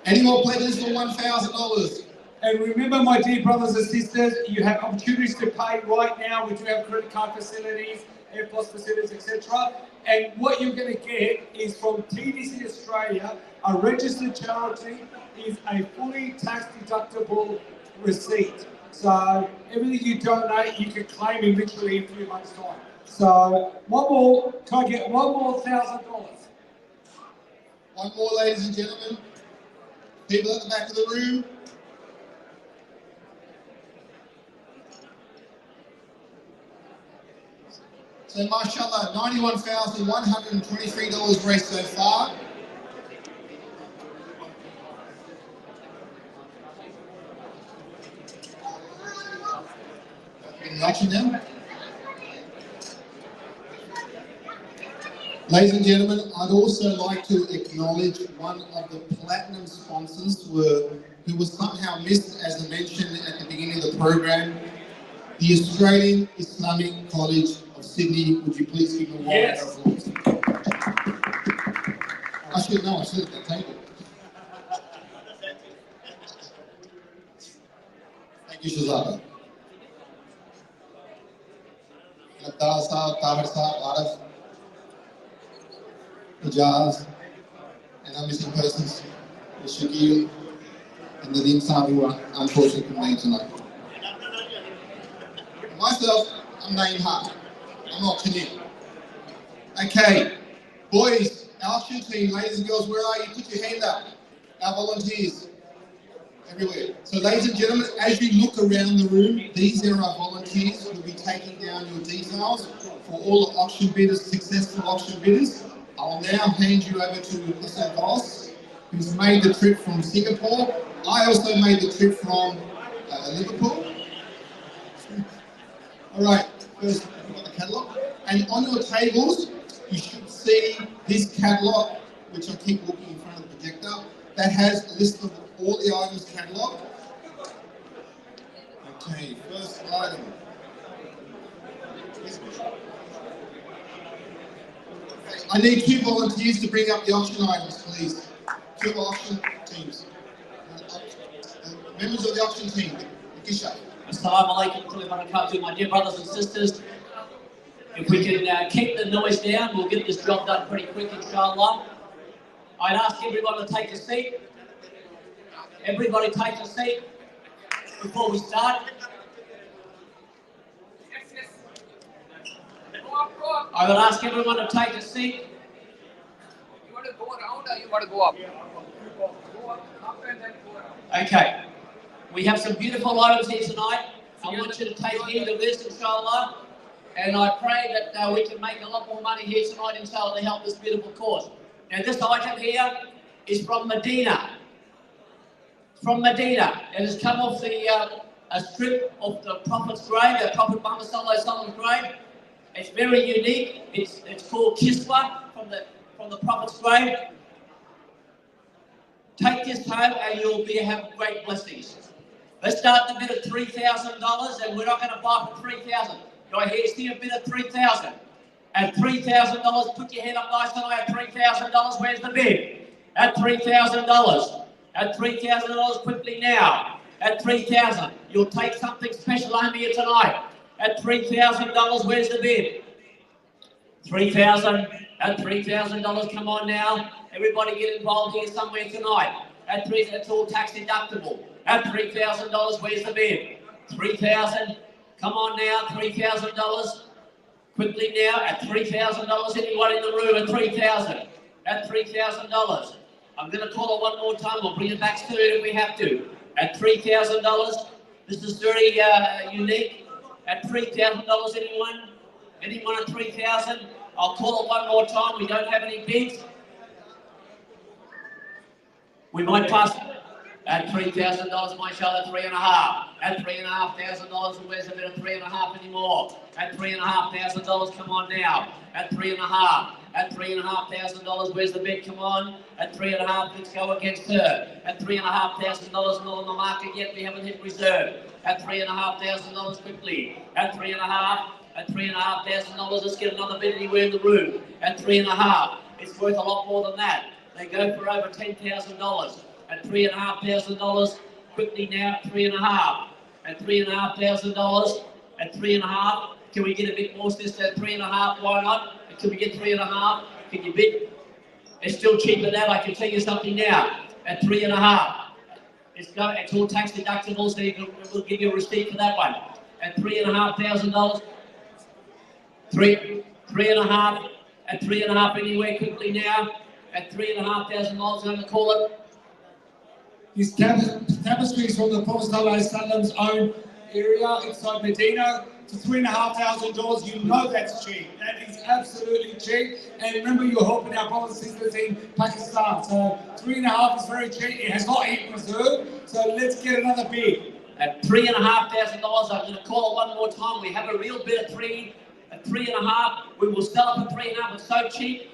Any more pledges for $1,000? And remember, my dear brothers and sisters, you have opportunities to pay right now. We do have credit card facilities, AirPods facilities, etc. And what you're going to get is from TDC Australia, a registered charity, is a fully tax deductible receipt. So everything you donate, you can claim in literally a few months' time. So one more, can I get one more $1,000? One more, ladies and gentlemen. People at the back of the room. So, mashallah, $91,123 raised so far. Any auction now? Ladies and gentlemen, I'd also like to acknowledge one of the platinum sponsors who was somehow missed, as I mentioned at the beginning of the program, the Australian Islamic College of Sydney. Would you please give them a warm round of applause? I should know, I should at the table. Thank you, Shazada. Lattar Saab, Tahir Saab, Arif, Ijaz, and our missing persons, Shakil and Nadeem Saab, who are unfortunately conveyed tonight. Myself, I'm Naeem Haq. I'm not Tanim. Okay, boys, our auction team, ladies and girls, where are you? Put your hand up. Our volunteers, everywhere. So, ladies and gentlemen, as you look around the room, these are our volunteers who will be taking down your details for all the auction bidders, successful auction bidders. I'll now hand you over to Hassan Boss, who's made the trip from Singapore. I also made the trip from Liverpool. All right, first we've got the catalogue. And on your tables, you should see this catalogue, which I keep walking in front of the projector, that has a list of all the items catalogue. Okay, first item. I need 2 volunteers to bring up the auction items, please. 2 auction teams. Members of the auction team, Kisha. Assalamu alaikum wa barakatuh, my dear brothers and sisters. If we can keep the noise down, we'll get this job done pretty quick, inshallah. I'd ask everyone to take a seat. Everybody take a seat before we start. I would ask everyone to take a seat. You want to go around or you want to go up? Go up and then go around. Okay. We have some beautiful items here tonight. I want you to take heed of this, inshallah. And I pray that we can make a lot more money here tonight, inshallah, to help this beautiful cause. Now, this item here is from Medina. From Medina. It has come off a strip of the Prophet's grave, the Prophet Muhammad Sallallahu Alaihi Wasallam's grave. It's very unique. It's called Kiswa from the Prophet's grave. Take this home and you'll have great blessings. Let's start the bid at $3,000, and we're not going to buy for $3,000. Do I hear a bid at $3,000? At $3,000, put your hand up nice and high. At $3,000, where's the bid? At $3,000. At $3,000 quickly now. At $3,000, you'll take something special home here tonight. At $3,000, where's the bid? $3,000. At $3,000, come on now. Everybody get involved here somewhere tonight. At $3,000, it's all tax deductible. At $3,000, where's the bid? $3,000. Come on now, $3,000. Quickly now, at $3,000. Anyone in the room at $3,000? At $3,000. I'm going to call it one more time. We'll bring it back to it if we have to. At $3,000. This is very unique. At $3,000, anyone? Anyone at $3,000? I'll call it one more time. We don't have any bids. We might pass at $3,000, my show at $3,500. At $3,500, where's a bit of $3,500 anymore? At $3,500, come on now. At $3,500. At $3,500, where's the bid? Come on. At $3,500, let's go against her. At $3,500, not on the market yet. We haven't hit reserve. At $3,500 quickly. At $3,500. At $3,500, let's get another bid anywhere in the room. At $3,500, it's worth a lot more than that. They go for over $10,000. At $3,500, quickly now. At $3,500. At $3,500. At $3,500. Can we get a bit more, sister? At $3,500, why not? Can we get $3,500? Can you bid? It's still cheaper than that. I can tell you something now. At $3,500. It's all tax deductible, so we'll give you a receipt for that one. At $3,500. $3,500. At $3,500 anywhere quickly now. At $3,500, I'm going to call it. These tapestries from the Prophet Sallam's own area inside Medina for $3,500. You know that's cheap. That is absolutely cheap. And remember, you're helping our brothers and sisters in Pakistan. So $3,500 is very cheap. It has not hit reserve. So let's get another bid. At $3,500, I'm going to call it one more time. We have a real bid at $3,500. We will sell it for $3,500. It's so cheap.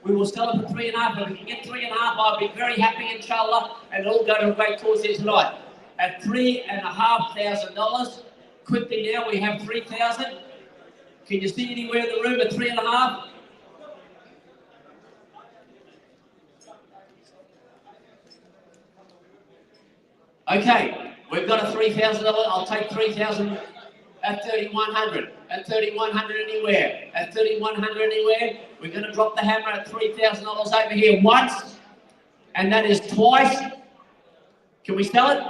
We will sell it for $3,500. If we can get $3,500, I'll be very happy, inshallah, and it'll go to a great cause here tonight. At $3,500, quickly now, we have $3,000. Can you see anywhere in the room at $3,500? Okay, we've got a $3,000. I'll take $3,000 at $3,100. At $3,100 anywhere. At $3,100 anywhere. We're going to drop the hammer at $3,000 over here once, and that is twice. Can we sell it?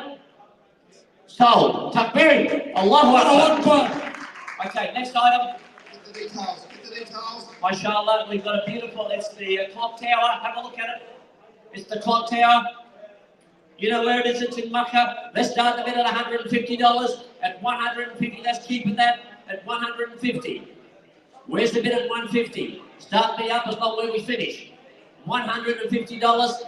Sold. Takbir. Allahu Akbar. Okay, next item. Get the details. Get the details. MashaAllah, we've got a beautiful, it's the clock tower. Have a look at it. It's the clock tower. You know where it is? It's in Makkah. Let's start the bid at $150. At $150, that's cheaper than that. At $150. Where's the bid at $150? Start me up, it's not where we finish. $150.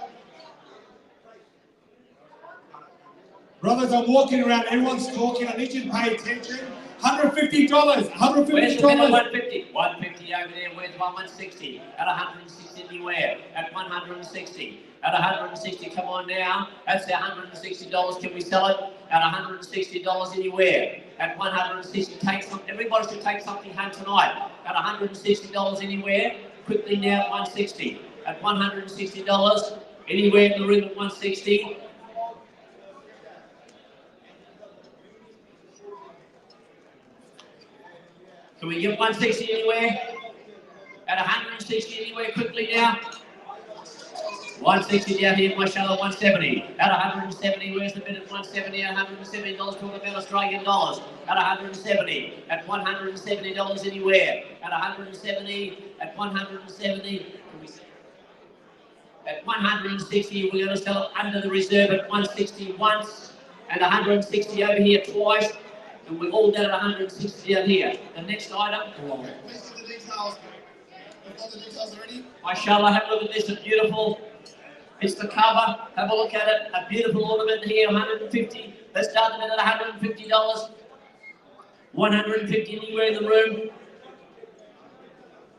Brothers, I'm walking around, everyone's talking, I need you to pay attention. $150, $150. Where's the bid at $150? $150 over there, where's $160? At $160 anywhere. At $160. At $160, come on now. That's $160. Can we sell it? At $160 anywhere. At $160, take something. Everybody should take something home tonight. At $160 anywhere. Quickly now at $160. At $160, anywhere in the room at $160. Can we get $160 anywhere? At $160 anywhere quickly now. $160 down here, mashallah, $170. At $170, where's the bid at $170? At $170, talking about Australian dollars. At $170. At $170 anywhere. At $170. At $170. At $160, we're going to sell it under the reserve at $160 once. And $160 over here twice. And we've all done at $160 down here. The next item. Please get the details. You've got the details already? MashaAllah, have a look at this. It's beautiful. It's the cover. Have a look at it. A beautiful ornament here, $150. Let's start them at $150. $150 anywhere in the room.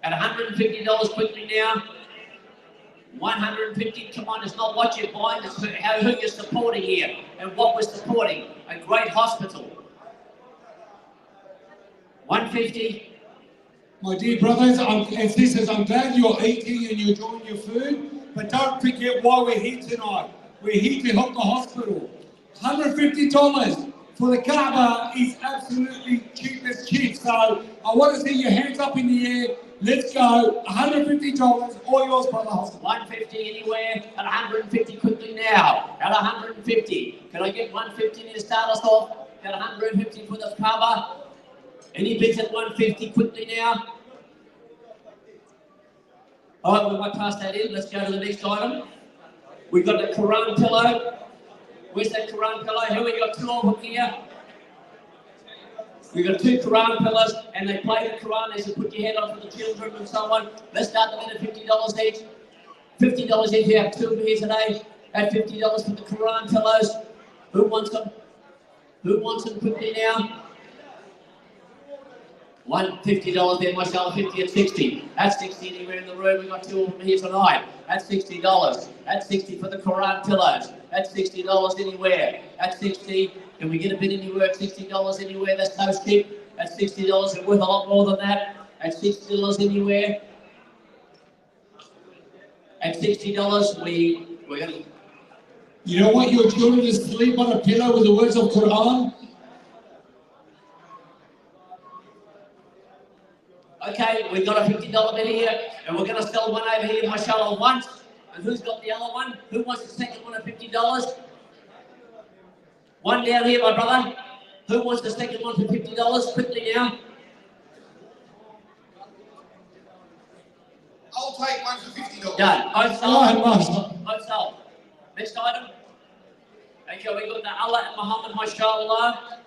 At $150 quickly now. $150. Come on, it's not what you're buying, it's who you're supporting here and what we're supporting. A great hospital. $150. My dear brothers and sisters, I'm glad you're eating and you're enjoying your food, but don't forget why we're here tonight. We're here to help the hospital. $150 for the Kaaba is absolutely cheap as chips. So I want to see your hands up in the air. Let's go. $150, all yours, brother. 150 anywhere, and 150 quickly now. At 150. Can I get 150 to start us off? At 150 for the Kaaba. Any bids at 150 quickly now? All right, we might pass that in. Let's go to the next item. We've got the Quran pillow. Where's that Quran pillow? Here we got two of them here. We've got two Quran pillows, and they play the Quran as you put your head on for the children and so on. Let's start them at $50 each. $50 each. We have two here today at $50 for the Quran pillows. Who wants them? Who wants them quickly now? $150 there, mashallah, 50 at 60. That's 60 anywhere in the room. We've got two of them here tonight. That's $60. That's 60 for the Quran pillows. That's $60 anywhere. That's 60. Can we get a bid anywhere at $60 anywhere? That's no cheap. That's $60. It's worth a lot more than that. At $60 anywhere. At $60, we're going to... You don't want your children to sleep on a pillow with the words of Quran? Okay, we've got a $50 bid here, and we're going to sell one over here, mashallah, once. And who's got the other one? Who wants the second one at $50? One down here, my brother. Who wants the second one for $50? Quickly now. I'll take one for $50. Done. Both sold. Both sold. Next item. Okay, we've got the Allah and Muhammad, mashallah.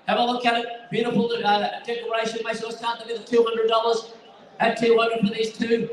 Have a look at it. Beautiful decoration. Make sure it's starting with $200. At $200 for these two.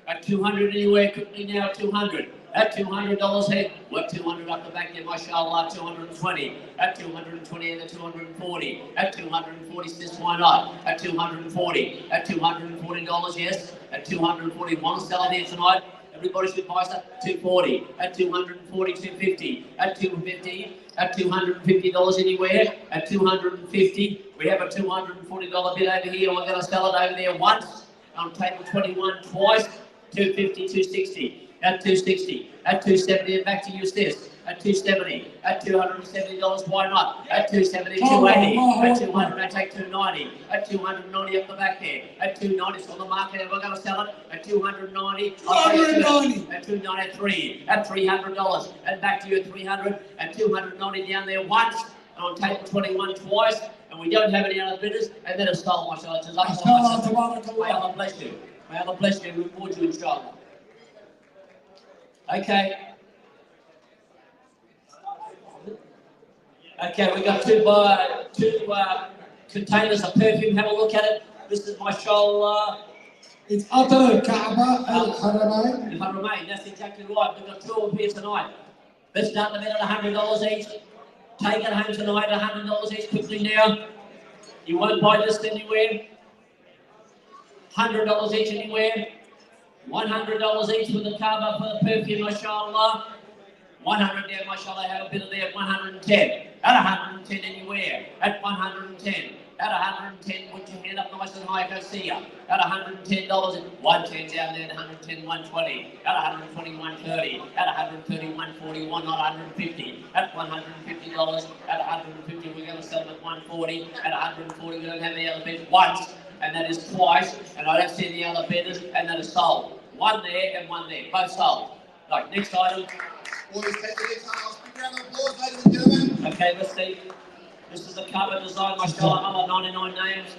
At $200 anywhere, quickly now, $200. At $200 head. What 200 up the back there, mashallah, 220. At 220 and the 240. At 240, sis, why not? At 240. At $240, yes. At 240, one seller here tonight. Everybody should buy stuff. 240. At 240, 250. At 250. At $250 anywhere. At 250. We have a $240 bid over here. We're going to sell it over there once. On table 21 twice. 250, 260. At 260. At 270. And back to you, sis. At 270. At $270. Why not? At 270, 280. At 200. I take 290. At 290 up the back there. At 290. It's on the market. And we're going to sell it at 290. 290. At 293. At $300. And back to you at 300. At 290 down there once. On table 21 twice. And we don't have any other bidders. And then it's sold, mashallah. May Allah bless you. May Allah bless you and reward you, inshallah. Okay. Okay, we got two containers of perfume. Have a look at it. This is mashallah. It's Atar Kaaba Al Haramain. Al Haramain, that's exactly right. We've got two of them here tonight. Let's start them at $100 each. Take it home tonight, $100 each quickly now. You won't buy this anywhere. $100 each anywhere. $100 each for the Kaaba for the perfume, mashallah. 100 there, mashallah, have a bit of there at 110. At 110 anywhere. At 110. At 110, put your hand up nice and high, I can see you. At $110, 110 down there, at 110, 120. At 120, 130. At 130, 140, not 150. At $150, at 150, we're going to sell them at 140. At 140, we don't have the other bid once, and that is twice, and I don't see the other bidders, and that is sold. One there and one there, both sold. Right, next item. Boys, take the next house. Big round of applause, ladies and gentlemen. Okay, let's see. This is a cover design, mashallah, Allah, 99 names.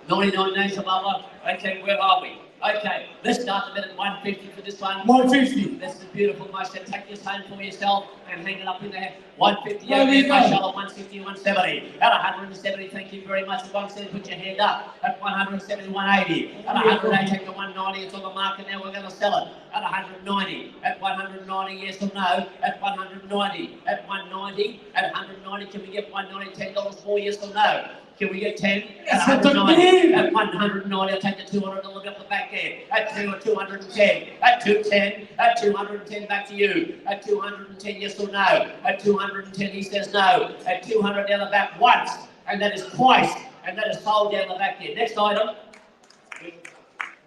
99 names of Allah. Okay, where are we? Okay, let's start the bid at 150 for this one. 150. This is beautiful, mashallah. Take this home for yourself and hang it up in there. 150 over there, mashallah, 160, 170. At 170, thank you very much. 170, put your hand up. At 170, 180. At 180, take the 190. It's on the market now. We're going to sell it. At 190. At 190, yes or no? At 190. At 190. At 190, can we get 190? $10 more, yes or no? Can we get 10? At 190. At 190, I'll take the $200 up the back there. At 210. At 210. At 210, back to you. At 210, yes or no? At 210, he says no. At 200 down the back once, and that is twice. and that is sold down the back there. Next item.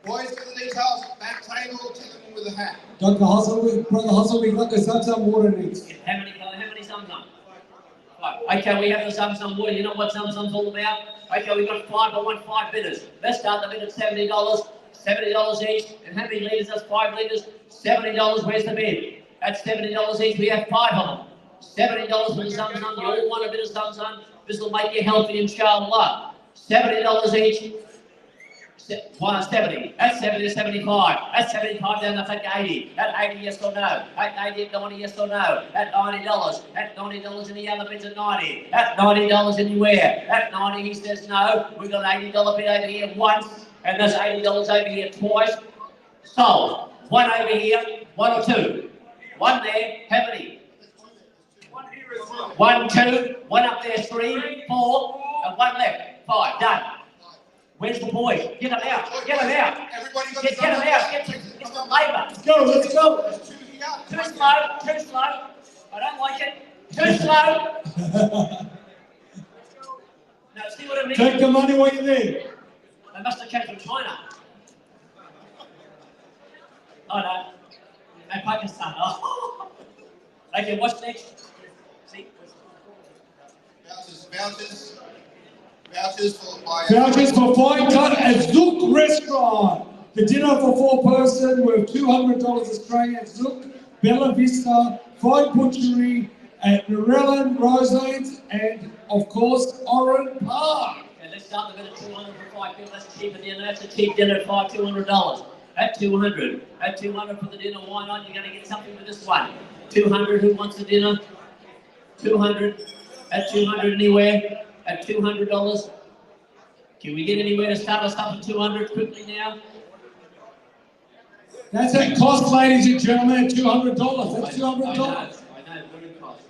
Boys, for the details, back table, gentleman with a hat. Dr. Hazel, Brother Hazel, we've got the Zamzam water next. How many Zamzam? Right. Okay, we have the Zamzam water. You know what Zamzam's all about? Okay, we've got 5. I want 5 bidders. Let's start the bid at $70. $70 each. And how many litres? That's 5 litres. $70. Where's the bid? That's $70 each. We have 5 of them. $70 for the Zamzam. You all want a bit of Zamzam. This will make you healthy, inshallah. $70 each. 70. That's 70 to 75. That's 75 down to 80. At 80, yes or no? At 80, at 90, yes or no? At $90. At $90 in the other bids at 90. At $90 anywhere. At 90, he says no. We've got an $80 bid over here once, and there's $80 over here twice. Sold. One over here, 1 or 2. One there, how many? 1, 2, 1 up there, 3, 4, and 1 left. 5, done. Where's the boys? Get them out. Get them out. Everybody got Get them out. Get some labour. Let's go, let's go. Too slow. Too slow. I don't like it. Too slow. No, see what I mean? Take the money while you're there. They must have come from China. Oh no. And Pakistan. Oh. Okay, what's next? See? Vouchers for Vouchers for Fine Cut at Zook Restaurant. The dinner for 4 person worth $200 Australian at Zook, Bella Vista, Fried Butchery at Royale, Roselands, and of course Oran Park. Okay, let's start the bid at 200 for 5 people. That's a cheaper dinner. That's a cheap dinner at $200. At 200. At 200 for the dinner. Why not? You're going to get something for this one. 200. Who wants the dinner? 200. At 200 anywhere. At $200. Can we get anywhere to start us up at 200 quickly now? That's at cost, ladies and gentlemen, at $200. That's $200. I know, very cost.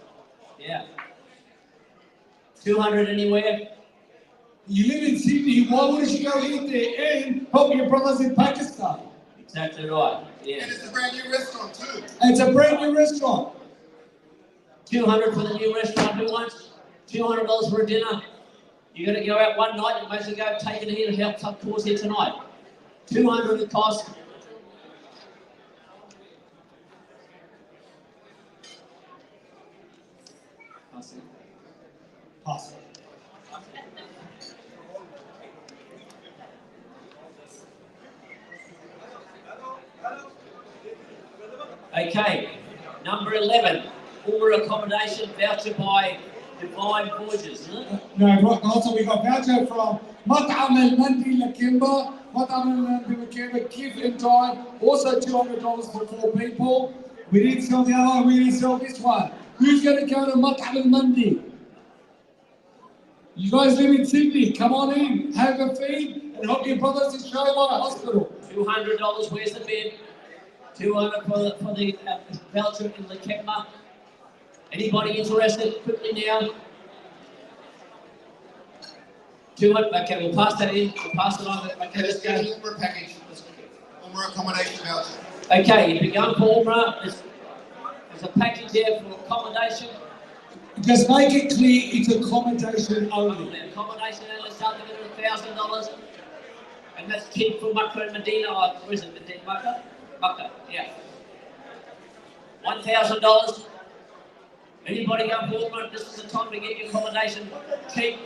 Yeah. 200 anywhere? You live in Sydney, why wouldn't you go in there and help your brothers in Pakistan? Exactly right. Yeah. And it's a brand new restaurant too. It's a brand new restaurant. 200 for the new restaurant. Who wants $200 for a dinner? You're going to go out one night, you may as well go take it here and help some cause here tonight. 200 the cost. Pass it. Okay, number 11, Uber accommodation voucher by Divine Voyages, isn't it? No, also we got voucher from Mat'am al-Mandi Lakimba, Mat'am al-Mandi Lakimba, Kif and Time, also $200 for 4 people. We didn't sell the other one, we didn't sell this one. Who's going to go to Mat'am al-Mandi? You guys live in Sydney, come on in, have a feed, and help your brothers in Sahiwal Hospital. $200, where's the bid? 200 for the voucher in the Lakimba. Anybody interested? Quickly now. 200. Okay, we'll pass that in. We'll pass it on. Okay, let's go. Umrah package. Umrah accommodation voucher. Okay, if you're going for Umrah, there's a package there for accommodation. Just make it clear it's accommodation only. Accommodation only, start the $1,000. And that's cheap for Makkah and Medina. Or where is it? Medina, Makkah? Makkah, yeah. $1,000. Anybody going for Umrah? This is the time to get your accommodation cheap.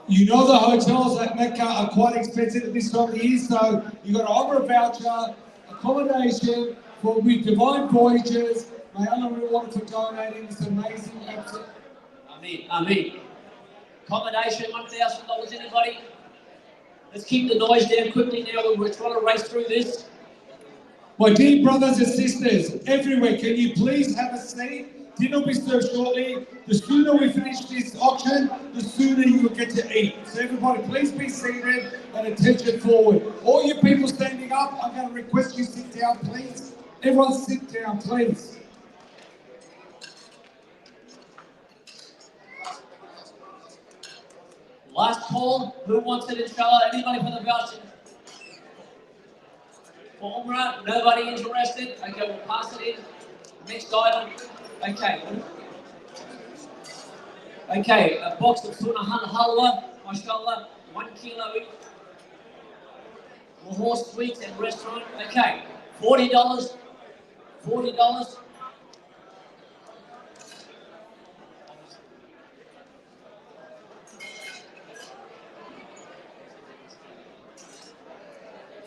You know the hotels at Mecca are quite expensive at this time of the year, so you got to offer a voucher, accommodation with Divine Voyages. May Allah reward for donating this amazing episode. Ameen. Accommodation, $1,000. Anybody? Let's keep the noise down quickly now. We're trying to race through this. My dear brothers and sisters, everywhere, can you please have a seat? Dinner will be served shortly. The sooner we finish this auction, the sooner you will get to eat. So everybody, please be seated and attention forward. All you people standing up, I'm going to request you sit down, please. Everyone sit down, please. Last call. Who wants it, inshallah? Anybody for the voucher? For Umrah? Nobody interested? Okay, we'll pass it in. Next item. Okay. Okay, a box of tuna halwa, mashallah, 1 kilo each. Lahore Sweets and Restaurant. Okay, $40. $40.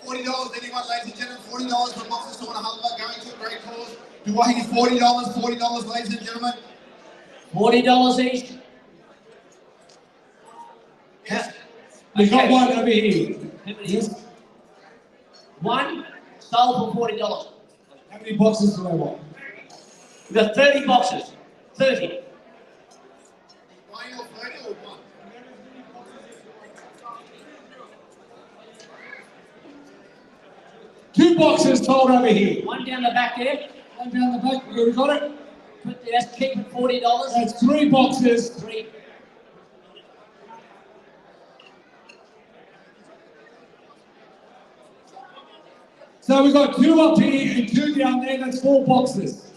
$40, anyone, ladies and gentlemen, $40 for a box of tuna halwa going to a great cause. Duwahi, $40, $40, ladies and gentlemen. $40 each. Yes. We got one over here. Yes. One sold for $40. How many boxes do they want? We've got 30 boxes. 30. Buying or 30 or one? Two boxes sold over here. One down the back there. One down the back. We got it. That's keep it $40. That's 3 boxes. 3. So we've got 2 up here and 2 down there. That's 4 boxes.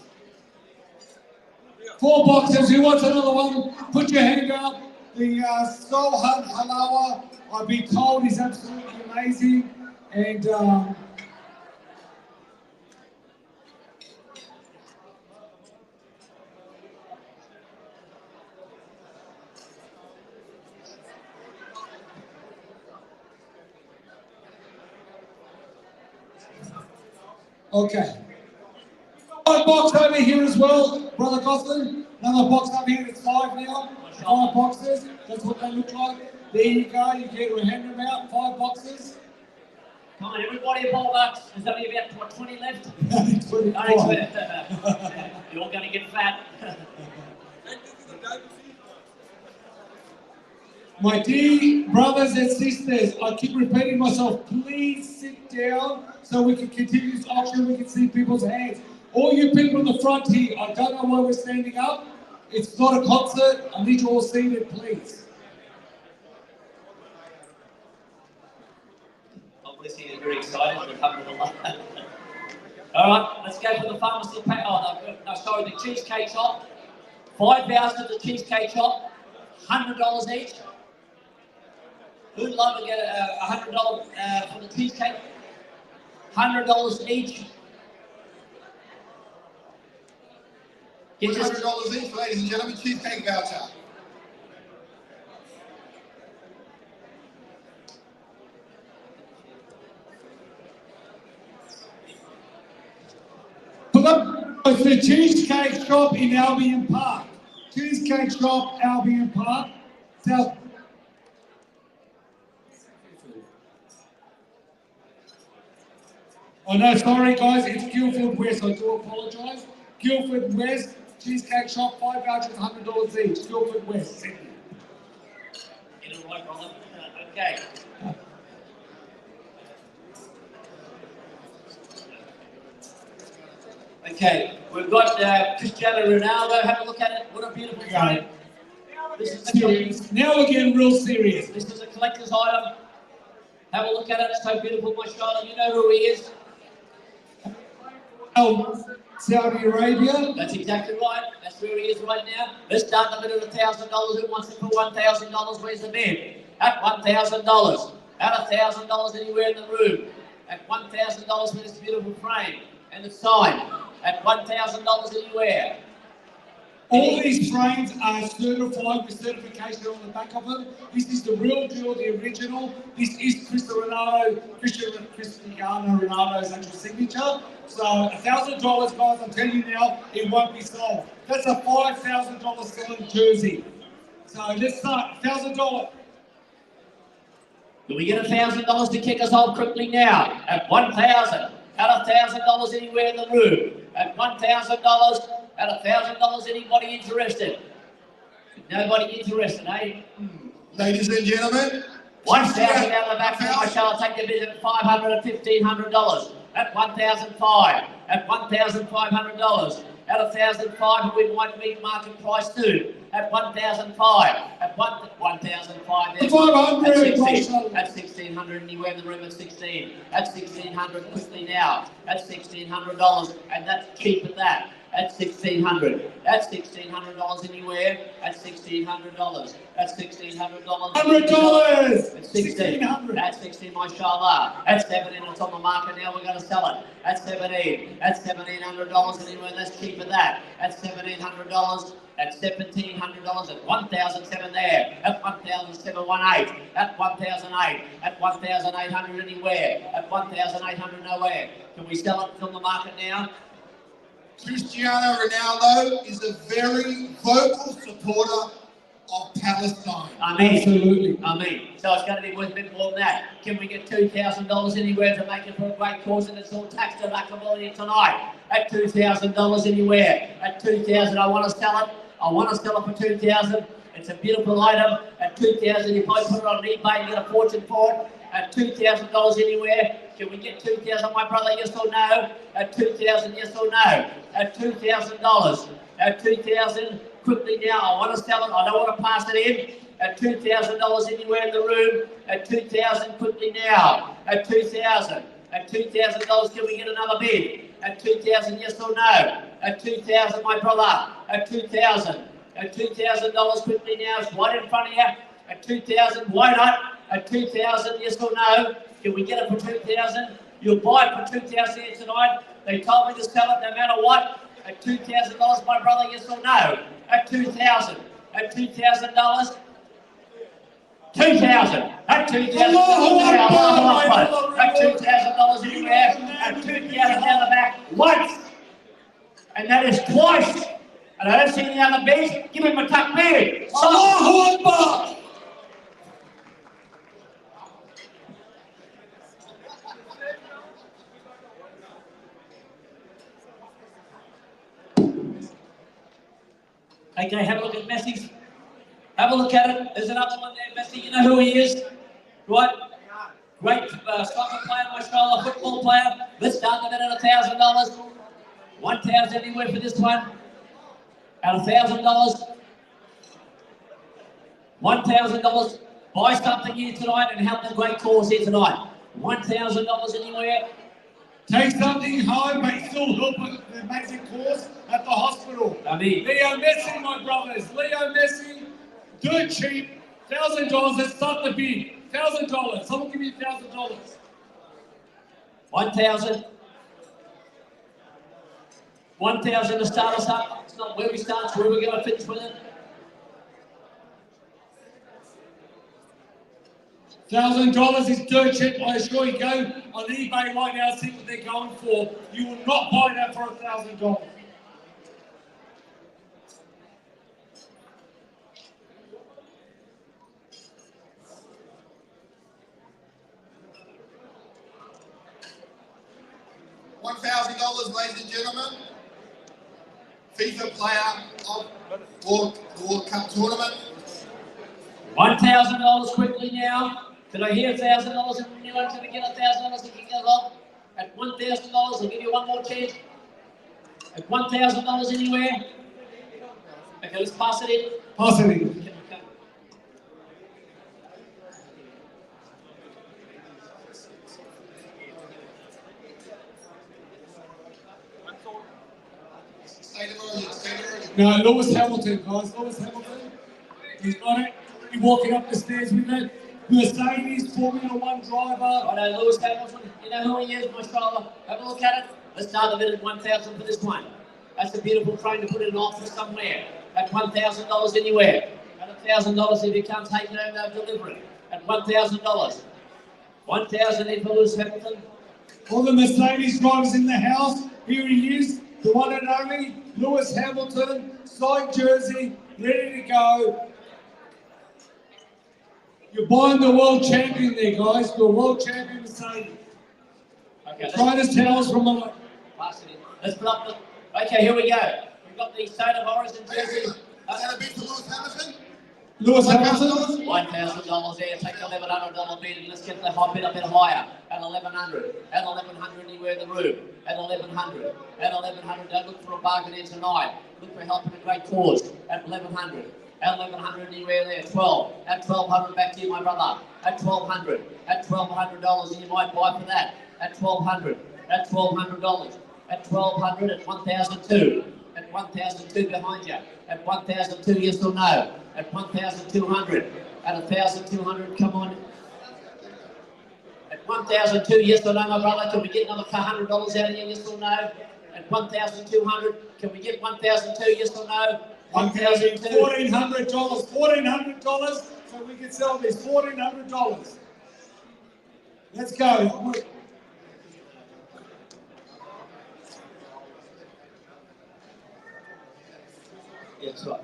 4 boxes. Who wants another one? Put your hand up. The Soul Hunt Halawa, I've been told, is absolutely amazing. And okay. One box over here as well, Brother Gosling. Another box over here, it's 5 now. 5 boxes, that's what they look like. There you go, you get your hand them out, 5 boxes. Come on, everybody, $4. There's only about 20 left. 20. You're all going to get fat. My dear brothers and sisters, I keep repeating myself, please sit down so we can continue this auction, we can see people's hands. All you people in the front here, I don't know why we're standing up. It's not a concert. I need you all seated, please. Obviously, you're very excited to come with a lot. All right, let's go for the pharmacy pack. Oh, no, sorry, the cheesecake shop. 5,000 at the cheesecake shop. $100 each. Who'd love to get $100 for the cheesecake? $100 each. $100 each, ladies and gentlemen, cheesecake voucher. It's the Cheesecake Shop in Albion Park. Cheesecake Shop, Albion Park. South. Oh no, sorry guys, it's Guildford West, I do apologise. Guildford West, Cheesecake Shop, 5 vouchers, $100 each. Guildford West, Sydney. Get it right, brother. Okay. Okay, we've got Cristiano Ronaldo. Have a look at it. What a beautiful frame. This is serious. Now we're getting real serious. This is a collector's item. Have a look at it. It's so beautiful, mashallah. You know who he is? Saudi Arabia. That's exactly right. That's where he is right now. Let's start the bid at $1,000. Who wants it for $1,000? Where's the bid? At $1,000. At $1,000 anywhere in the room. At $1,000 for this beautiful frame and the sign. At $1,000 anywhere. All these frames are certified with certification on the back of them. This is the real deal, the original. This is Cristiano Ronaldo's actual signature. So $1,000, guys, I'm telling you now, it won't be sold. That's a $5,000 selling jersey. So let's start, $1,000. Do we get $1,000 to kick us off quickly now? At $1,000. At $1,000 anywhere in the room. At $1,000. At $1,000, anybody interested? Nobody interested, eh? Ladies and gentlemen. 1,000 out the back, I shall take the bid at $500 and $1,500. At $1,500. At $1,500. At $1,500, we might meet market price too. At $1,500. At $1,500. At $1,600, anywhere in the room at $1,600. At $1,600 quickly now. At $1,600, and that's cheap at that. At $1,600. That's $1,600 anywhere. At $1,600. That's $1,600. $100. At 16. That's 16, mashallah. That's 17. It's on the market now. We're going to sell it. At 17. That's $1,700 anywhere. That's cheaper than that. That's $1,700. At $1,700, at $1,007 there, at $1,718, at $1,008, at $1,800 anywhere, at $1,800 nowhere. Can we sell it from the market now? Cristiano Ronaldo is a very vocal supporter of Palestine. Amen. Absolutely. Amen. So it's going to be worth a bit more than that. Can we get $2,000 anywhere to make it for a great cause, and it's all tax deductible tonight? At $2,000 anywhere. At $2,000, I want to sell it. I want to sell it for $2,000. It's a beautiful item. At $2,000, if I put it on eBay, you get a fortune for it. At $2,000 anywhere. Can we get $2,000, my brother? Yes or no? At $2,000, yes or no? At $2,000. At $2,000, quickly now. I want to sell it. I don't want to pass it in. At $2,000 anywhere in the room. At $2,000, quickly now. At $2,000. At $2,000, can we get another bid? At $2,000, yes or no? At $2,000, my brother. At $2,000. At $2,000, quickly now. It's right in front of you. At $2,000, why not? At $2,000, yes or no? Can we get it for $2,000? You'll buy it for $2,000 here tonight. They told me to sell it no matter what. At $2,000, my brother, yes or no? At $2,000. At $2,000. 2,000. At $2,000. At $2,000 anywhere. At $2,000 down the back once. And that is twice. And I don't see any other bids. Give him a takbir. Allahu Akbar. Okay, have a look at Messi. Have a look at it. There's another one there, Messi. You know who he is, right? Great soccer player, mashallah, football player. Let's start them at $1,000. 1,000 anywhere for this one. At $1,000. $1,000. Buy something here tonight and help the great cause here tonight. $1,000 anywhere. Take something home, but still help the amazing cause at the hospital. Amen. Leo Messi, my brothers. Leo Messi, dirt cheap. $1,000. Let's start the bid. $1,000. Someone give me $1,000. 1,000. 1,000 to start us up. It's not where we start, it's where we're going to finish with it. $1,000 is dirt cheap. I assure you, go on eBay right now, see what they're going for. You will not buy that for $1,000. $1,000, ladies and gentlemen. FIFA player of World Cup tournament. $1,000 quickly now. Can I hear $1,000? Anyone can get $1,000 if you get off? At $1,000, I'll give you one more chance. At $1,000 anywhere. Okay, let's pass it in. Pass it in. No, Lewis Hamilton, guys. Lewis Hamilton. He's got it. He's walking up the stairs with it. Mercedes Formula 1 driver. I know Lewis Hamilton. You know who he is, mashallah. Have a look at it. Let's start the bid at $1,000 for this one. That's a beautiful train to put in an office somewhere. At $1,000 anywhere. At $1,000 if you can't take it home, they'll deliver it. At $1,000. $1,000 in for Lewis Hamilton. All the Mercedes drivers in the house. Here he is. The one and only Lewis Hamilton. Signed jersey. Ready to go. You're buying the world champion there, guys. The world champion Mercedes. Okay. Trainers towels from the... Pass it in. Let's put up the... Okay, here we go. We've got the state of origin jersey. Is that a bid for Lewis Hamilton? Lewis Hamilton? $1,000 there. Take the $1,100 bid and let's get the hot bid a bit higher. At $1,100. At $1,100 anywhere in the room. At $1,100. At $1,100. Don't look for a bargain here tonight. Look for helping a great cause. At $1,100. At $1,100 anywhere there. 12. At $1,200 back to you, my brother. At $1,200. At $1,200 and you might buy for that. At $1,200. At $1,200. at 1,200, at 1,002, at 1,002 behind you, at 1,002, yes or no, at 1,200, at 1,200, come on. At 1,002, yes or no, my brother, can we get another $100 out of you, yes or no? At 1,200, can we get 1,002, yes or no? 1,002. $1,400, $1,400, so we can sell this, $1,400. Let's go. Yeah, that's right.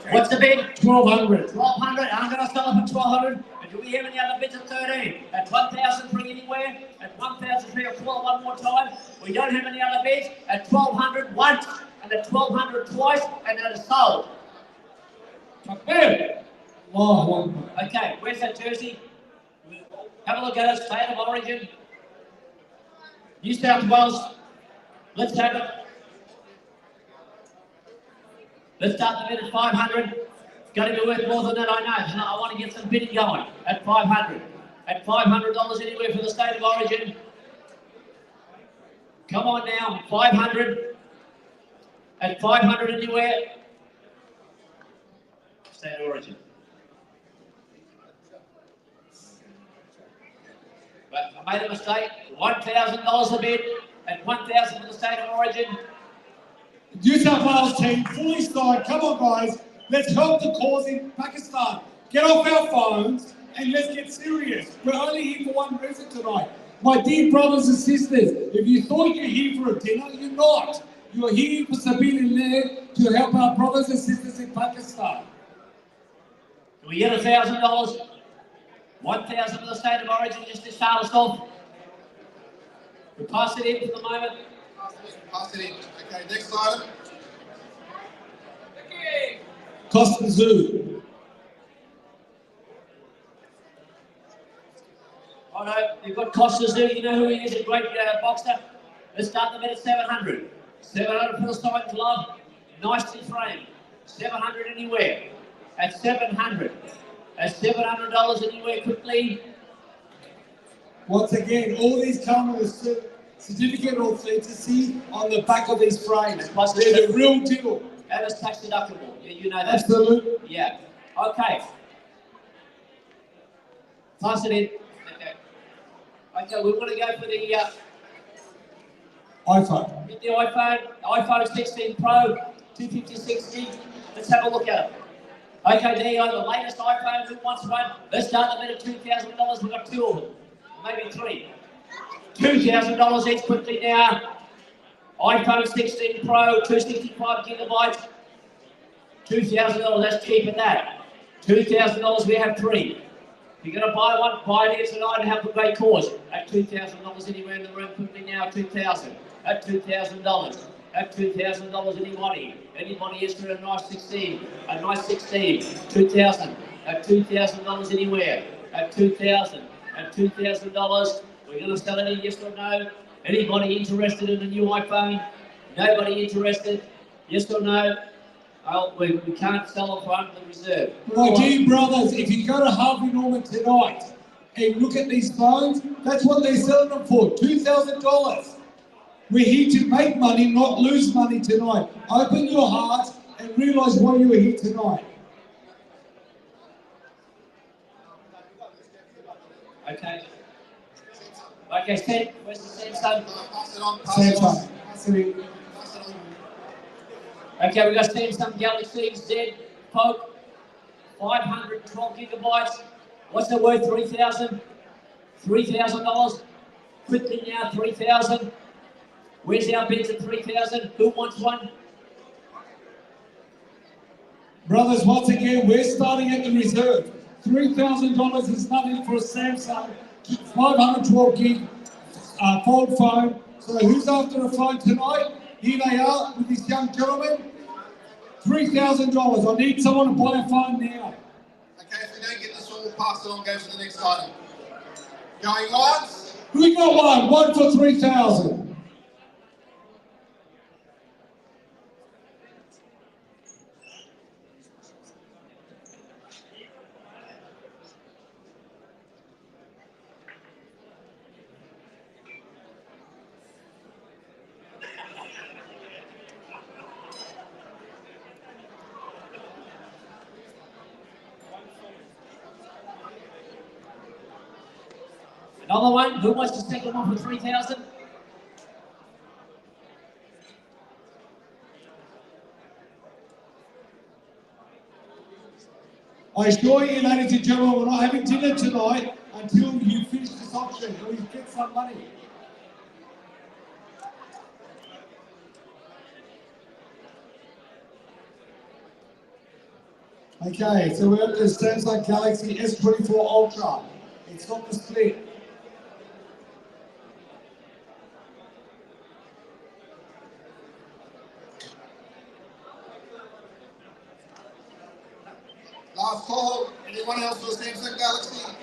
What's the bid? 1,200. 1,200. I'm going to sell it for 1,200. And do we have any other bids at 13? At 1,000 for anywhere? At 1,000 for one more time? We don't have any other bids. At 1,200 once, and at 1,200 twice, and that is sold. Boom. Oh, okay, where's that jersey? Have a look at it. State of origin. New South Wales. Let's have it. Let's start the bid at 500. It's going to be worth more than that, I know. So I want to get some bidding going at 500. At $500 anywhere for the state of origin. Come on now, 500. At 500 anywhere. State of origin. But I made a mistake. $1,000 a bid. At 1,000 for the state of origin. New South Wales team, fully signed. Come on, guys. Let's help the cause in Pakistan. Get off our phones and let's get serious. We're only here for one reason tonight. My dear brothers and sisters, if you thought you're here for a dinner, you're not. You're here for Sabine to help our brothers and sisters in Pakistan. Can we get $1,000? 1,000 for the state of origin just to start us off. We pass it in for the moment. Pass it in. Okay, next item. Costa Zoo. Oh no, you've got Costa Zoo. You know who he is, a great boxer. Let's start the bid at 700. 700 for the side glove. Nicely framed. 700 anywhere. At 700. At $700 anywhere quickly. Once again, all these come with a certificate of authenticity on the back of these frames. They're the real deal. And it's tax deductible. Yeah, you know that. Absolutely. Yeah. Okay. Pass it in. Okay. Okay, we want to go for the iPhone. Get the iPhone 16 Pro, 256 gig. Let's have a look at it. Okay, there you go, the latest iPhone. Who wants one? Let's start the bid at $2,000. We've got two of them, maybe three. $2,000 each quickly now. iPhone 16 Pro, 265 gigabytes. $2,000, that's cheap at that. $2,000, we have three. If you're going to buy one, buy it here tonight and help a great cause. At $2,000 anywhere in the room, quickly now, $2,000. At $2,000. At $2,000, anybody? Anybody is for a nice 16. A nice 16. $2,000. At $2,000 anywhere. At $2,000. At $2,000. We're going to sell it, yes or no? Anybody interested in a new iPhone? Nobody interested? Yes or no? Oh, we can't sell it for under the reserve. My dear brothers, if you go to Harvey Norman tonight and look at these phones, that's what they're selling them for, $2,000. We're here to make money, not lose money tonight. Open your heart and realise why you are here tonight. Okay. Okay, where's the Samsung? Samsung. Okay, we've got Samsung Galaxy Z Poke, 512 gigabytes. What's that worth? $3,000? $3,000? Quickly now, $3,000. Where's our bids at $3,000? Who wants one? Brothers, once again, we're starting at the reserve. $3,000 is nothing for a Samsung 512 gig fold phone. So who's after a phone tonight? Here they are with this young gentleman. $3,000. I need someone to buy a phone now. Okay, if we don't get this one, we'll pass it on, go to the next item. Going once. We got one for 3,000. Another one. Who wants the second one for 3,000? I assure you, ladies and gentlemen, we're not having dinner tonight until you finish this auction or you get some money. Okay, so we're at the Samsung Galaxy S24 Ultra. It's not the split. Last call. Anyone else for the Samsung Galaxy?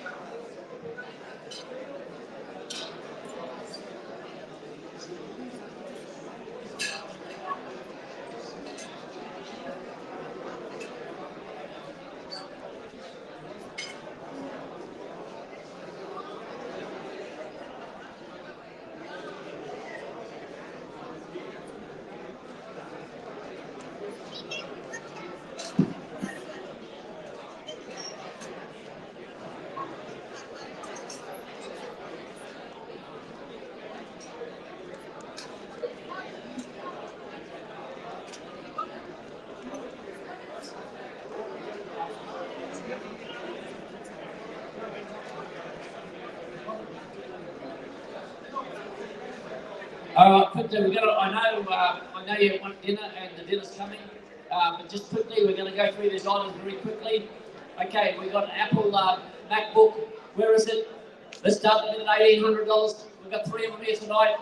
Quickly, I know you want dinner and the dinner's coming, but just quickly, we're going to go through these items very quickly. Okay, we've got an Apple MacBook. Where is it? Let's start with it at $1,800. We've got 3 of them here tonight.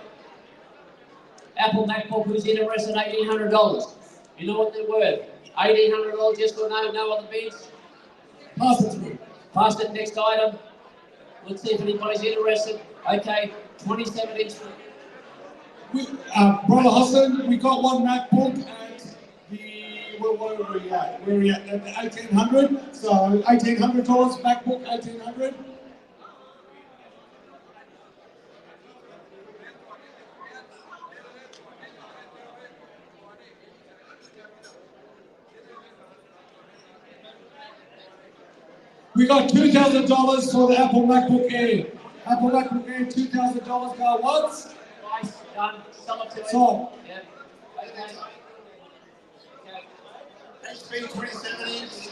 Apple MacBook, who's interested? $1,800. You know what they're worth? $1,800, yes or no? No other bids? Pass it to me. Pass it, next item. Let's see if anybody's interested. Okay, 27-inch. Brother Hassan, we got one MacBook at where are we at? We're at the 1,800. So $1,800 MacBook, 1,800. We got $2,000 for the Apple MacBook Air. Apple MacBook Air, $2,000 go once. Nice, done. Sell it to him. Sold. Yeah. Okay. HP 27 inch,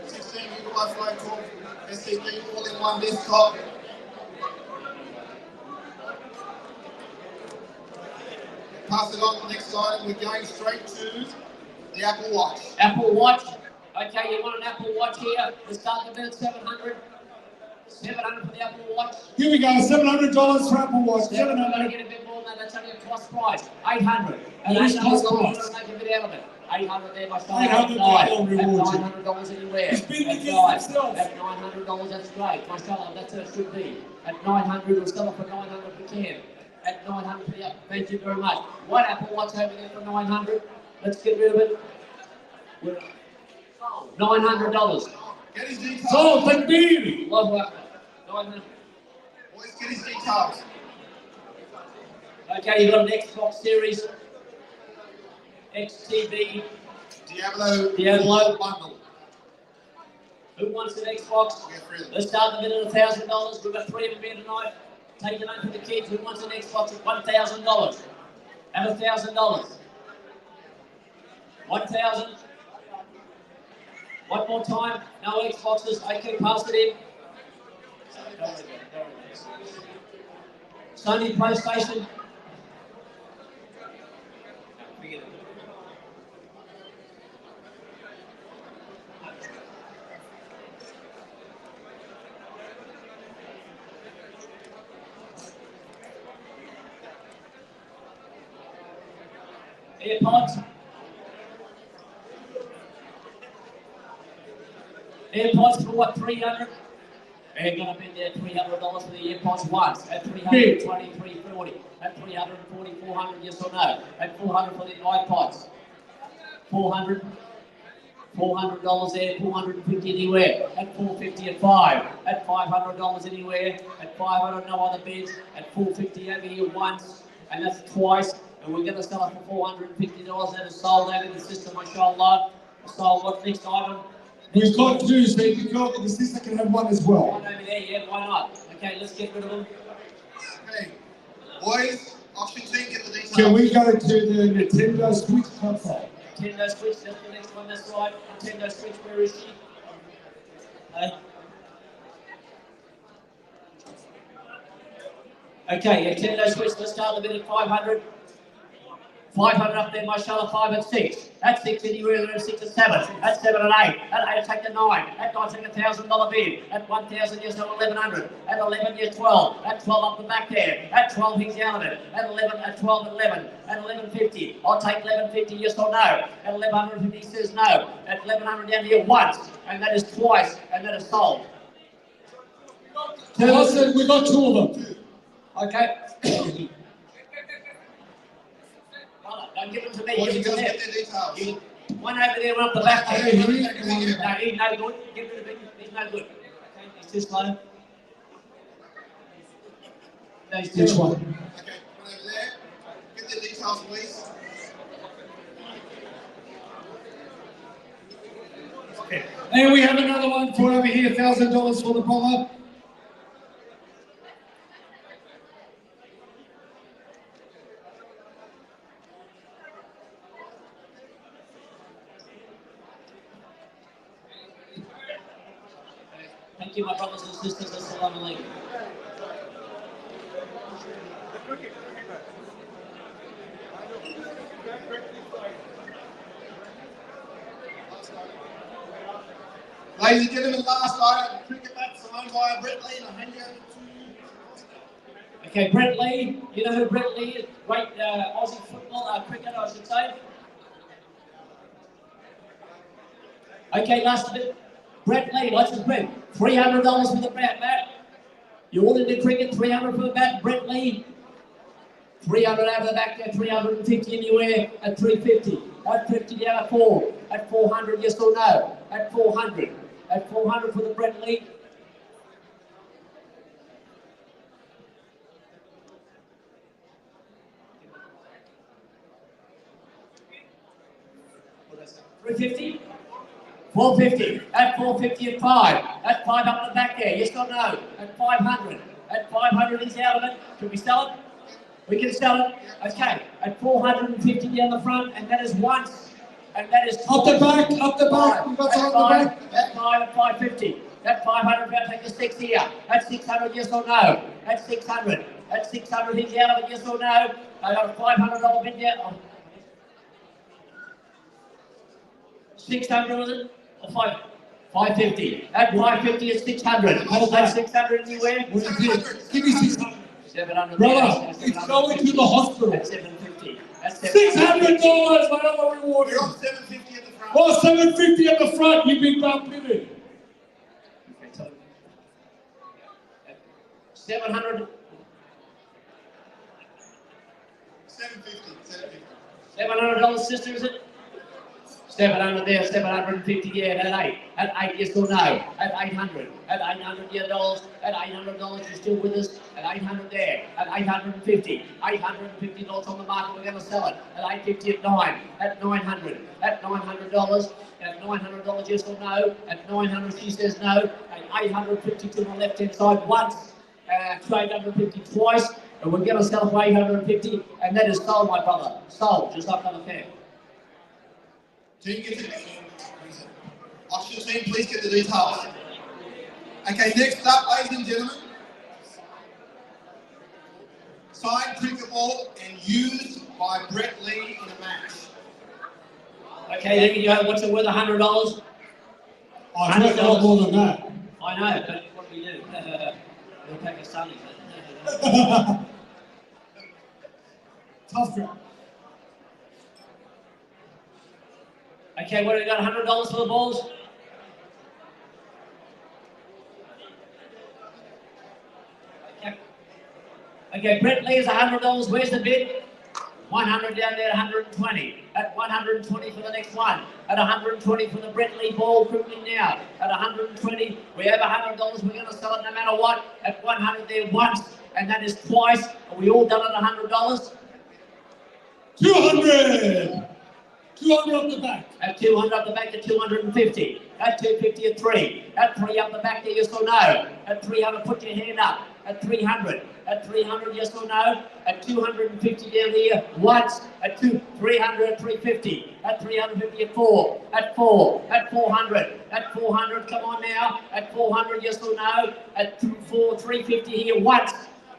16 gigabyte flow 12 SSD, all in one desktop. Pass it on to the next item. We're going straight to the Apple Watch. Apple Watch. Okay, you want an Apple Watch here? Let's start the bid at 700. 700 for the Apple Watch. Here we go, $700 for Apple Watch. 700. 700. Get a bit more than that. That's only a cost price. 800. And It is $800. cost price. Make a bit out of it. 800 there, my son. $800 At rewards you. $900 anywhere. It's been At against itself. At $900, that's great. My son, that's how it should be. At 900, we'll sell it for 900 if we can. At 900 for the Apple. Thank you very much. One Apple Watch over there for 900. Let's get rid of it. We're $900. Get his details. Sold, takbir. Allahu Akbar. 900. Boys, get his details. Okay, you've got an Xbox Series XTV Diablo bundle. Who wants an Xbox? Let's start the bid at $1,000. We've got 3 of them here tonight. Take it home for the kids. Who wants an Xbox at $1,000? Have $1,000. 1,000. One more time. No Xboxes. Okay, pass it in. Sony PlayStation. AirPods. AirPods for what, 300? They're going to bid there $300 for the AirPods once. At $320, $340. At $340, $400, yes or no? At $400 for the iPods. $400. $400 there, $450 anywhere. At $450 at $5. At $500 anywhere. At $500, no other bids. At $450 over here once, and that's twice. And we're going to sell it for $450. That is sold out in the system, mashallah. Sold. What's next item? We've got two, so you can go, the sister can have one as well. One over there, yeah, why not? Okay, let's get rid of them. Okay, boys, auction team, get the details. Can we go to the Nintendo Switch console? Nintendo Switch, that's the next one, that's right. Nintendo Switch, where is she? Okay, Nintendo Switch, let's start the bid at 500. 500 up there, mashallah, 5 and 6. At 6 anywhere, at 6 and 7. At 7 and 8. At 8, take the 9. At 9, take $1,000 bid. At 1,000, yes, no, 1,100. At 11, yes, 12. At 12 up the back there. At 12, he's out of it. At 11, at 12 and 11. At 11.50, I'll take 11.50, yes or no. At 1,150, he says no. At 1,100 down here once, and that is twice, and that is sold. We got two of them. Okay. Don't give them to me. Boys, Give you them to guys get the details. One over there, one up the back there. Hey, No, he's no good. Give rid of him. He's no good. Okay, he's too slow. No, he's Which too one? Okay, one over there. Get the details, please. Okay. And we have another one for over here, $1,000 for the bomber. Thank you, my brothers and sisters. Assalamu alaikum. Ladies and gentlemen, last item, cricket bat signed by Brett Lee, and I'll hand you over to... Okay, Brett Lee. You know who Brett Lee is? Great Aussie football, cricketer, I should say. Okay, last bit. Brett Lee, what's his bid? $300 for the bat. You all into cricket, $300 for the bat. Brett Lee, 300 over the back there, 350 anywhere at 350. At 50 down at 4. At 400, yes or no? At 400. At 400 for the Brett Lee. $350. 450, at 450 at 5, at 5 up the back there, yes or no? At 500, at 500 he's out of it. Can we sell it? We can sell it. Okay, at 450 down the front, and that is once, and that is Up the back, up the back. We've got at some 5, up the back. at 5, at 550, at 500, we'll take the 6 here. At 600, yes or no? At 600, at 600 he's out of it, yes or no? I got a $500 bid there. 600 was it? Or 550. At 550 is 600. At 600 anywhere? Give me 600. 700. Brother, it's going to the hospital. At 750. At $600, whatever reward. You're on 750 at the front. Oh, 750 at the front, you big bum pivot. 700. 750. $700, sister, is it? 700 there, 750, yeah, at 8. At 8, yes or no? At 800. At 800, yeah, dollars. At $800, you're still with us. At 800 there. At 850. $850 on the market, we're going to sell it. At 850 at 9. At 900. At $900. At $900, yes or no? At 900, she says no. At 850 to the left-hand side once. Trade 850 twice. And we're going to sell for 850. And that is sold, my brother. Sold, just up on the fair. Team, get the auction team, please get the details. Okay, next up, ladies and gentlemen, signed cricket ball and used by Brett Lee in a match. Okay, there you go. What's it worth? $100? Oh, it's worth a lot more than that. I know, but what do we do? We'll take a sunny. Tough crowd. Okay, what do we got? $100 for the balls? Okay, Brett Lee is $100. Where's the bid? 100 down there, 120. At 120 for the next one. At 120 for the Brett Lee ball quickly now. At 120, we have $100. We're going to sell it no matter what. At 100 there once, and that is twice. Are we all done at $100? 200! 200 up the back. At 200 up the back to 250. At 250 at 3. At 3 up the back there, yes or no? At 300, put your hand up. At 300. At 300, yes or no? At 250 down here, once. At 300 at 350. At 350 at 4. At 4. At 400. At 400, come on now. At 400, yes or no? At 350 here, once.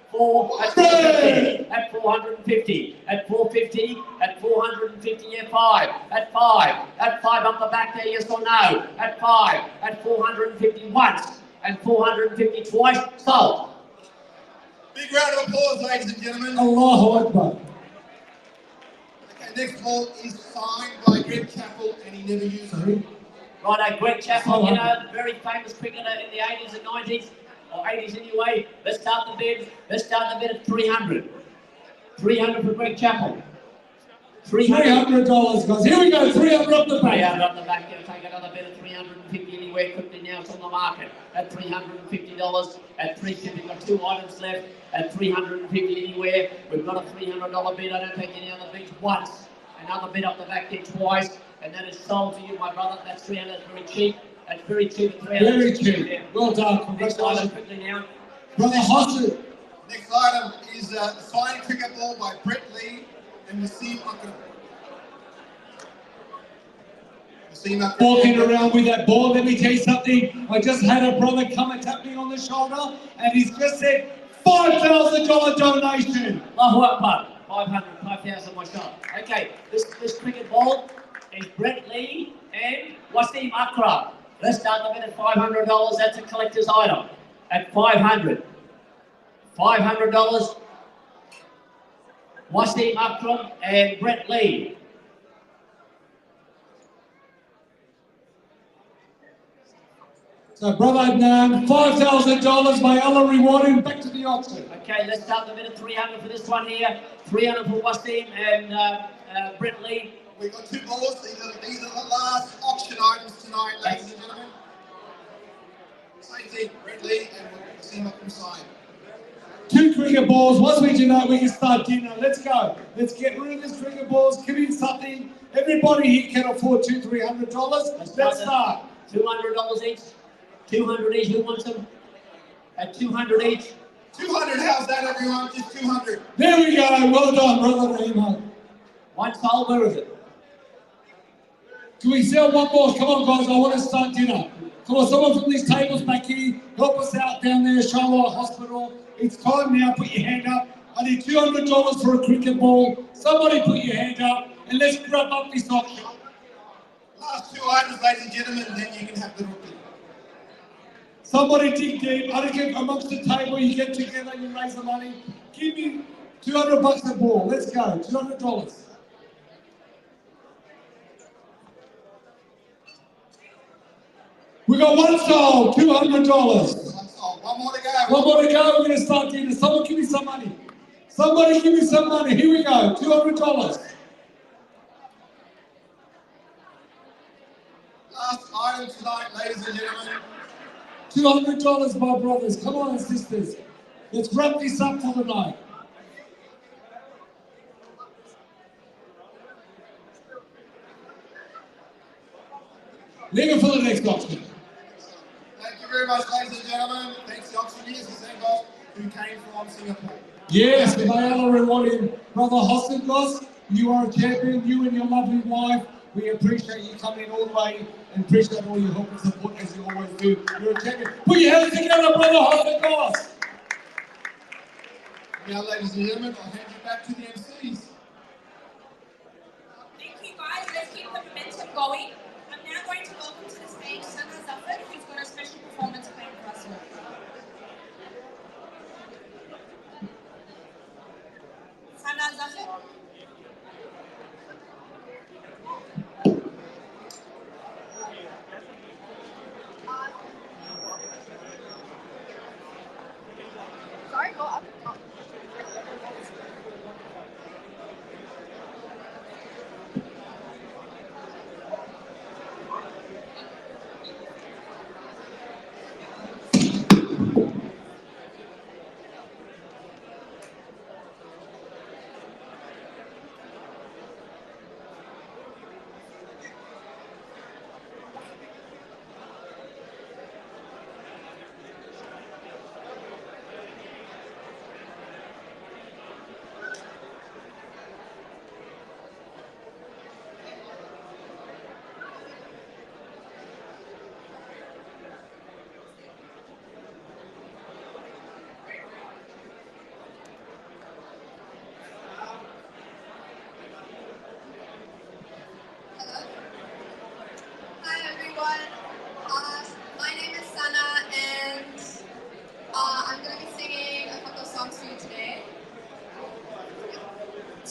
4 at 450, at 450, at 450, at 450, at 5, at 5, at 5 up the back there, yes or no? At 5, at 450 once, and 450 twice, sold. Big round of applause, ladies and gentlemen. Allahu Akbar. Okay, next ball is signed by Greg Chappell, and he never used it. Right, Greg Chappell, you know, very famous cricketer in the 80s and 90s. Or 80s anyway. Let's start the bid. Let's start the bid at 300. 300 for Greg Chappell. $300, guys. Here we go. 300 up the back. 300 up the back. Going to take another bid at 350 anywhere quickly now. It's on the market at $350. At 350, we've got 2 items left. At 350 anywhere. We've got a $300 bid. I don't take any other bids once. Another bid up the back there twice. And that is sold to you, my brother. That's 300. That's very cheap. That's very cheap at 300. Very cheap. Yeah. Well done. Congratulations. Quickly now. Brother Hossu. Next item is a signed cricket ball by Brett Lee and Wasim Akram. Walking around with that ball, let me tell you something. I just had a brother come and tap me on the shoulder, and he's just said $5,000 donation. Allahu Akbar. 5,000 myself. Okay, this cricket ball is Brett Lee and Wasim Akram. Let's start the bid at $500. That's a collector's item. At $500. $500. Wasim Akram and Brett Lee. So, Brother Adnan, $5,000. May Allah reward him. Back to the auction. Okay, let's start the bid at 300 for this one here. 300 for Wasim and Brett Lee. We've got 2 balls. These are the last auction items tonight, ladies and gentlemen. Same thing, Brett Lee and Wasim Akram signed. 2 cricket balls. Once we do that, we can start dinner. Let's go. Let's get rid of these cricket balls. Give me something. Everybody here can afford $200-300. Let's start. $200 each. 200 each. Who wants them? At 200 each. 200. How's that, everyone? Just 200. There we go. Well done, Brother Rahman. One sold. Where is it? Can we sell one more? Come on, guys. I want to start dinner. Come on, someone from these tables back here, help us out down there, Charlotte Hospital. It's time now. Put your hand up. I need $200 for a cricket ball. Somebody put your hand up, and let's grab up this auction. Last 2 items, ladies and gentlemen, and then you can have the rookie. Somebody dig deep. I don't care amongst the table. You get together, you raise the money. Give me $200 a ball. Let's go. $200. We got one sold, $200. One more to go. One more to go. We're going to start dinner. Someone give me some money. Somebody give me some money. Here we go. $200. Last item tonight, ladies and gentlemen. $200, my brothers. Come on, sisters. Let's wrap this up for the night. Leave it for the next auction. Thank you very much, ladies and gentlemen. Thanks to the auctioneers and Sangos who came from Singapore. Yes, may Allah reward him. Brother Hossenlos, you are a champion, you and your lovely wife. We appreciate you coming all the way and appreciate all your help and support as you always do. You're a champion. Put your hands together, Brother Hossenlos. Now, ladies and gentlemen, I'll hand you back to the MCs. Thank you, guys. Let's keep the momentum going. I'm now going to welcome to the stage Sana Zafar, who's got a special performance planned for us all. Sana Zafar. Sorry, go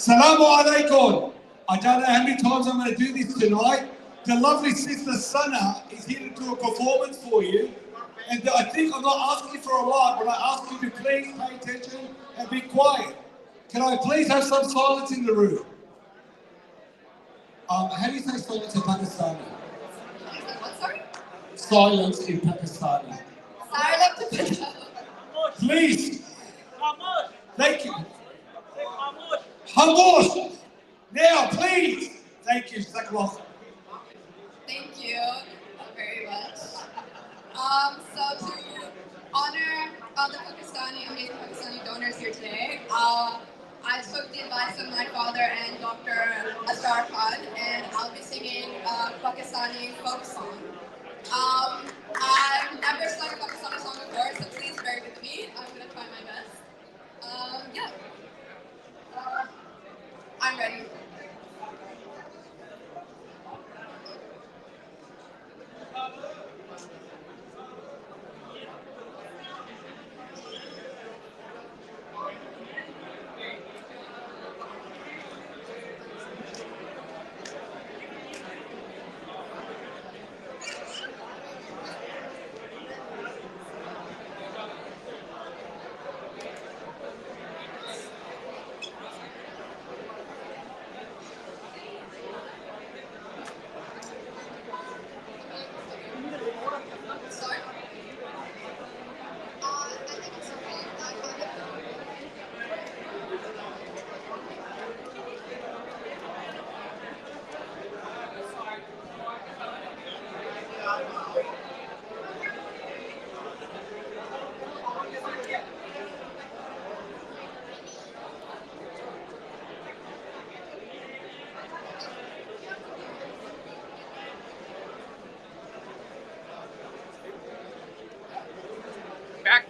Assalamu alaikum. I don't know how many times I'm going to do this tonight. The lovely sister Sana is here to do a performance for you. And I think I'm not asking for a lot, but I ask you to please pay attention and be quiet. Can I please have some silence in the room? How do you say silence in Pakistani? What, sorry? Silence in Pakistani. Silence. Please. Thank you. Hamosh. Now, please. Thank you. Jazakallah. Thank you very much. So to honor the amazing Pakistani donors here today, I took the advice of my father and Dr. Asghar Khan, and I'll be singing Pakistani folk song. I've never sung a Pakistani song before, so please bear with me. I'm gonna try my best. Yeah. I'm ready. Back.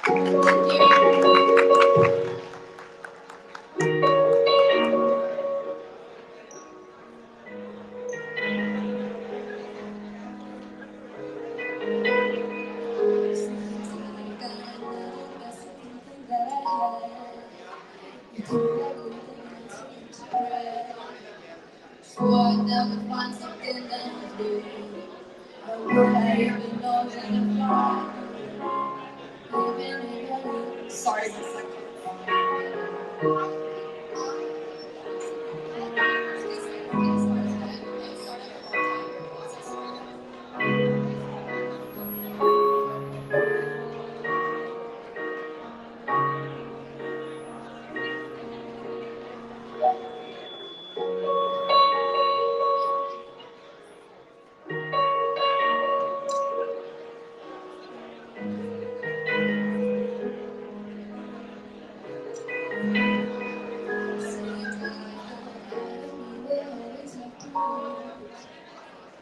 So I never find something that I do. Or would I even know that I'm not? Sorry, just a second.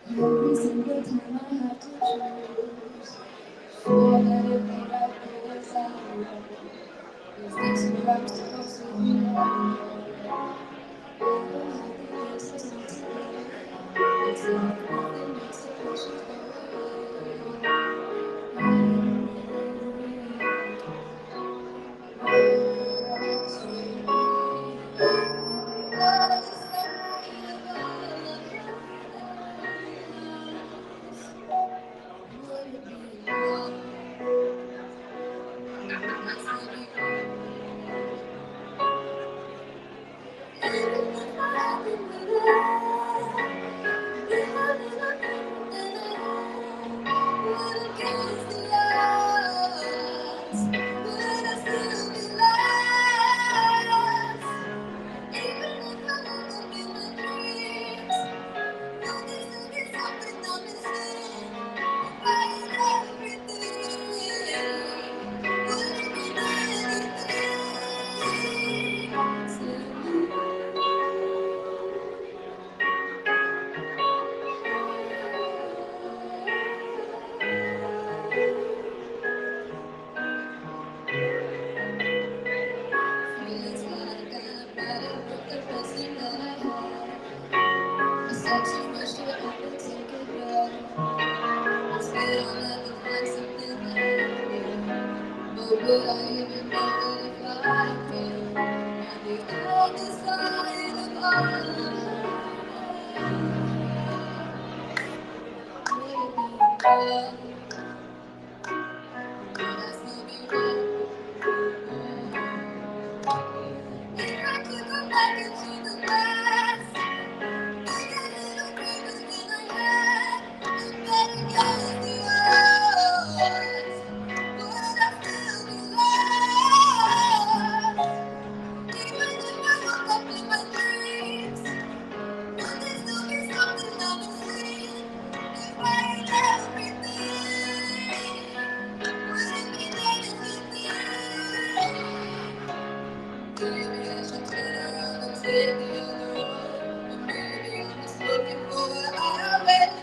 Every single time I have to choose, sure that it may not be as I want. Is this where I'm supposed to be? I don't have the answers to today. It's like nothing makes the questions go away. Would I even know if I could? On the other side of all of love, would I still be wrong? If I could go back into the past, take a little breathers when I had a better guess the odds, would I still be lost? Even if I woke up in my dreams, would there still be something I'm missing? If I had everything, would it be better with you? Maybe I should turn around and take the other road. Or maybe I'm just looking for what I already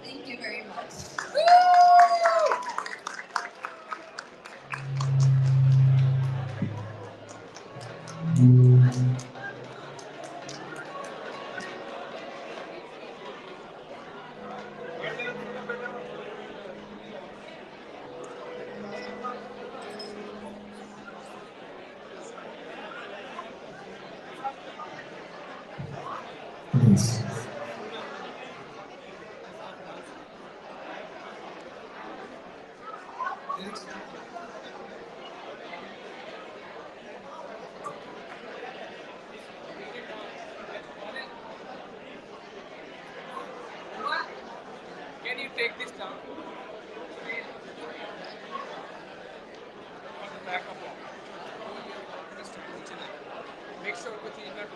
Thank you very much. take this down. Back up. Make sure to clean that.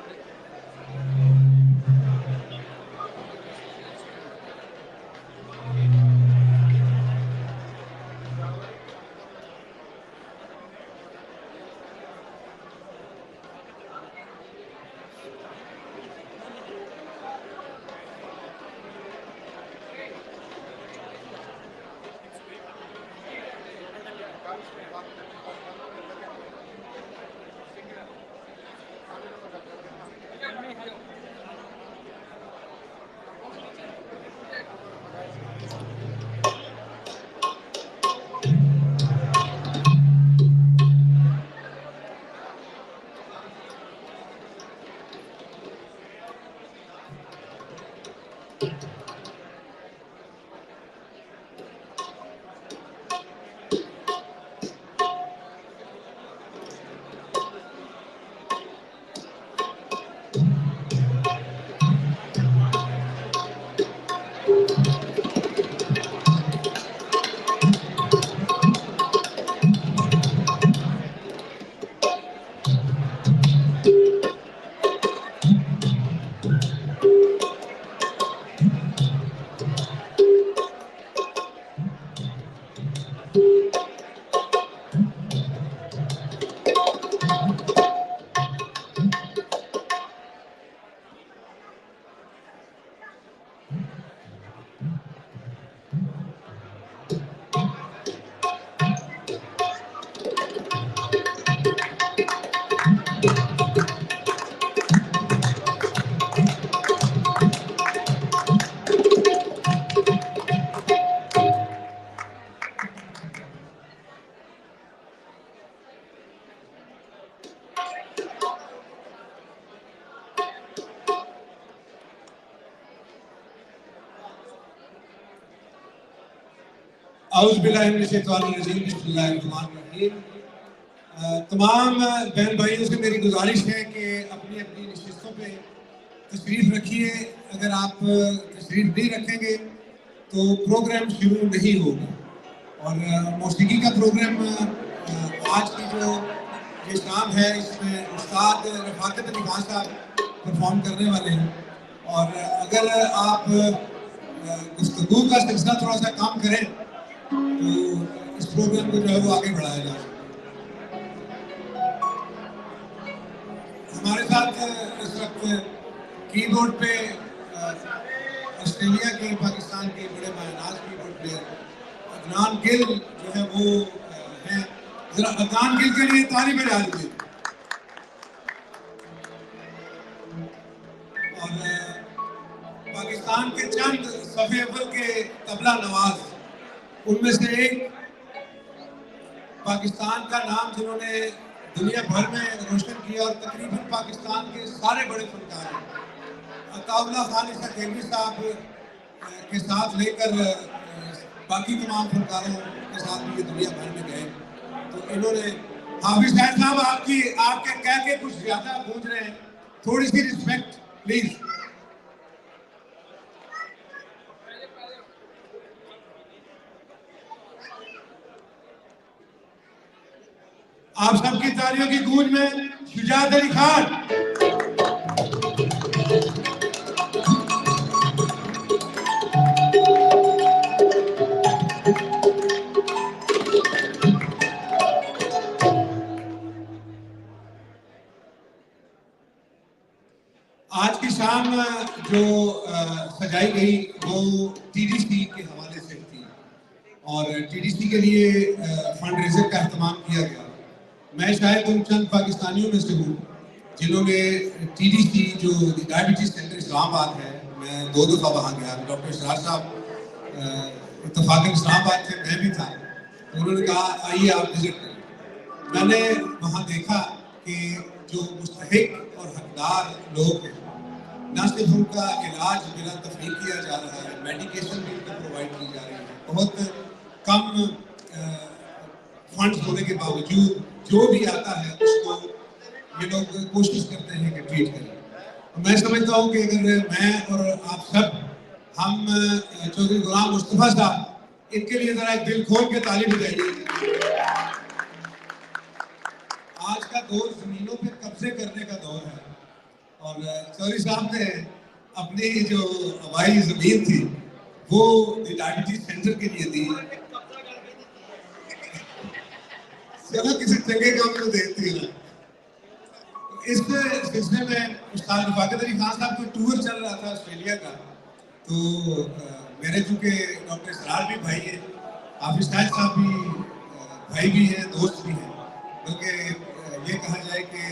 तमाम बहन भाइयों से मेरी गुजारिश है कि अपनी अपनी नशिस्तों पे तशरीफ रखिए। अगर आप तशरीफ नहीं रखेंगे तो प्रोग्राम शुरू नहीं होगा। और मौसीकी का प्रोग्राम आज की जो ये शाम है इसमें उस्ताद रफाकत अली खान साहब परफॉर्म करने वाले हैं। और अगर आप गुफ्तगू का सिलसिला थोड़ा सा काम करें तो इस प्रोग्राम को जो है वो आगे बढ़ाया जा सकता है। हमारे साथ इस वक्त कीबोर्ड पे ऑस्ट्रेलिया के पाकिस्तान के बड़े मायनाज कीबोर्ड प्लेयर अदनान गिल जो है वो हैं। जरा अदनान गिल के लिए ताली बजा दीजिए। और पाकिस्तान के चंद सफ़े अव्वल के तबला नवाज उनमें से एक पाकिस्तान का नाम जिन्होंने दुनिया भर में रोशन किया और तकरीबन पाकिस्तान के सारे बड़े फनकार अताउल्लाह खान इस्लामी साहब के साथ लेकर बाकी तमाम फनकारों के साथ भी दुनिया भर में गए। तो इन्होंने हाफिज साहब आपके कह के कुछ ज़्यादा गूंज रहे हैं, थोड़ी सी रिस्पेक्ट प्लीज। आप सबकी तालियों की गूंज में शुजात अली खान। आज की शाम जो सजाई गई वो टीडीसी के हवाले से थी और टीडीसी के लिए फंड रेजर का एहतमाम किया गया। मैं शायद उन चंद पाकिस्तानियों में से हूँ जिन्होंने टीडीसी जो डायबिटीज सेंटर इस्लामाबाद है, मैं 2 दफ़ा वहाँ गया। डॉक्टर इसरार साहब इत्तफाकन इस्लामाबाद थे, मैं भी था। तो उन्होंने कहा आइए आप विजिट करें। मैंने वहाँ देखा कि जो मुस्तहिक और हकदार लोग हैं न सिर्फ उनका इलाज बिला तफरीक किया जा रहा है, मेडिकेशन भी उनको प्रोवाइड की जा रही है। बहुत कम फंड्स होने के बावजूद जो भी आता है उसको ये लोग कोशिश करते हैं कि ट्रीट करें। मैं समझता हूँ कि अगर मैं और आप सब हम चौधरी गुलाम मुस्तफा साहब, इनके लिए जरा एक दिल खोल के ताली बजाइए। आज का दौर जमीनों पे कब्जे करने का दौर है और चौधरी साहब ने अपनी जो हवाई जमीन थी वो डायबिटीज सेंटर के लिए दी। चलो किसी चंगे काम को देती है ना। इस सिलसिले में उस्ताद रफाकत अली खान साहब का टूर चल रहा था ऑस्ट्रेलिया का, तो मेरे चूँकि डॉक्टर इसरार भी भाई है, हाफिज ताज साहब भी भाई भी हैं, दोस्त भी हैं, बल्कि ये कहा जाए कि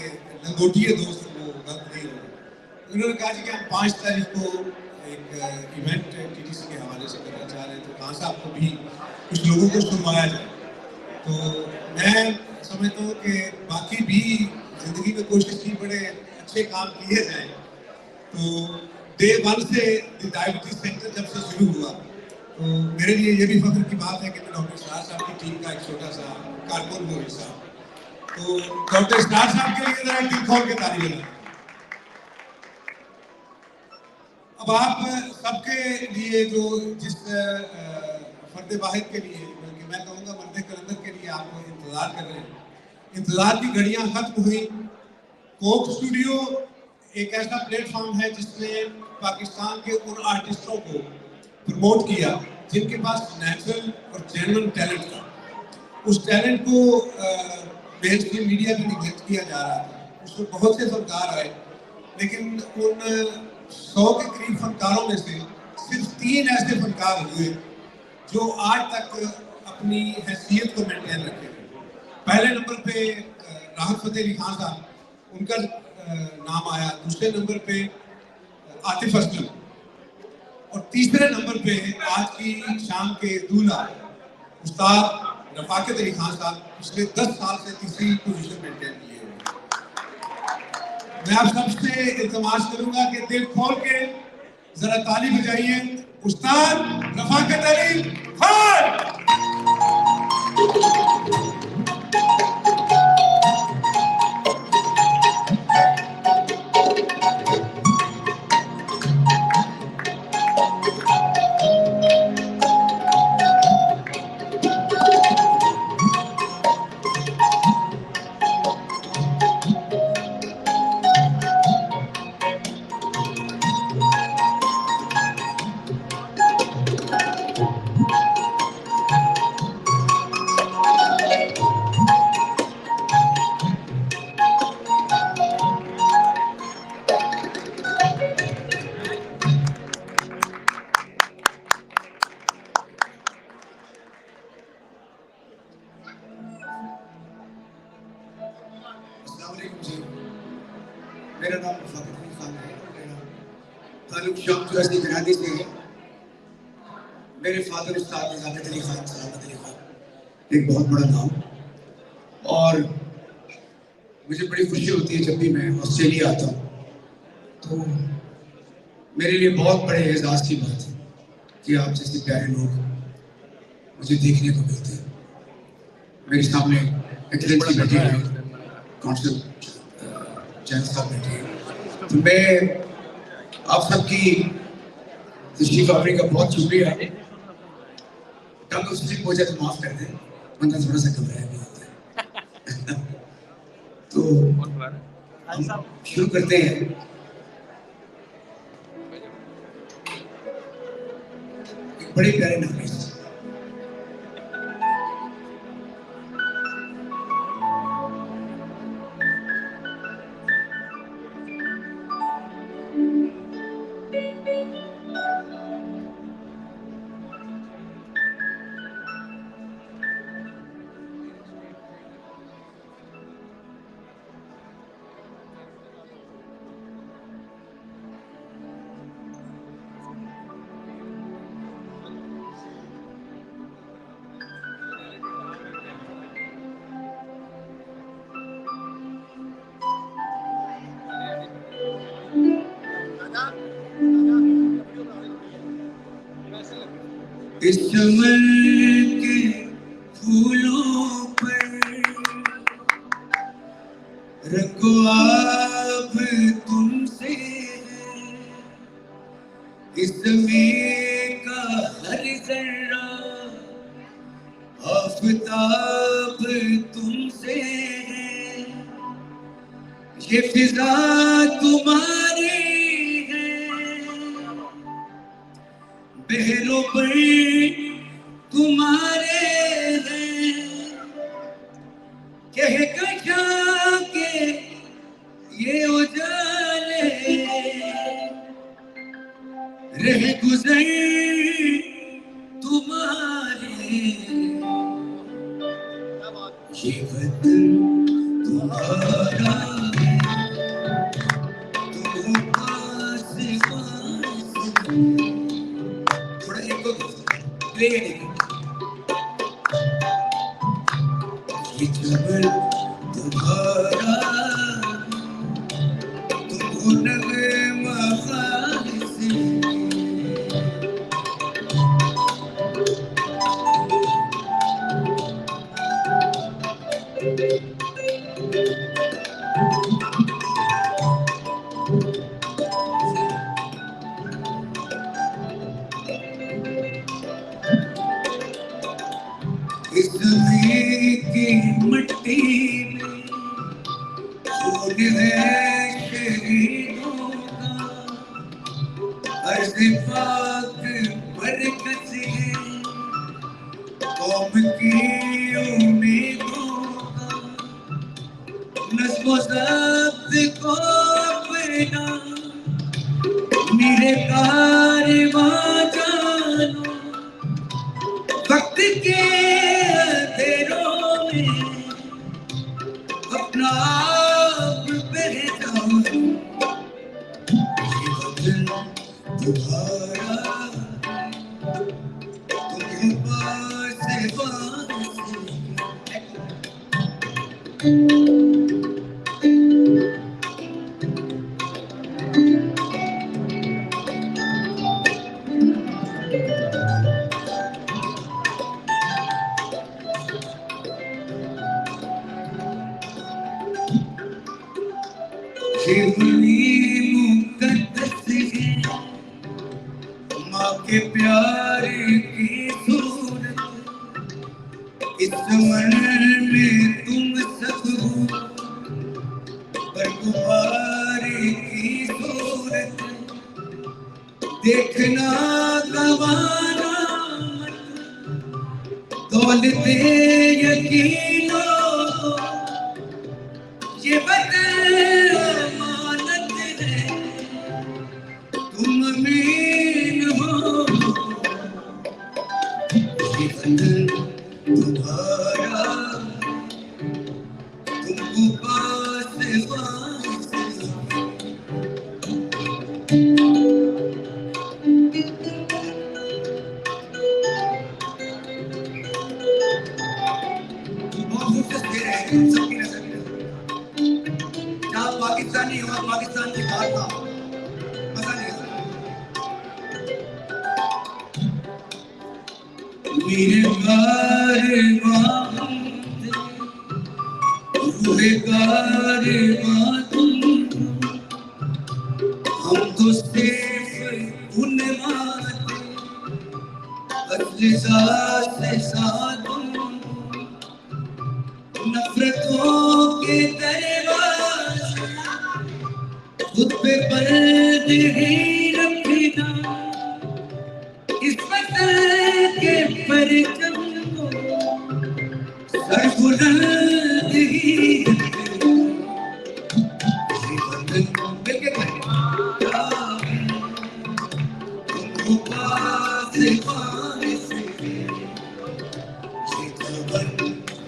लंगोटिए दोस्त वो गलत नहीं हो। उन्होंने कहा कि हम 5 तारीख को एक इवेंट TDC के हवाले से करना चाह रहे हैं, तो खान साहब को भी कुछ लोगों को सुनवाया जाए। तो मैं समझता हूँ कि बाकी भी जिंदगी में कोशिश की बड़े अच्छे काम किए जाएं। तो डे 1 से डायबिटीज सेंटर जब से शुरू हुआ, तो मेरे लिए ये भी फख्र की बात है कि मैं डॉक्टर स्टार साहब की टीम का एक छोटा सा कारकुन हूँ हिस्सा। तो डॉक्टर स्टार साहब के लिए जरा दिल खोल के ताली बजाएं। अब आप सबके लिए जो जिस फर्द वाहिद के लिए, बल्कि मैं कहूँगा मर्द कलंदर के लिए आपको इंतजार कर रहे हैं, इंतजार की घड़ियां खत्म हुई। कोक स्टूडियो एक ऐसा प्लेटफॉर्म है जिसने पाकिस्तान के उन आर्टिस्टों को प्रमोट किया जिनके पास नेचुरल और जेन्युइन टैलेंट था। उस टैलेंट को मेन स्ट्रीम मीडिया में निगलेक्ट किया जा रहा था। उसमें बहुत से फनकार आए, लेकिन उन 100 के करीब फनकारों में से सिर्फ 3 ऐसे फनकार हुए जो आज तक अपनी हैसियत को मेंटेन रखे। पहले नंबर पे राहत फतेह अली खान साहब, उनका नाम आया। दूसरे नंबर पे आतिफ असलम और तीसरे नंबर पे आज की शाम के दूल्हा उस्ताद रफाकत अली खान साहब पिछले 10 साल से तीसरी पोजीशन मेंटेन किए हुए। मैं आप सबसे इल्तमास करूंगा कि दिल खोल के जरा ताली बजाइए उस्ताद रफाकत अली खान। मेरा नाम रफाकत अली खान है। मेरा ताल्लुक शाम चौरासी घराने से है। मेरे फादर उस्ताद दियाबेत अली खान, सलामत अली खान, एक बहुत बड़ा नाम। और मुझे बड़ी खुशी होती है जब भी मैं ऑस्ट्रेलिया आता हूँ, तो मेरे लिए बहुत बड़े एहसास की बात है कि आप जैसे प्यारे लोग मुझे देखने को मिलते हैं। मेरे सामने एक्सीलेंसी बैठी है, काउंसिल जैन साहब बैठे हैं। तो मैं आप सबकी तशरीफ आवरी का बहुत शुक्रिया। टंग स्लिप हो जाए तो माफ कर दें, बंदा थोड़ा सा घबराया भी होता है। तो हम शुरू करते हैं। एक बड़े प्यारे नगमे से। इस चमन के फूलों पर रखो आप तुमसे इसमें का हर जर्रा आफताब तुमसे है, ये फिजा तुम्हारी है, पहलों पर तुम्हारे हैं, कह कहा के ये उजाले रह गुजर तुम्हारे, ये वतन तुम्हारा तुम पास थोड़ा एक प्ले ये जबल तुम्हारा तुम नगे मखालिसी इस ज़मीन की मिट्टी में खून है शहीदों का, अर्ज़ पाक बरकत है कौम की उम्मीदों का, नज़्म ज़ब्त को अपना मेरे कारवां जानो, वक्त के अंधेरों में अपना आप पहचानो, ये वतन तुम्हारा तुम पास मुकद्दस है माँ के प्यार की सूरत, इस मन में तुम सब हो पर तुम्हारी की सूरत, देखना गवाना दौलते यकीनो, ये वतन अमानत है तुम अमीन हो, ये वतन तुम्हारा तुमको पास सबकी नजर जहाँ पाकिस्तानी हो पाकिस्तान की बात ना हो, मजा नहीं आता। मेरे कारवां रूहे कारवां तुम, हम तो सिर्फ उन्माद असली साथ से साथ नफरतों के दरवाज़े खुद पे बंद ही रखना, इस वतन के परचम को सर बुलंद ही रखना, ये वतन मिलके तुमको पास पास ये जबल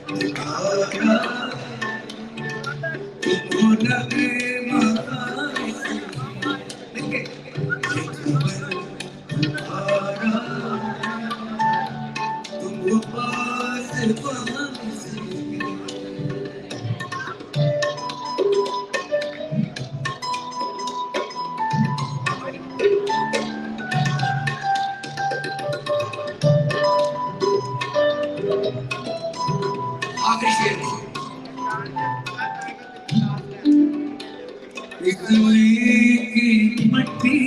तुम्हारा तुमको लगे मखालिसी, ये जबल तुम्हारा तुमको पास पास आखिरी शेर इस की मट्टी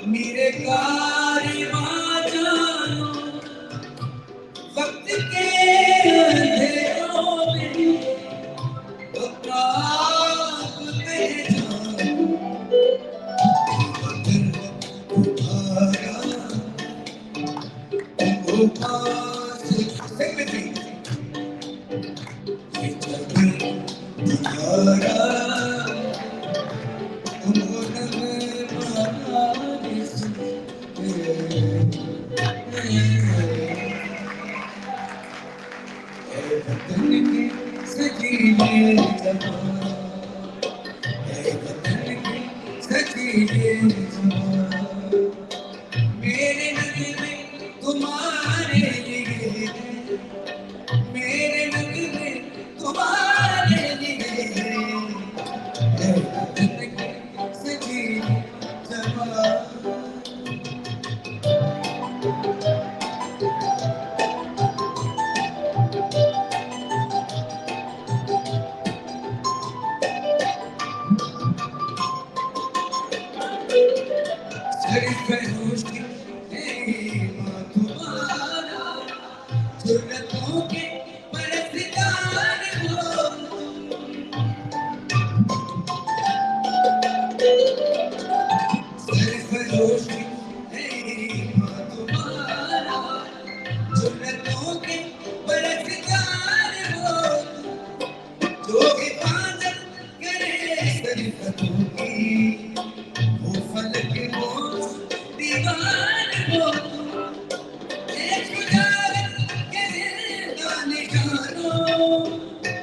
मेरे कारवां जानो वक्त के अंधेरों में तो रात में जानो तुम्हारा वो पास से तुम्हारा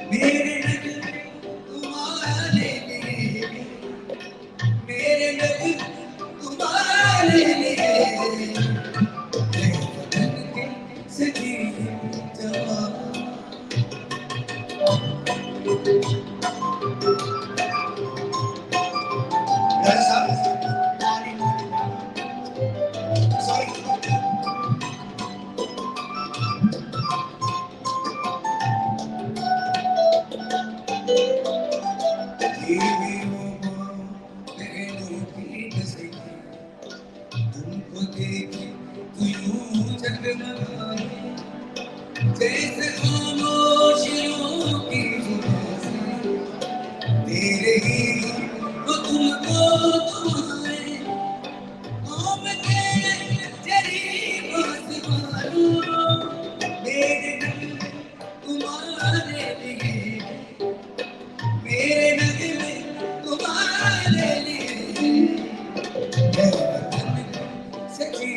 मेरे नगरे में तुम्हारे लिए मेरे नगरे तुम्हारे लिए सजी जवां जैसे खामोशियों की तेरे ही वो तुमको तुम्हारे नाम के जरीब आसमानों मेरे नगमे तुम्हारे लिए मेरे नगमे तुम्हारे लिए सच्ची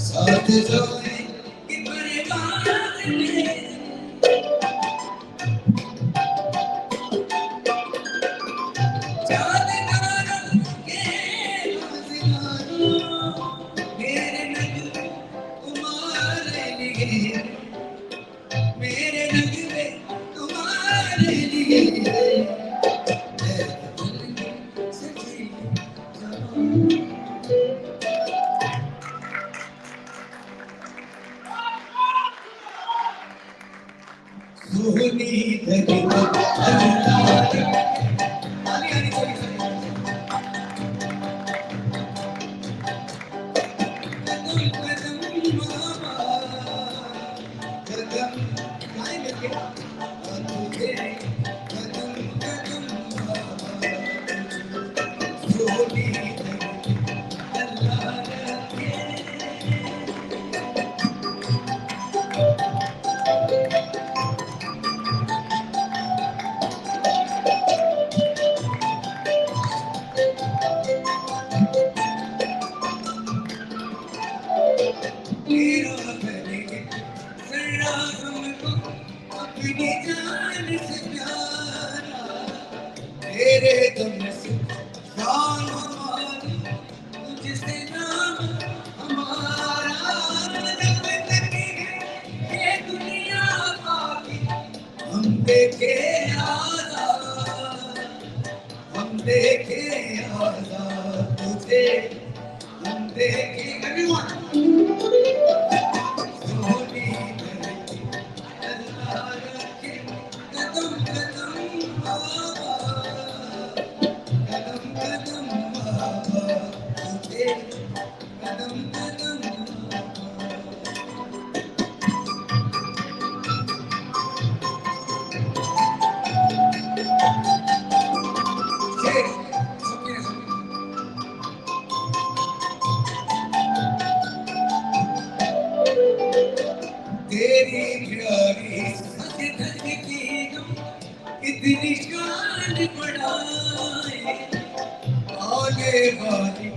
साथ जाए कि परिवार में जादगारों के मज़दारों मेरे नगमे तुम्हारे लिए मेरे नगमे तुम्हारे लिए अपनी जान से प्यारा तेरे दम से जान हमारी तुझसे नाम हमारा जब तक ये दुनिया बाकी हम देखे आजाद तुझे हम देखे everyone सोनी अल्लाह रखे कदम कदम बाबा कदम कदम बाबा तुझे कदम कदम तेरी प्यारी सजदत की इतनी शान बढ़ाए आने वाली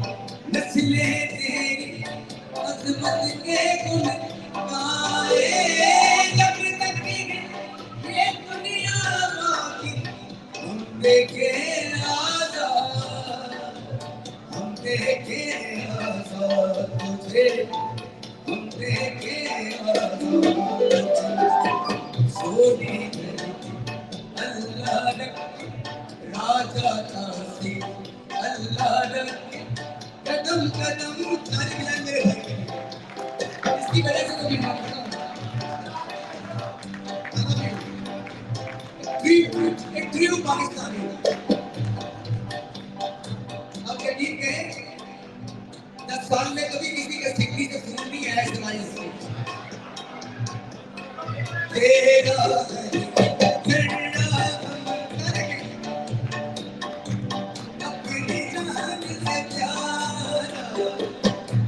नस्लें तेरी अजमत के गुण गाए जब तक ये दुनिया बाकी हम देखे आजाद तुझे हम देखे सोनी अल्लाह रखे राजा दासी अल्लाह रखे कदम कदम तारीफ मिलान मेरे भाई इसकी वजह से तो मैं बात कर रहा हूँ एक ट्रियो पाकिस्तानी अब ये ठीक है 10 साल में कभी किसी के सिक्की से खून नहीं आया इस्तेमाल से तेरा अपनी जान से प्यारा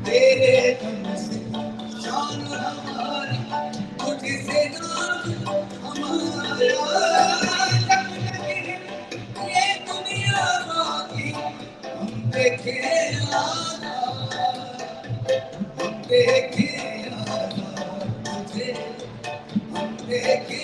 तेरे दम से शान हमारी तुझसे नाम हमारा जब तक ये दुनिया बाकी हम देखे तुझे हम देखे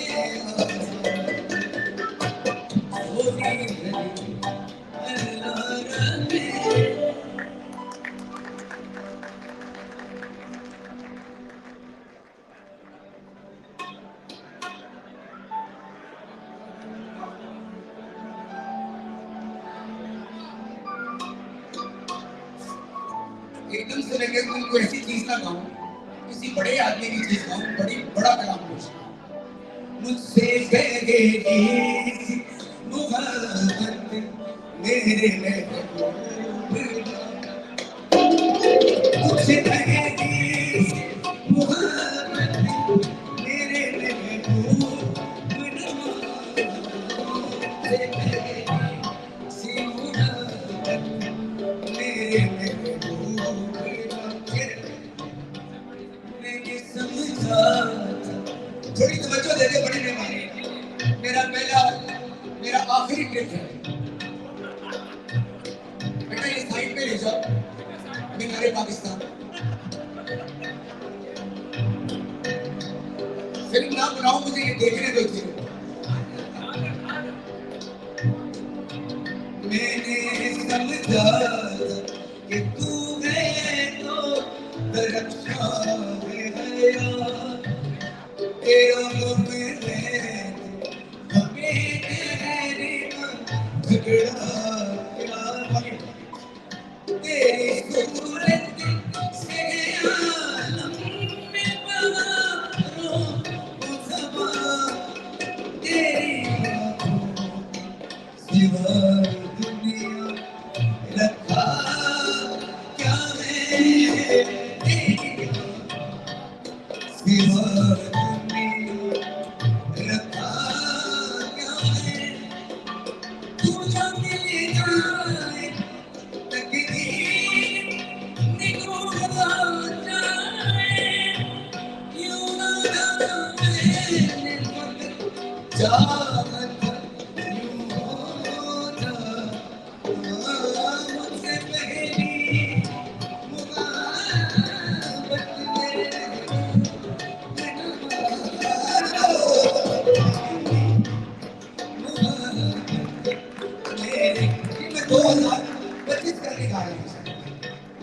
एकदम से लगे तुमको ऐसी चीज ना गाऊं किसी बड़े आदमी की चीज गाऊं बड़ा कलाम पूछना मुझसे कहेगी मोहब्बत मेरे महबूब मुझसे कहेगी मोहब्बत मेरे महबूब मुझसे कहेगी मोहब्बत मेरे थोड़ी तवज्जो दे दे बड़ी मेहरबानी मेरा आखिरी ट्रिप है बेटा ये साइड पे ले जाओ मीनारे पाकिस्तान फिल्म ना बनाओ मुझे ये देखने दो थी मैंने समझा कि तू है तो दरख्शां है तेरा मेरे हमें तेरी झगड़ा तेरी सूरत से आलम में बहारों ज़बां तेरी आँखों सिवा दुनिया रखा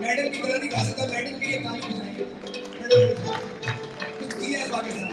मैडम की गला नहीं खा सकता, मैडम की ये काम कुछ नहीं कुछ किया है पाकिस्तान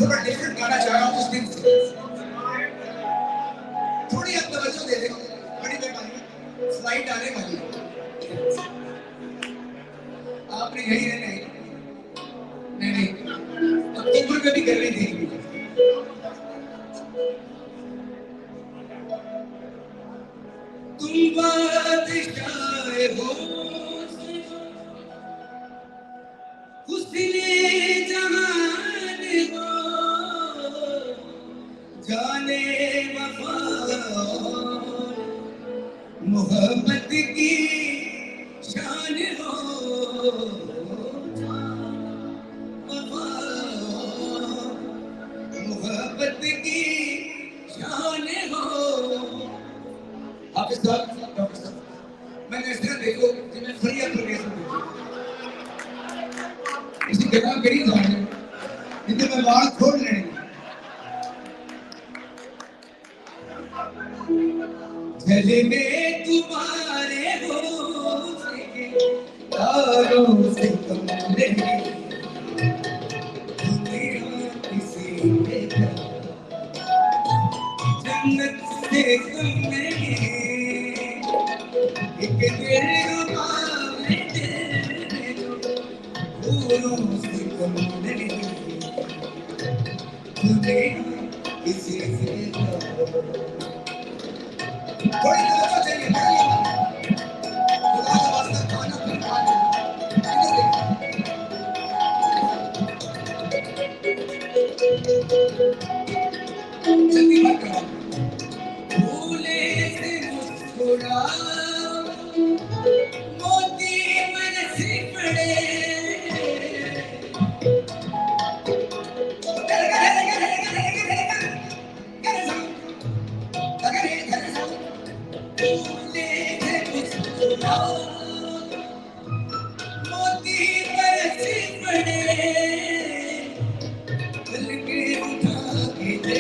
थोड़ा डिफरेंट गाना चाह रहा हूँ उस दिन से। थोड़ी आप तवज्जो दे दें, बड़ी मेहरबानी, स्लाइड आने वाली है। आपने यही रहना है। नहीं अक्टूबर में भी कर रही थी। तुम बादशाह हो हुस्ने जहान हो जाने वफा मोहब्बत की शान हो वफा मोहब्बत की शान हो। आप इस डॉक्टर साहब मैंने इस तरह देखो कि मैं फरिया प्रवेश में इसी जगह गरीब था जितने मैं बाल खोल लेंगे जले में तुम्हारे हो तारों से कम नहीं किसी जन्नत से कम नहीं एक दिल रुबाब तेरे फूलों से कम नहीं किसी से थोड़ी तवज्जो चाहिए खुदा का वास्ता खाना फिर खाना जल्दी मत करो भूले से मुस्कुराओ मोती बरस पड़े मोती बरस पड़े पलके उठा के दे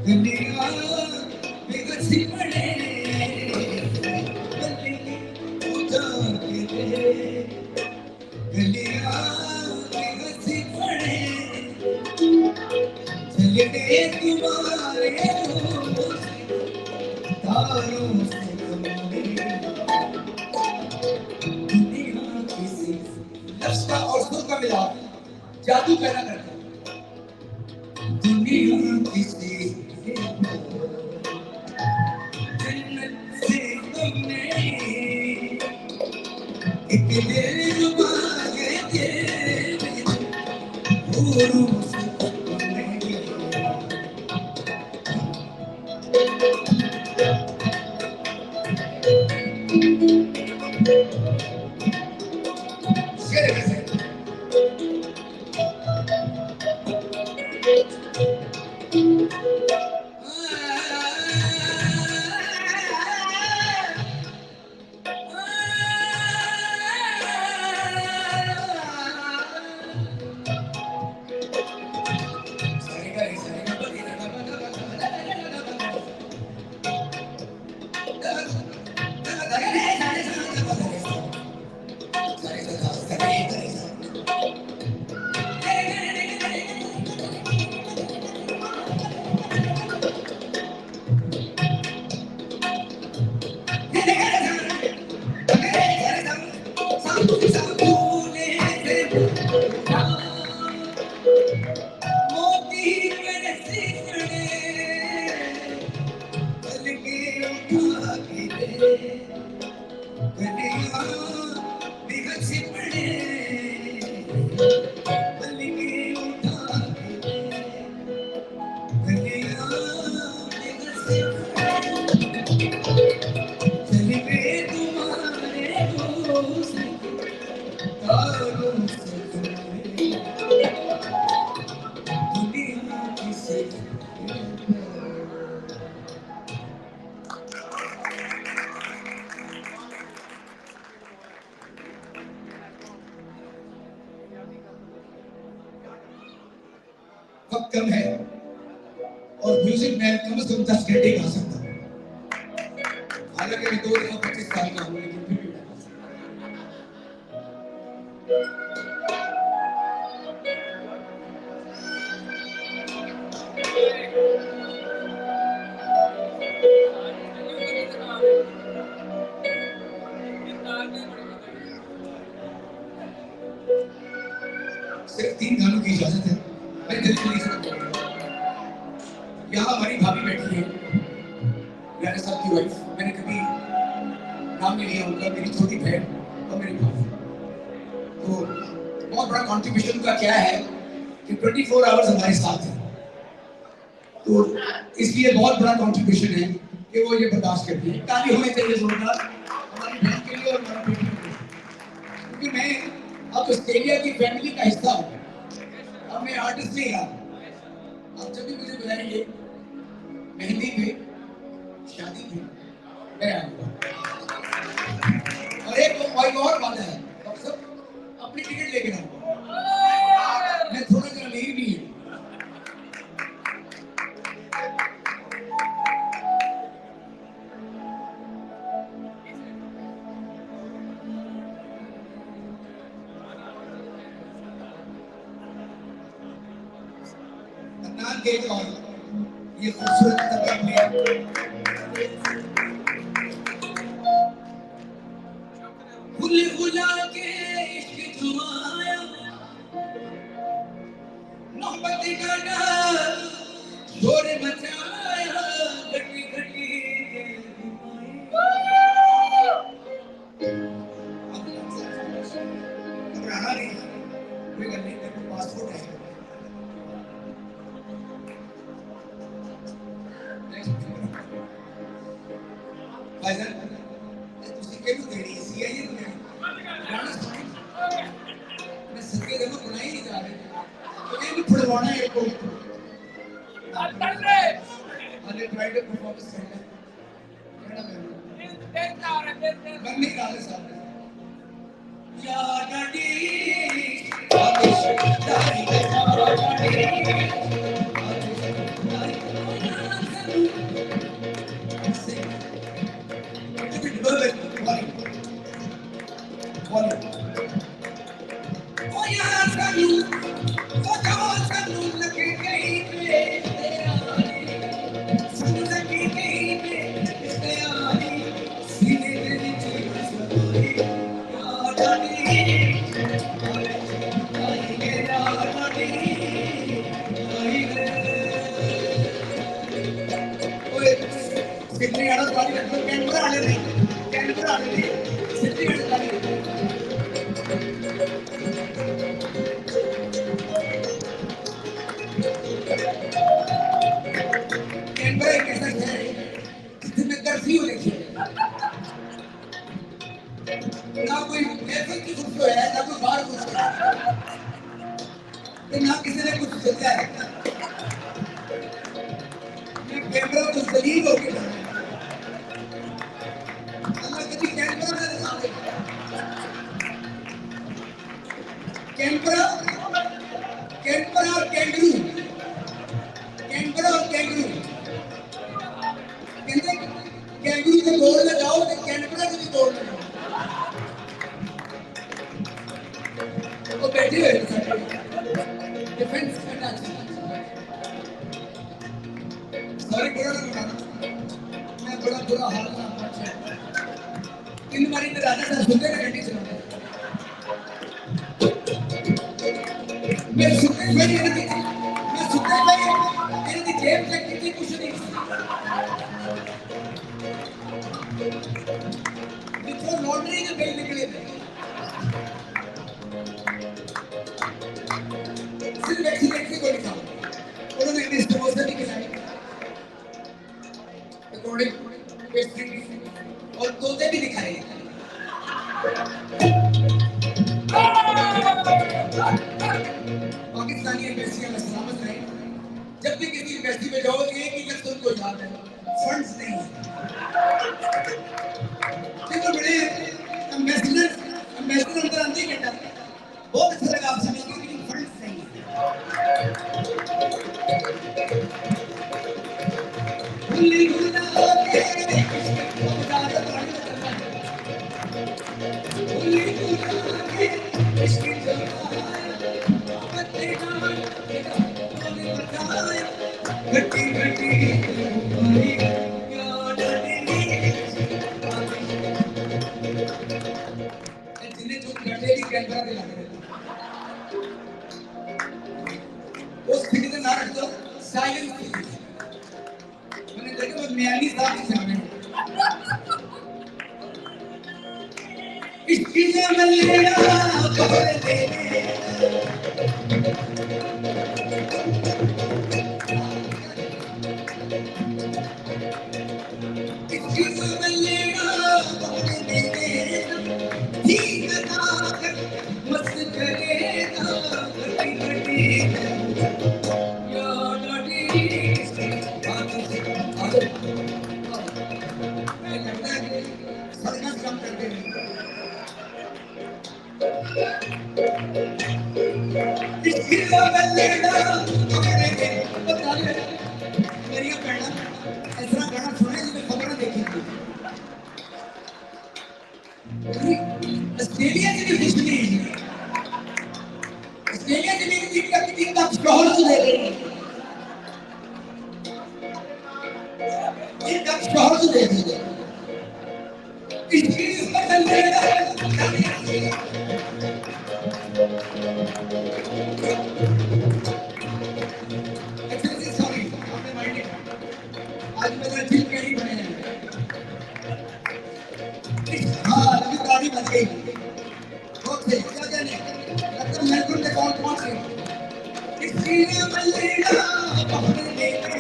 दुनिया बिगस पड़े पलके उठा के दे दुनिया बिगस पड़े लफ्ज का और सुर का मिलाप जादू पैदा करता है। दुनिया किसी जन्नत से तुमने एक दिल मांगे थे भूरों से तुमने वक्त कम है और म्यूजिक में कम से कम 10 घंटे गा सकता हूँ। हालांकि मैं 2 दफा 25 साल का हूँ लेकिन फिर भी सिर्फ 3 गानों की इजाजत है। मैं जल्दी नहीं सकता। यहाँ हमारी भाभी बैठी है, मेरे साथ की वाइफ। मैंने कभी नाम नहीं लिया उनका, मेरी छोटी बहन और मेरी भाभी। तो बहुत बड़ा कंट्रीब्यूशन का क्या है कि 24 आवर्स हमारे साथ है। तो इसलिए बहुत बड़ा कंट्रीब्यूशन है कि वो ये बर्दाश्त करती है। ताली होनी चाहिए जोरदार हमारी बहन के लिए और हमारी बेटी के लिए। क्योंकि मैं अब ऑस्ट्रेलिया की फैमिली का हिस्सा हूँ। अब मैं आर्टिस्ट नहीं रहा। अब जब भी मुझे बुलाएंगे मेहंदी पे, शादी पे, मैं आऊँगा। और एक और बात है, अब सब अपनी टिकट लेके आऊँगा। मैं थोड़ा जरा नहीं भी हूँ। के और ये खूबसूरत तबीयत में फूल फुला के इश्क जुमाया मोहब्बत गाना शोर मचाया घटी घटी घबराना नहीं कोई गल नहीं तेरे पासपोर्ट है भाईजान ਤੁਸੀਂ ਕਿਹਨੂੰ ਦੇਣੀ ਸੀ ਇਹ ਗਾਣਾ ਸੁਣ ਮੈਂ ਸੱਚੇ ਦੇ ਨੂੰ ਬਣਾਈ ਨਹੀਂ ਜਾ ਰਹੀ ਇਹਨੂੰ ਫੜਵਾਉਣਾ ਹੈ ਕੋਈ ਹਲੇ ਟ੍ਰਾਈ ਟੂ ਪਰਫਾਰਮੈਂਸ ਕਰਨਾ ਕਿਹੜਾ ਮੈਂ ਨਹੀਂ ਗਾ ਰਿਹਾ ਸਾਹਮਣੇ ਯਾਰ ਗੱਡੀ ਆਦਿਸ਼ ਦਾਈ ਦੇ Oh, yeah, ताली रख लो कैनबरा वाले नहीं सिटी में ताली कैनबरा एक ऐसा शहर है जिसमें कर्फ्यू देखिए ना कोई महफिल की खुशबू है ना कोई बाहर खुशबू है ना किसी ने कुछ सोचा है ये कैमरा तो जलील हो गया अल्लाह कभी कैमरा ना दिखावे कैमरा कैमरा और कैंगरू कहते कैंगरू के दौड़ लगाओ तो कैमरा को भी दौड़ लगाओ वो बैठे हुए डिफेंस करना सॉरी बुरा ना मानो मैं बड़ा बुरा हाल था इन बारी तो राजा साहब सुनते ना गड्डी चलाते मैं सुनते भाई इनकी जेब तक कितनी कुछ नहीं जितना लॉटरी के बिल निकले थे सिर्फ वैक्सीनेशन को लिखा उन्होंने डिस्पोजल भी कराई अकॉर्डिंग पेस्ट्री और तोते भी दिखाए पाकिस्तानी एम्बेसी में सलामत रहे जब भी किसी एम्बेसी में जाओ एक ही लफ्ज उनको याद है फंड्स नहीं है देखो बड़े एम्बेसडर अंदर आते ही कहता बहुत अच्छा लगा आपसे मिलकर लेकिन फंड्स नहीं है भूली भूला के भूली भूला के इसकी घटी घटी जिन्हें जो घटे की कैमरा दिला उस स्थिति से ना रख दो साइलेंस मैंने देखा वो म्यानी साहब के सामने इसकी जमलिया पकड़ ले इसकी जमलिया पकड़ ले ठीक ना मस्त करेगा घटी घटी या नटी सर्कस काम करते हैं इसकी जमलिया पकड़ ले मेरी कहना ऐसा गाना सुने जिसमें खबर देखी थी ऑस्ट्रेलिया की भी खुश नहीं है ऑस्ट्रेलिया की भी टीम का शोहर से दे रही है इनका शोहर से दे रही है इसकी सॉरी आपने माइंड आज मेरा दिल कहीं बने हैं हाँ अभी गाड़ी बच गई ओके क्या जाने लगता मैं कुछ कौन पहुंच गई इसकी मल्लीला पकड़ लेके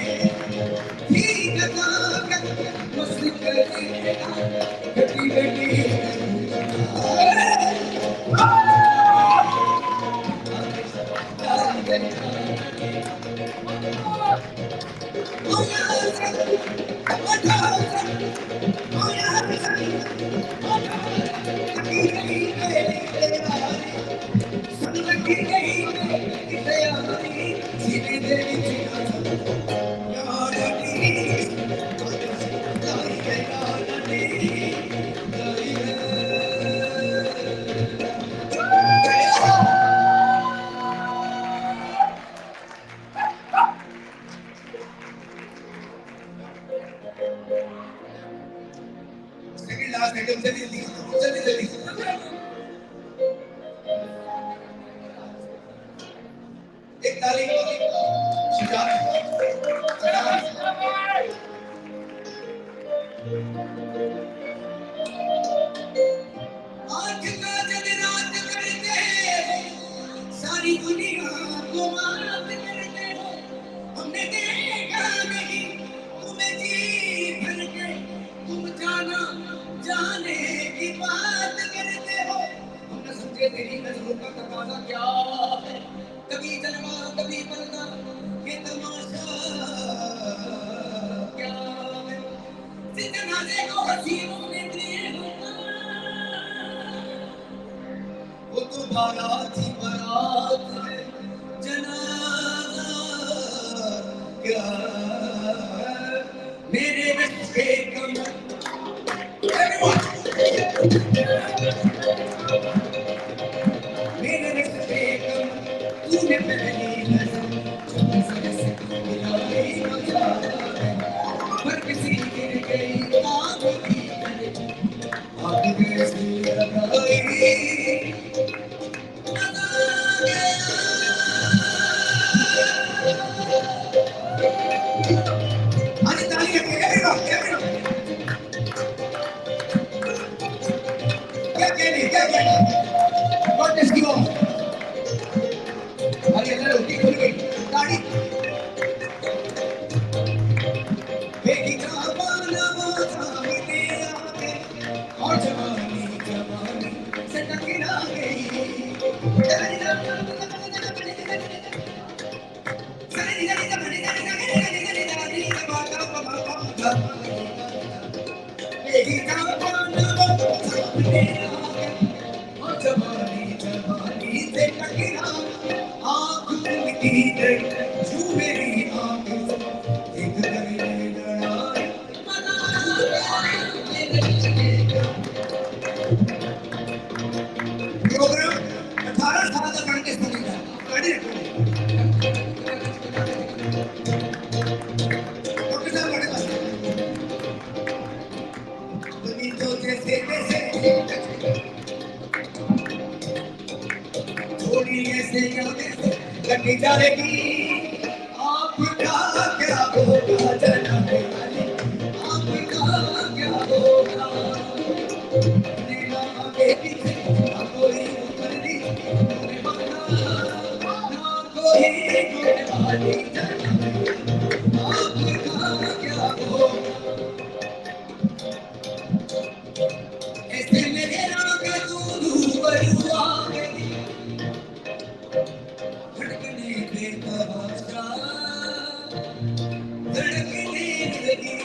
ठीक ना मुश्किल घटी घटी एक ताली शिकार के तेरी नजरों का तकाजा क्या है, कभी जलवा कभी पलना ये तमाशा क्या है, जनाजे को हसीनों ने दिए वो तो बारात ही बारात है, जनाजा क्या है, मेरे रिश्ते कम मेरे रिश्ते कम तूने पहली नजर से मिलाई मजा पर किसी गिर गई आँख की आँख कैसी लगाई अरे ताली everyone क्या कहने what is your अरे अंदर रोटी खुल गई ताड़ी बेटी का पाना सामने आके और जवानी जवानी से टकरा गई बेटी का पाना सामने आके और जवानी जवानी से टकरा आँख खुलती गई जो मेरी आँख एक दरिया लड़ाई प्रोग्राम 18 साल का करके सुनेगा गाड़ी तो जैसे जैसे थोड़ी ऐसे कटी जाएगी आपका क्या होगा जनाबे वाले आपका क्या होगा नीला के पीछे ना कोई उतरनी ना कोई गुण वाली जनाबे आपका क्या होगा ऐसे मेरे राग दूर बरुआ गई धड़कने बेतहाशा धड़कने लगी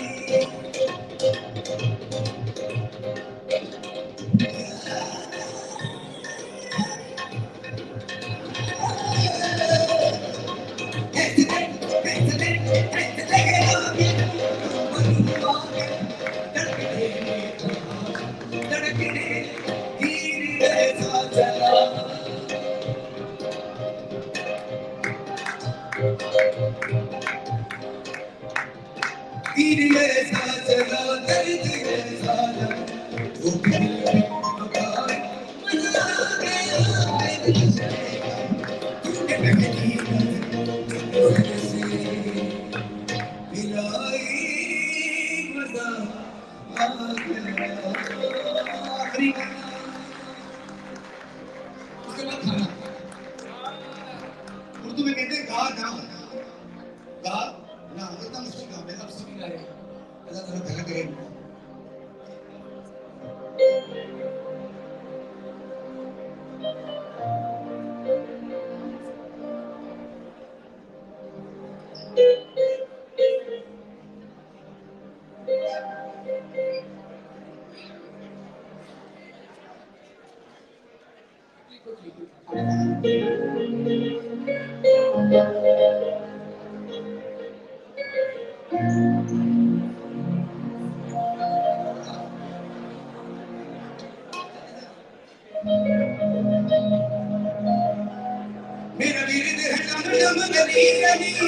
उर्दू में कहते हैं गा ना गा ना इतना मुश्किल काम है सब सभी गा रहे हैं अल्लाह ताला भला करे मेरा वीर है नम नम गली गली है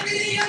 गिरिया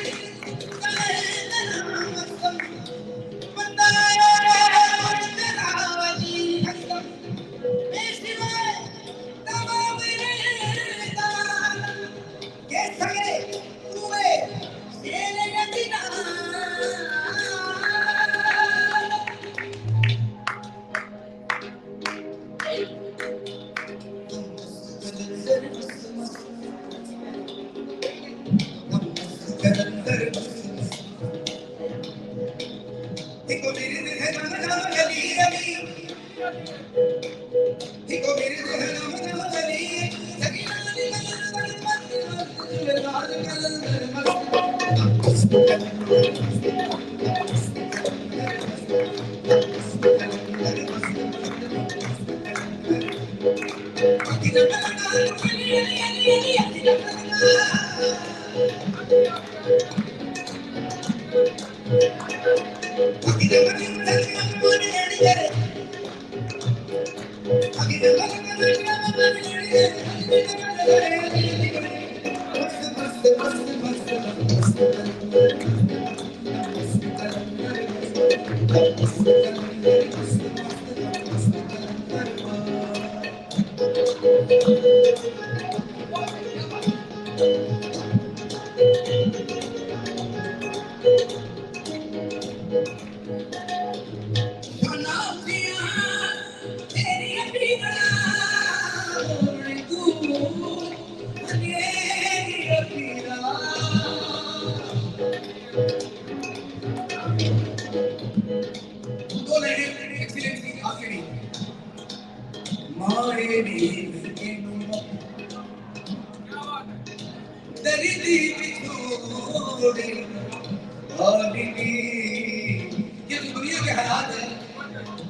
ये जो दुनिया के हालात है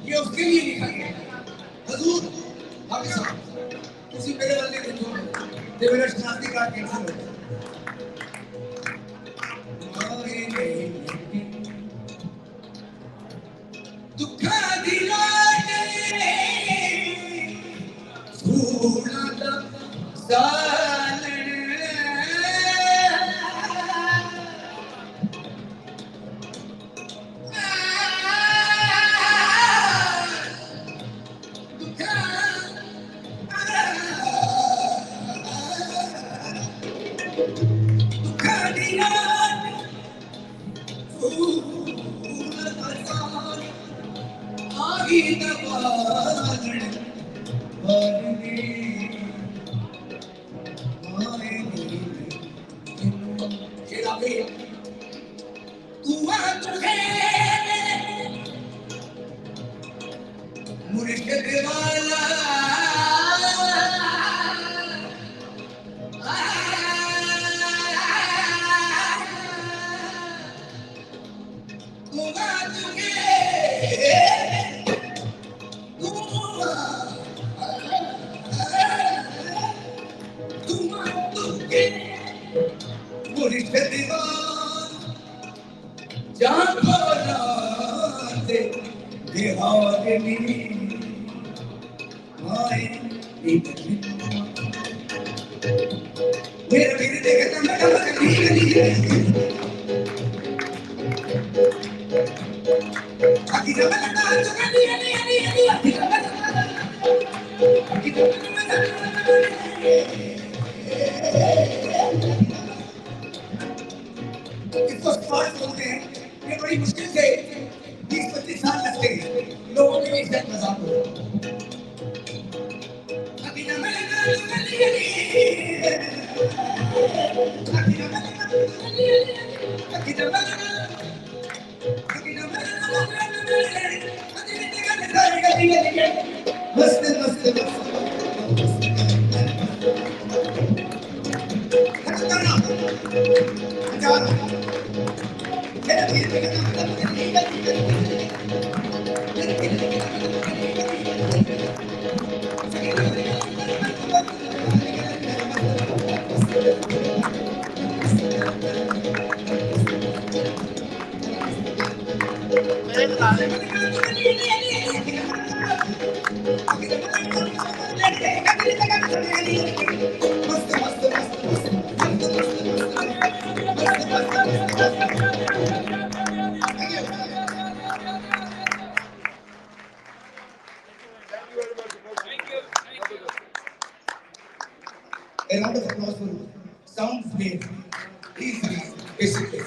ये उसके लिए लिखा गया है हजूर हाफिज साहब उसी मेरे वाले को छोड़ दे मेरा शनाख्ती कार्ड कैंसिल हो दुखा दिलाने सूरत सालन इसको स्मार्ट बोलते हैं ये बड़ी मुश्किल से 20-25 साल लगते हैं लोगों के लिए इज्जत मजाक हो मस्त मस्त A round of applause for sound wave. Please, basically.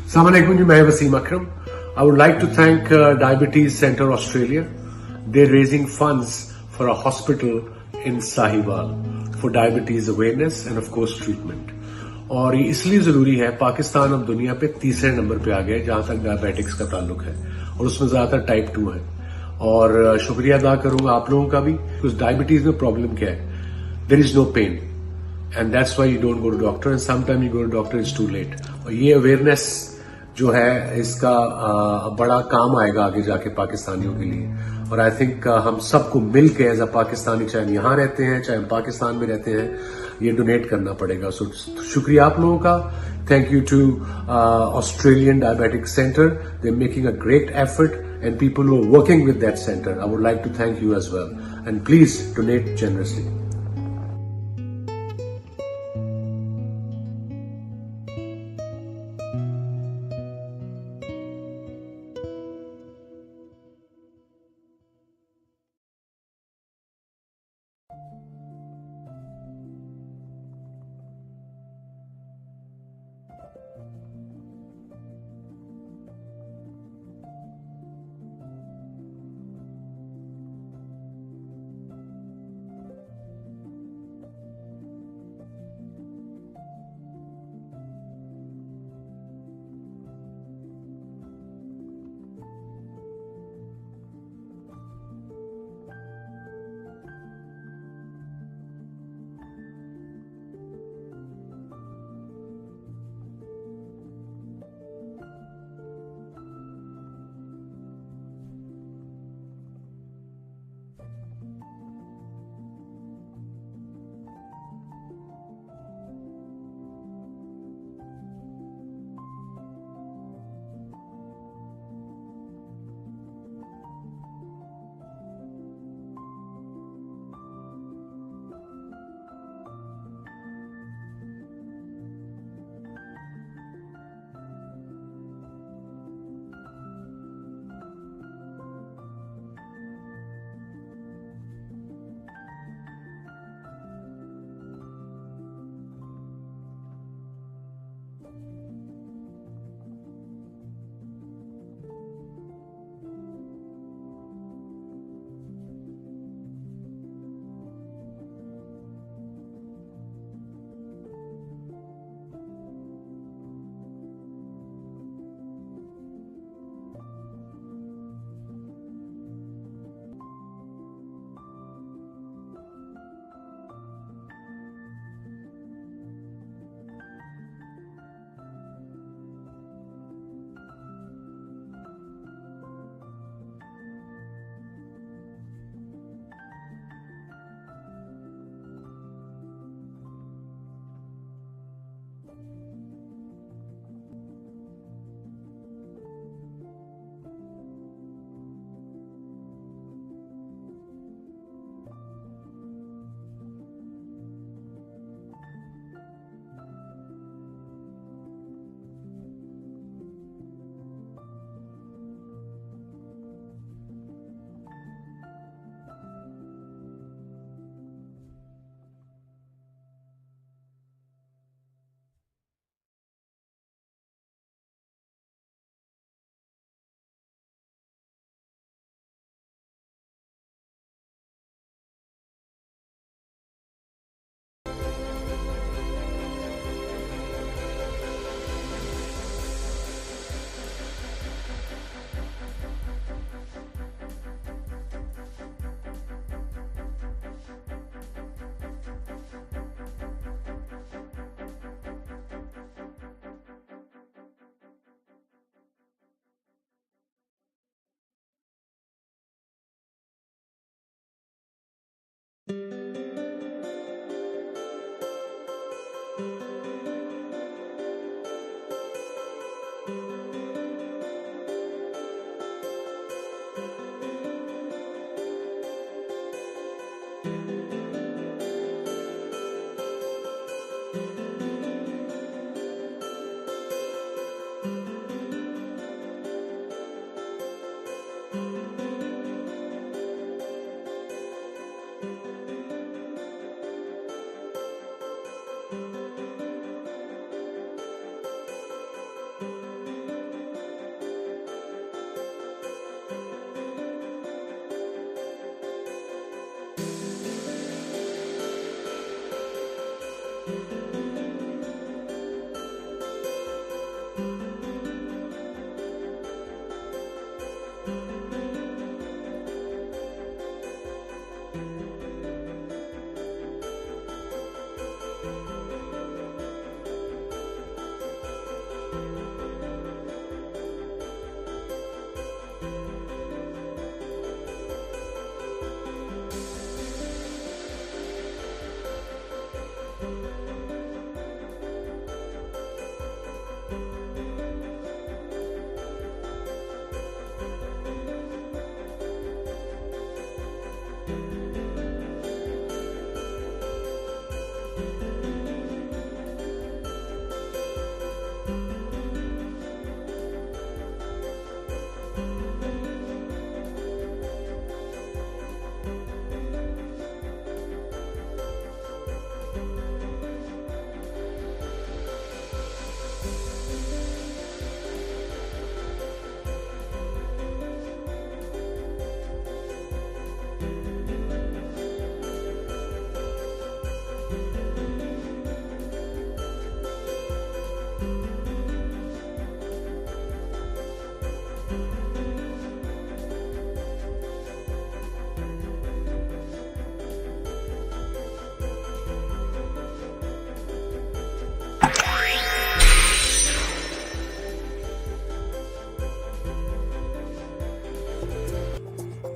Assalamu alaikum, मैं Wasim Akram. I would like to thank Diabetes Centre Australia. They're raising funds for a hospital in Sahiwal for diabetes awareness and of course treatment. और ये इसलिए जरूरी है, पाकिस्तान अब दुनिया पे तीसरे नंबर पे आ गया जहां तक डायबिटिक्स का ताल्लुक है और उसमें ज्यादातर टाइप 2 है. और शुक्रिया अदा करूंगा आप लोगों का भी, because डायबिटीज में प्रॉब्लम क्या है, there is no pain and that's why you don't go to doctor and sometimes you go to doctor it's too late. और ये अवेयरनेस जो है इसका बड़ा काम आएगा आगे जाके पाकिस्तानियों के लिए. और आई थिंक हम सबको मिल के एज अ पाकिस्तानी, चाहे हम यहाँ रहते हैं चाहे हम पाकिस्तान में रहते हैं, ये डोनेट करना पड़ेगा. सो शुक्रिया आप लोगों का. Thank you to Australian diabetic centre. They are making a great effort and people who are working with that center. I would like to thank you as well. And please donate generously.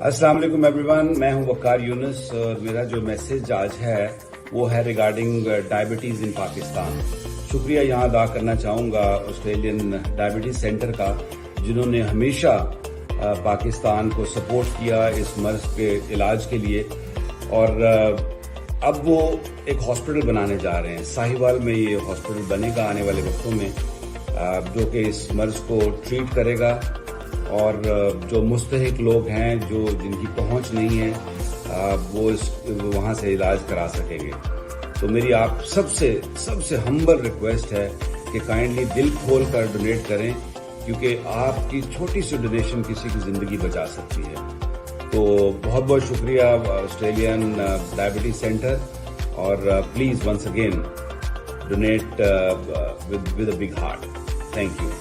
अस्सलाम वालेकुम everyone, मैं हूं वकार यूनुस और मेरा जो message आज है वो है रिगार्डिंग डायबिटीज़ इन पाकिस्तान। शुक्रिया यहाँ अदा करना चाहूँगा ऑस्ट्रेलियन डायबिटीज सेंटर का, जिन्होंने हमेशा पाकिस्तान को सपोर्ट किया इस मर्ज के इलाज के लिए। और अब वो एक हॉस्पिटल बनाने जा रहे हैं। साहिवाल में ये हॉस्पिटल बनेगा आने वाले वक्तों में, जो कि इस मर्ज को ट्रीट करेगा और जो मुस्तहिक लोग हैं, जो जिनकी पहुंच नहीं है, वो वहाँ से इलाज करा सकेंगे। तो मेरी आप सबसे हम्बल रिक्वेस्ट है कि काइंडली दिल खोल कर डोनेट करें, क्योंकि आपकी छोटी सी डोनेशन किसी की ज़िंदगी बचा सकती है। तो बहुत बहुत शुक्रिया ऑस्ट्रेलियन डायबिटीज सेंटर, और please once again donate with a big heart. Thank you.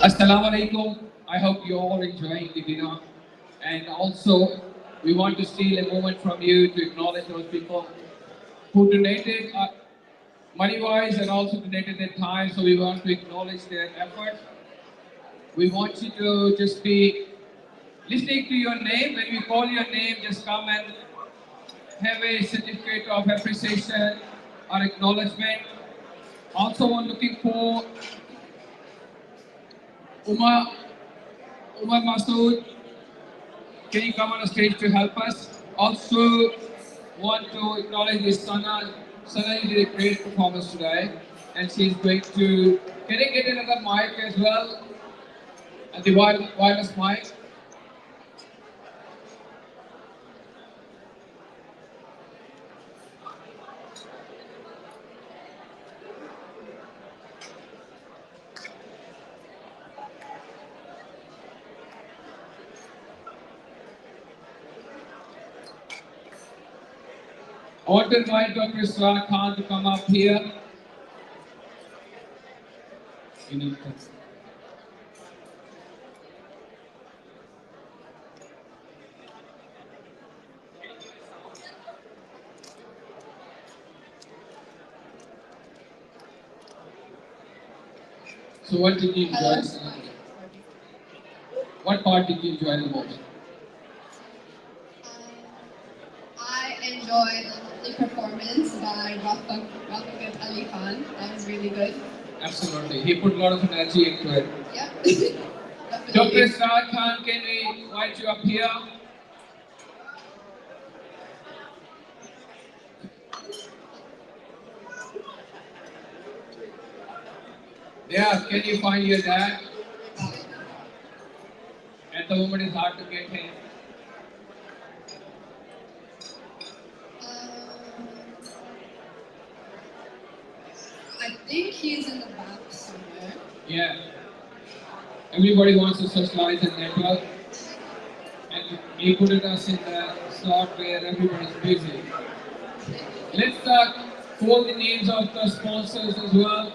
Assalamu alaikum. I hope you're all enjoying the dinner. And also, we want to steal a moment from you to acknowledge those people who donated money-wise and also donated their time. So we want to acknowledge their effort. We want you to just be listening to your name. When we call your name, just come and have a certificate of appreciation or acknowledgement. Also, I'm looking for Umar Masood. Can you come on the stage to help us? Also, want to acknowledge this Sana. Sana, you did a great performance today, and she's going to. Can I get another mic as well? And the wireless mic. I want to invite Dr. Israr Khan to come up here. So what did you enjoy? What part did you enjoy the most? I enjoyed the performance by Rafiq Ali Khan. That was really good. Absolutely. He put a lot of energy into it. Yeah. Dr. Israr Khan, can we invite you up here? Yeah, can you find your dad? At the moment it's hard to get him. I think he's in the back somewhere. Yeah. Everybody wants to socialize and network. And he put us in the slot where everybody's busy. Let's call the names of the sponsors as well.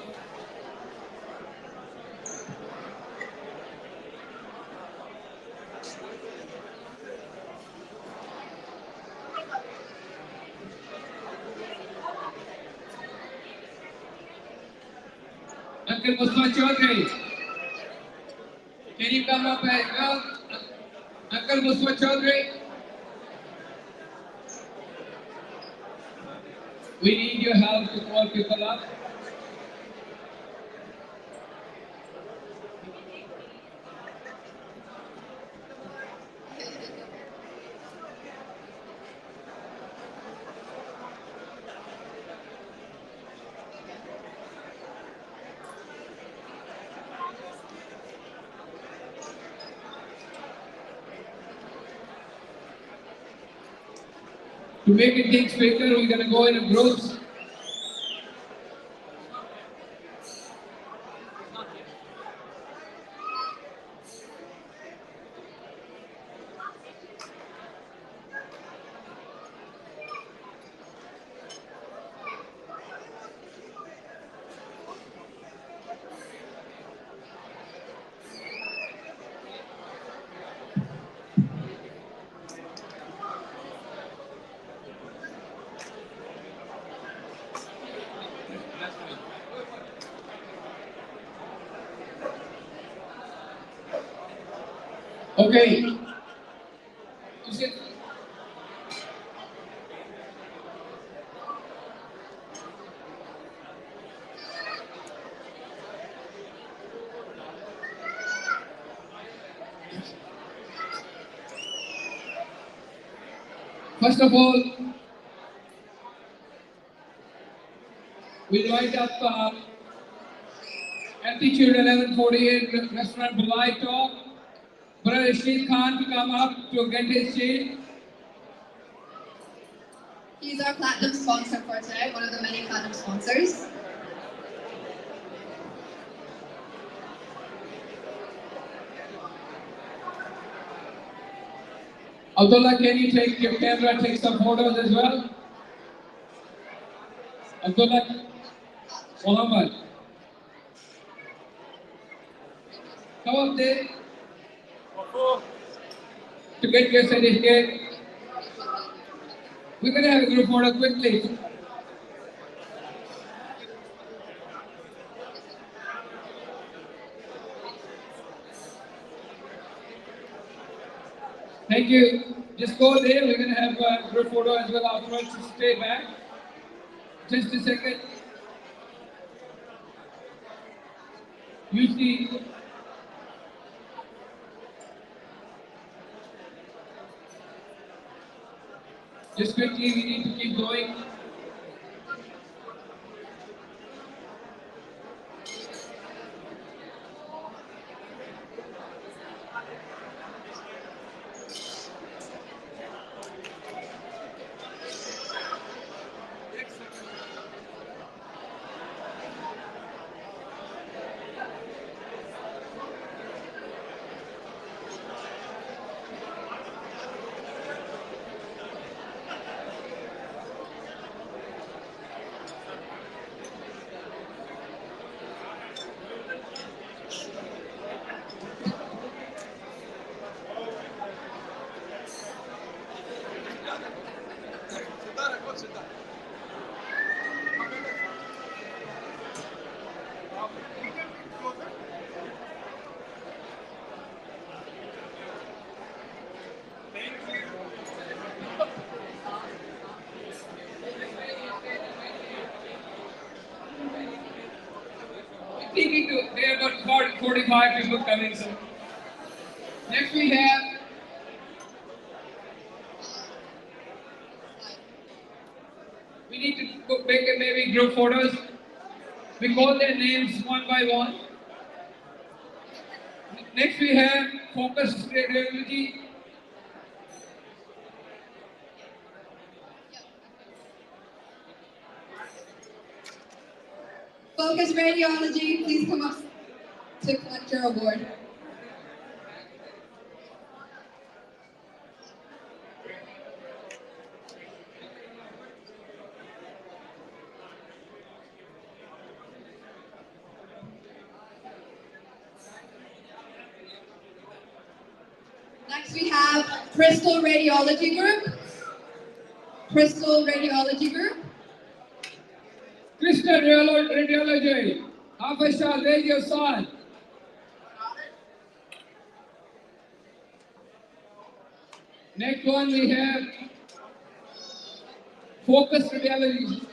Uncle Mustafa Chaudhary, can you come up as well? Uncle Mustafa Chaudhary, we need your help to call people up. To make it things quicker, we're going to go in groups. Okay. First of all, we light up Altitude 1148 Restaurant Bulai Talk. Brother Rashid Khan to come up to get his seat. He's our platinum sponsor for today, one of the many platinum sponsors. Abdullah, can you take your camera, take some photos as well? Abdullah Muhammad. Come up there to get your certificate. We're going to have a group photo quickly. Thank you. Just go there. We're going to have a group photo as well afterwards. Stay back. Just a second. You see. Just quickly, we need to keep going. There are about 45 people coming. So next we have we need to make maybe group photos. We call their names one by one. Next we have focus radiology. Focus Radiology, please come up to collect your award. Next we have Crystal Radiology Group. Crystal Radiology Group. Crystal Radiology. Officer, raise your son. Next one we have Focus Radiology.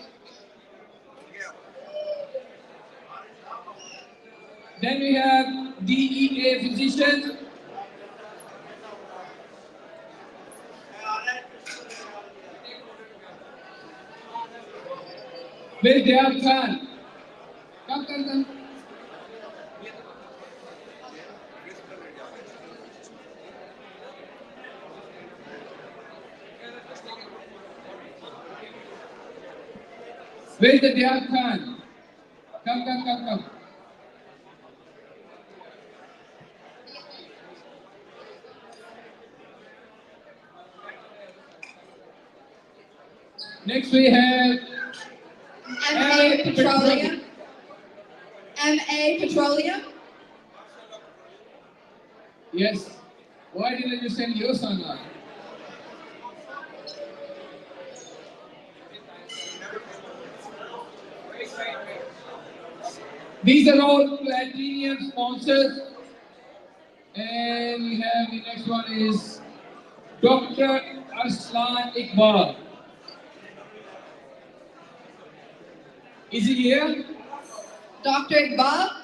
Then we have DEA Physician. Where's Dayab Khan? Come. Where's the Dayab Khan? Come. Next we have MA Petroleum. MA Petroleum. Yes. Why didn't you send your son on? These are all platinum sponsors. And we have the next one is Dr. Arslan Iqbal. Is he here? Dr. Iqbal.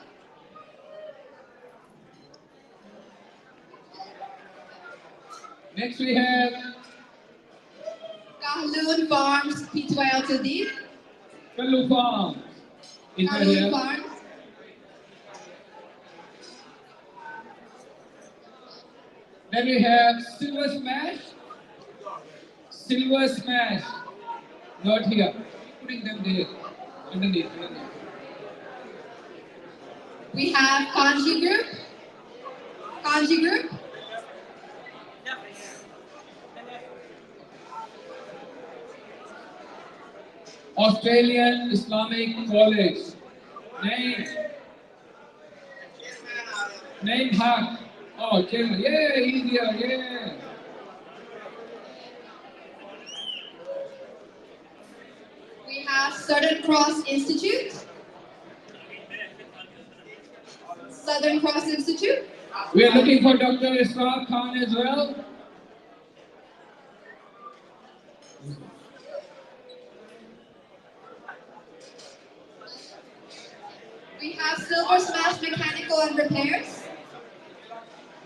Next we have Kahloon Farms Pty Ltd. Kahloon Farms. Is that Kahloon here? Farms. Then we have Silver Smash. Silver Smash. Not here. Putting them there. Underneath. We have Kanji Group. Kanji Group. Australian Islamic College. Name. Name Haq. Oh, Jim. Yeah, easier. Yeah. We have Southern Cross Institute. Southern Cross Institute. We are looking for Dr. Isra Khan as well. We have Silver Smash Mechanical and Repairs.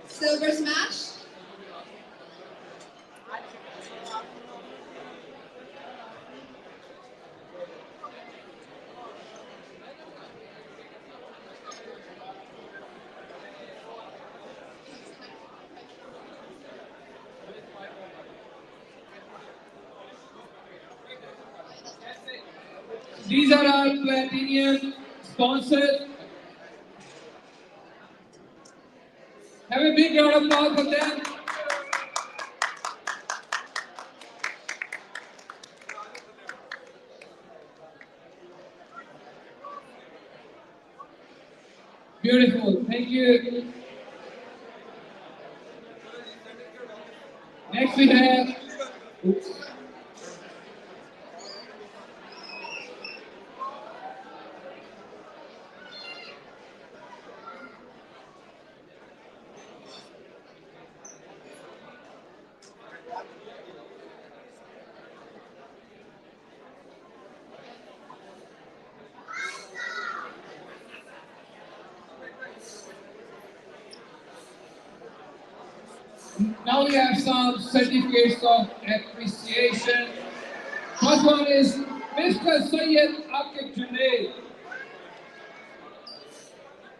Silver Smash. These are our platinum sponsors. Have a big round of applause for them. Beautiful. Thank you. Next we have. Oops. Now we have some certificates of appreciation. First one is Mr. Syed Akib Junaid.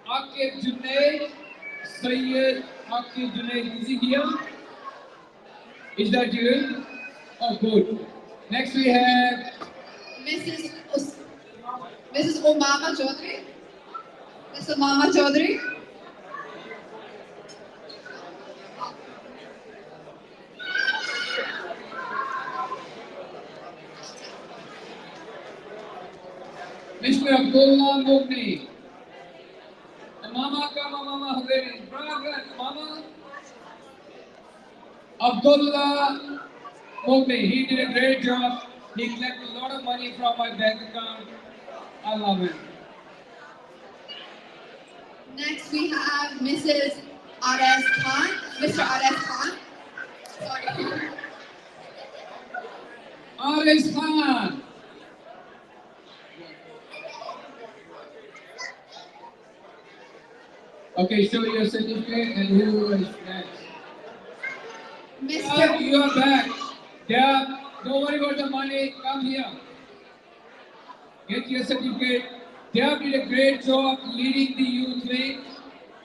Akib Junaid. Syed Akib Junaid. Is he here? Is that you? Oh, good. Next we have Mrs. Umama Chaudhary. Mr. Umama Chaudhary. Mr. Abdullah Mugni. Mama kama mama Hussein. Mama. Abdullah Mugni. He did a great job. He collected a lot of money from my bank account. I love him. Next we have Mrs. Ares Khan. Mr. Ares Khan. Sorry. Ares Khan. Okay, show your certificate and who is next? Mr. You are back. Yeah, don't worry about the money. Come here. Get your certificate. Deb did a great job leading the youth wing,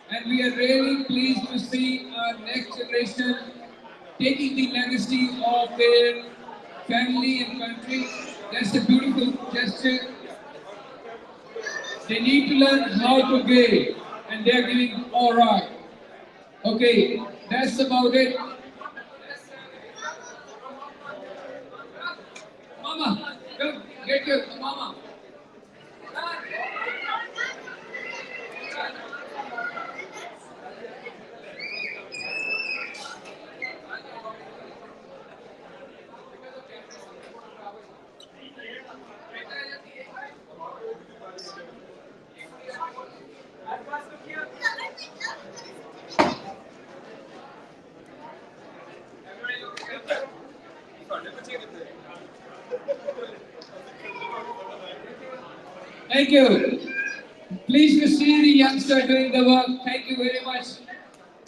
and we are really pleased to see our next generation taking the legacy of their family and country. That's a beautiful gesture. They need to learn how to give, and they're giving all right. Okay, that's about it. Mama, come, get your mama. Thank you. Pleased to see the youngster doing the work. Thank you very much.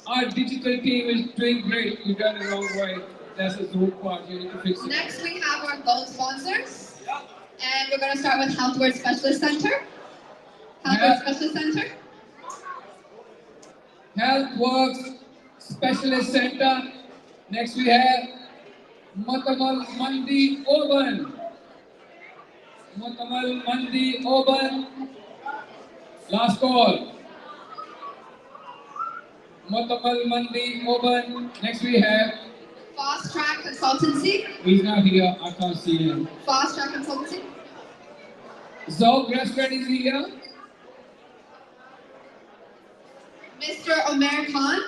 Our digital team is doing great. You got it the wrong way. That's the Zoom part. You need to fix it. Next we have our gold sponsors. And we're going to start with Healthworth Specialist Center. Healthworth Specialist Center. Healthworks Specialist Center. Next we have Matamal Mandi Oban. Matamal Mandi Oban. Last call. Matamal Mandi Oban. Next we have Fast Track Consultancy. He's not here. I can't see him. Fast Track Consultancy. Zog Restaurant is here. Mr. Omer Khan.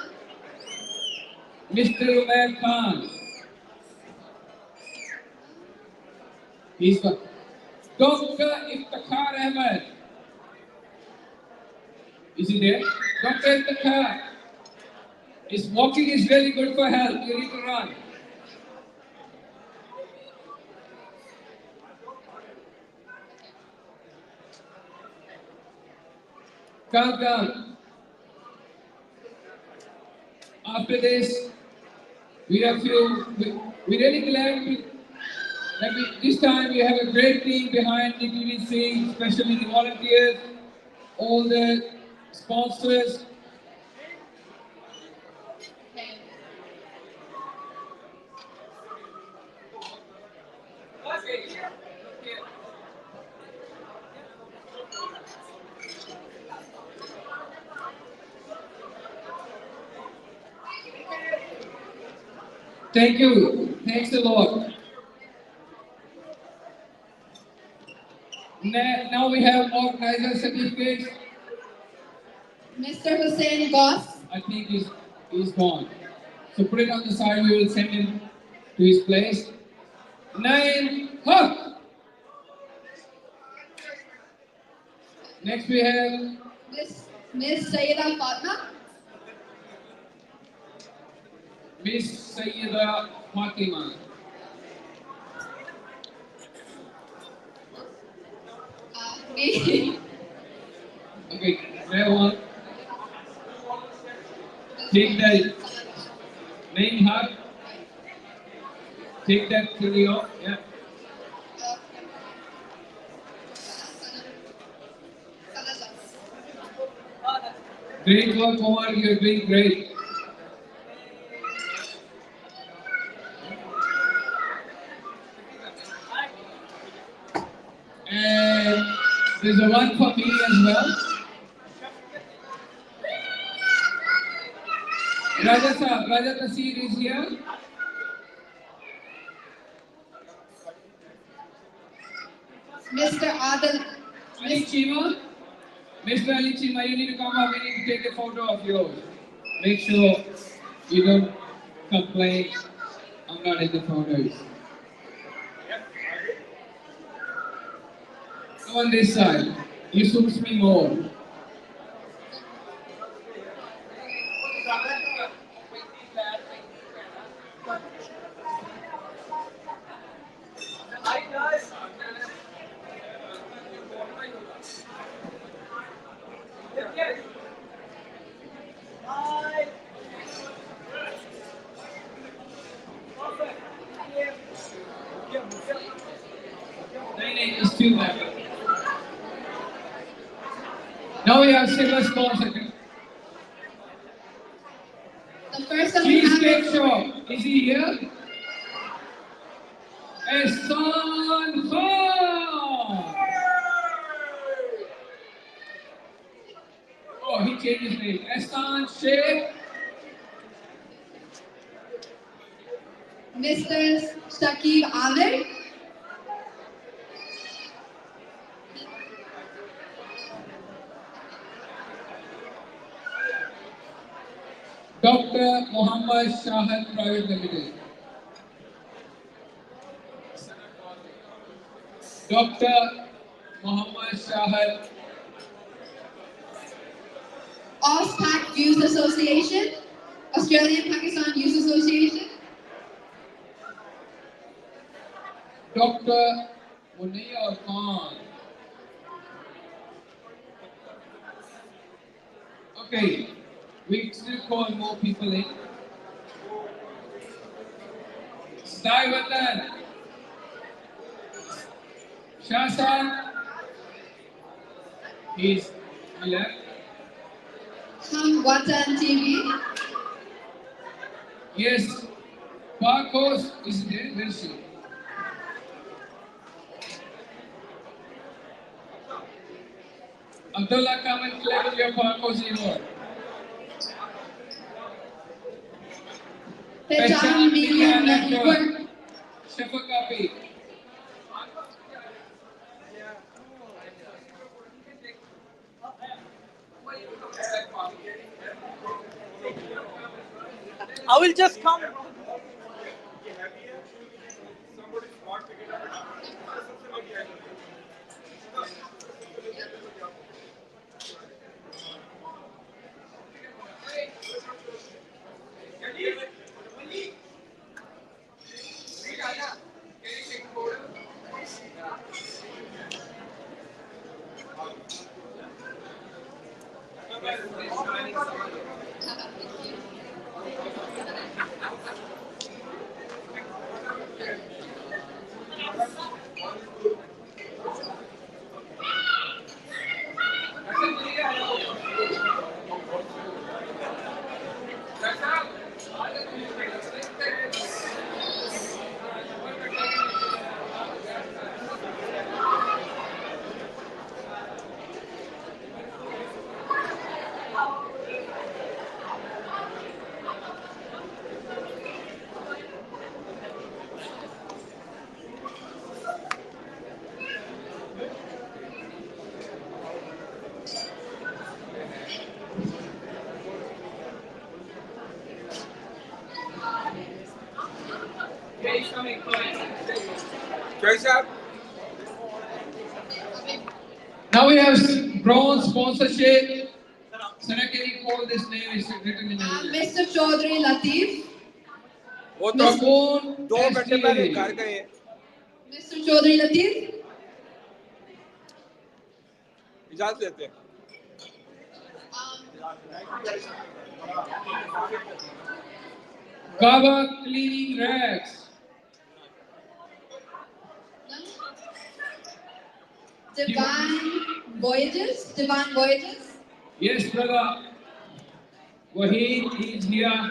Mr. Royale Khan. He's got Dr. Iftikhar Ahmed. Is he there? Dr. Iftikhar. His walking is very good for health. You need to run. Calm down. After this, we're really glad this time we have a great team behind the TDC, especially the volunteers, all the sponsors. Thank you. Thanks a lot. Now we have organizer certificates. Mr. Hussein Goss. I think he's gone. So put it on the side. We will send him to his place. 9. Huh. Next we have Miss Sayyida Fatma. Miss Sayyida Fatima. Me. Okay, grab one. Take that name hug. Take that chili off. Yeah. Great work, Omar. You're doing great. And there's a one for me as well. Raja Tasir is here. Mr. Adil. Ali Chima. Mr. Ali Chima, you need to come up. We need to take a photo of yours. Make sure you don't complain. I'm not in the photos. Come on this side. You suits me more. It's too bad. Now we have silver sponsor. The first of Cheesecake Shop. Is he here? Ehsan Khan. Oh, he changed his name. Ehsan Sheikh. Mr. Shakib Amir. Dr. Muhammad Shahad Private Limited. Dr. Muhammad Shahad. AusPac Youth Association. Australian Pakistan Youth Association. Dr. Munir Khan. Okay, we still call more people in. Saiwatan. Shashan. He's left. Watan TV. Yes. Parkos is there. Where is she? Abdullah, come and collect your Parkos reward. Pejan Media Network. Shafakapi. I will just come. Now we have bronze sponsorship. Sana, can you call this name? It's written in Mr. Chaudhary Latif. वो तो 2 घंटे पहले घर गए. Mr. Chaudhary Latif. इजाजत देते हैं. Kava cleaning rags. Divine Voyages. Yes, brother. Wahid is here.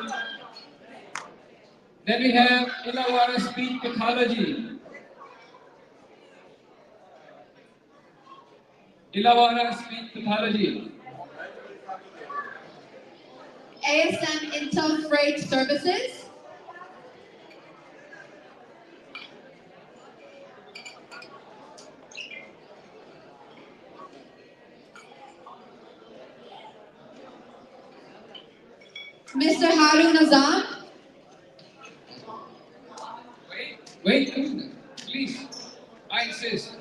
Then we have Illawarra speech pathology. Illawarra speech pathology. ASM Interfreight Services. Mr. Harun Azam. Wait, please. I insist.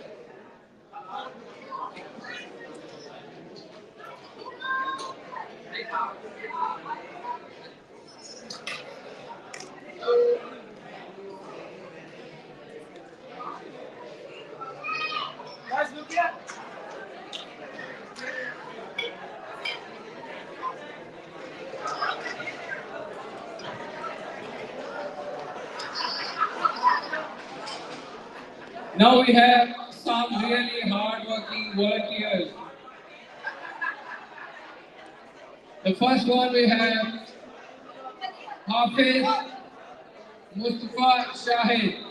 Guys, look here. Now we have some really hard-working volunteers. The first one we have Hafiz Mustafa Shahid.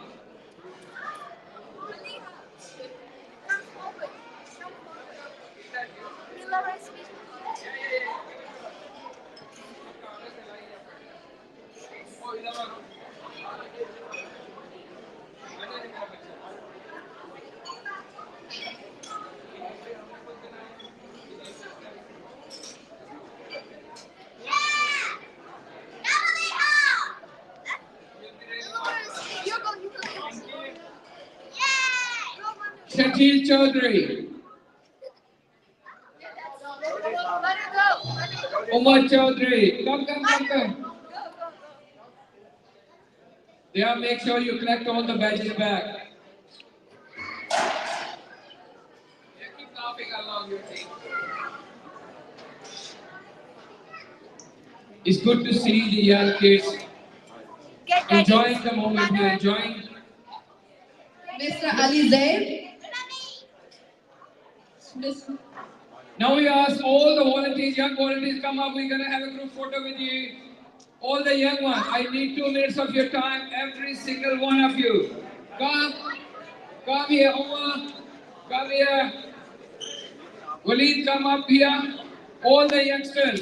Shakil Chaudhary. Umar Chaudhary. Come. Yeah, make sure you collect all the badges back. Yeah, keep laughing along your team. It's good to see the young kids enjoying the moment here, enjoying. Mr. Ali Zaid. Now we ask all the volunteers, young volunteers, come up. We're going to have a group photo with you. All the young ones, I need 2 minutes of your time, every single one of you. Come here, Omar. Come here. Waleed, come up here. All the youngsters.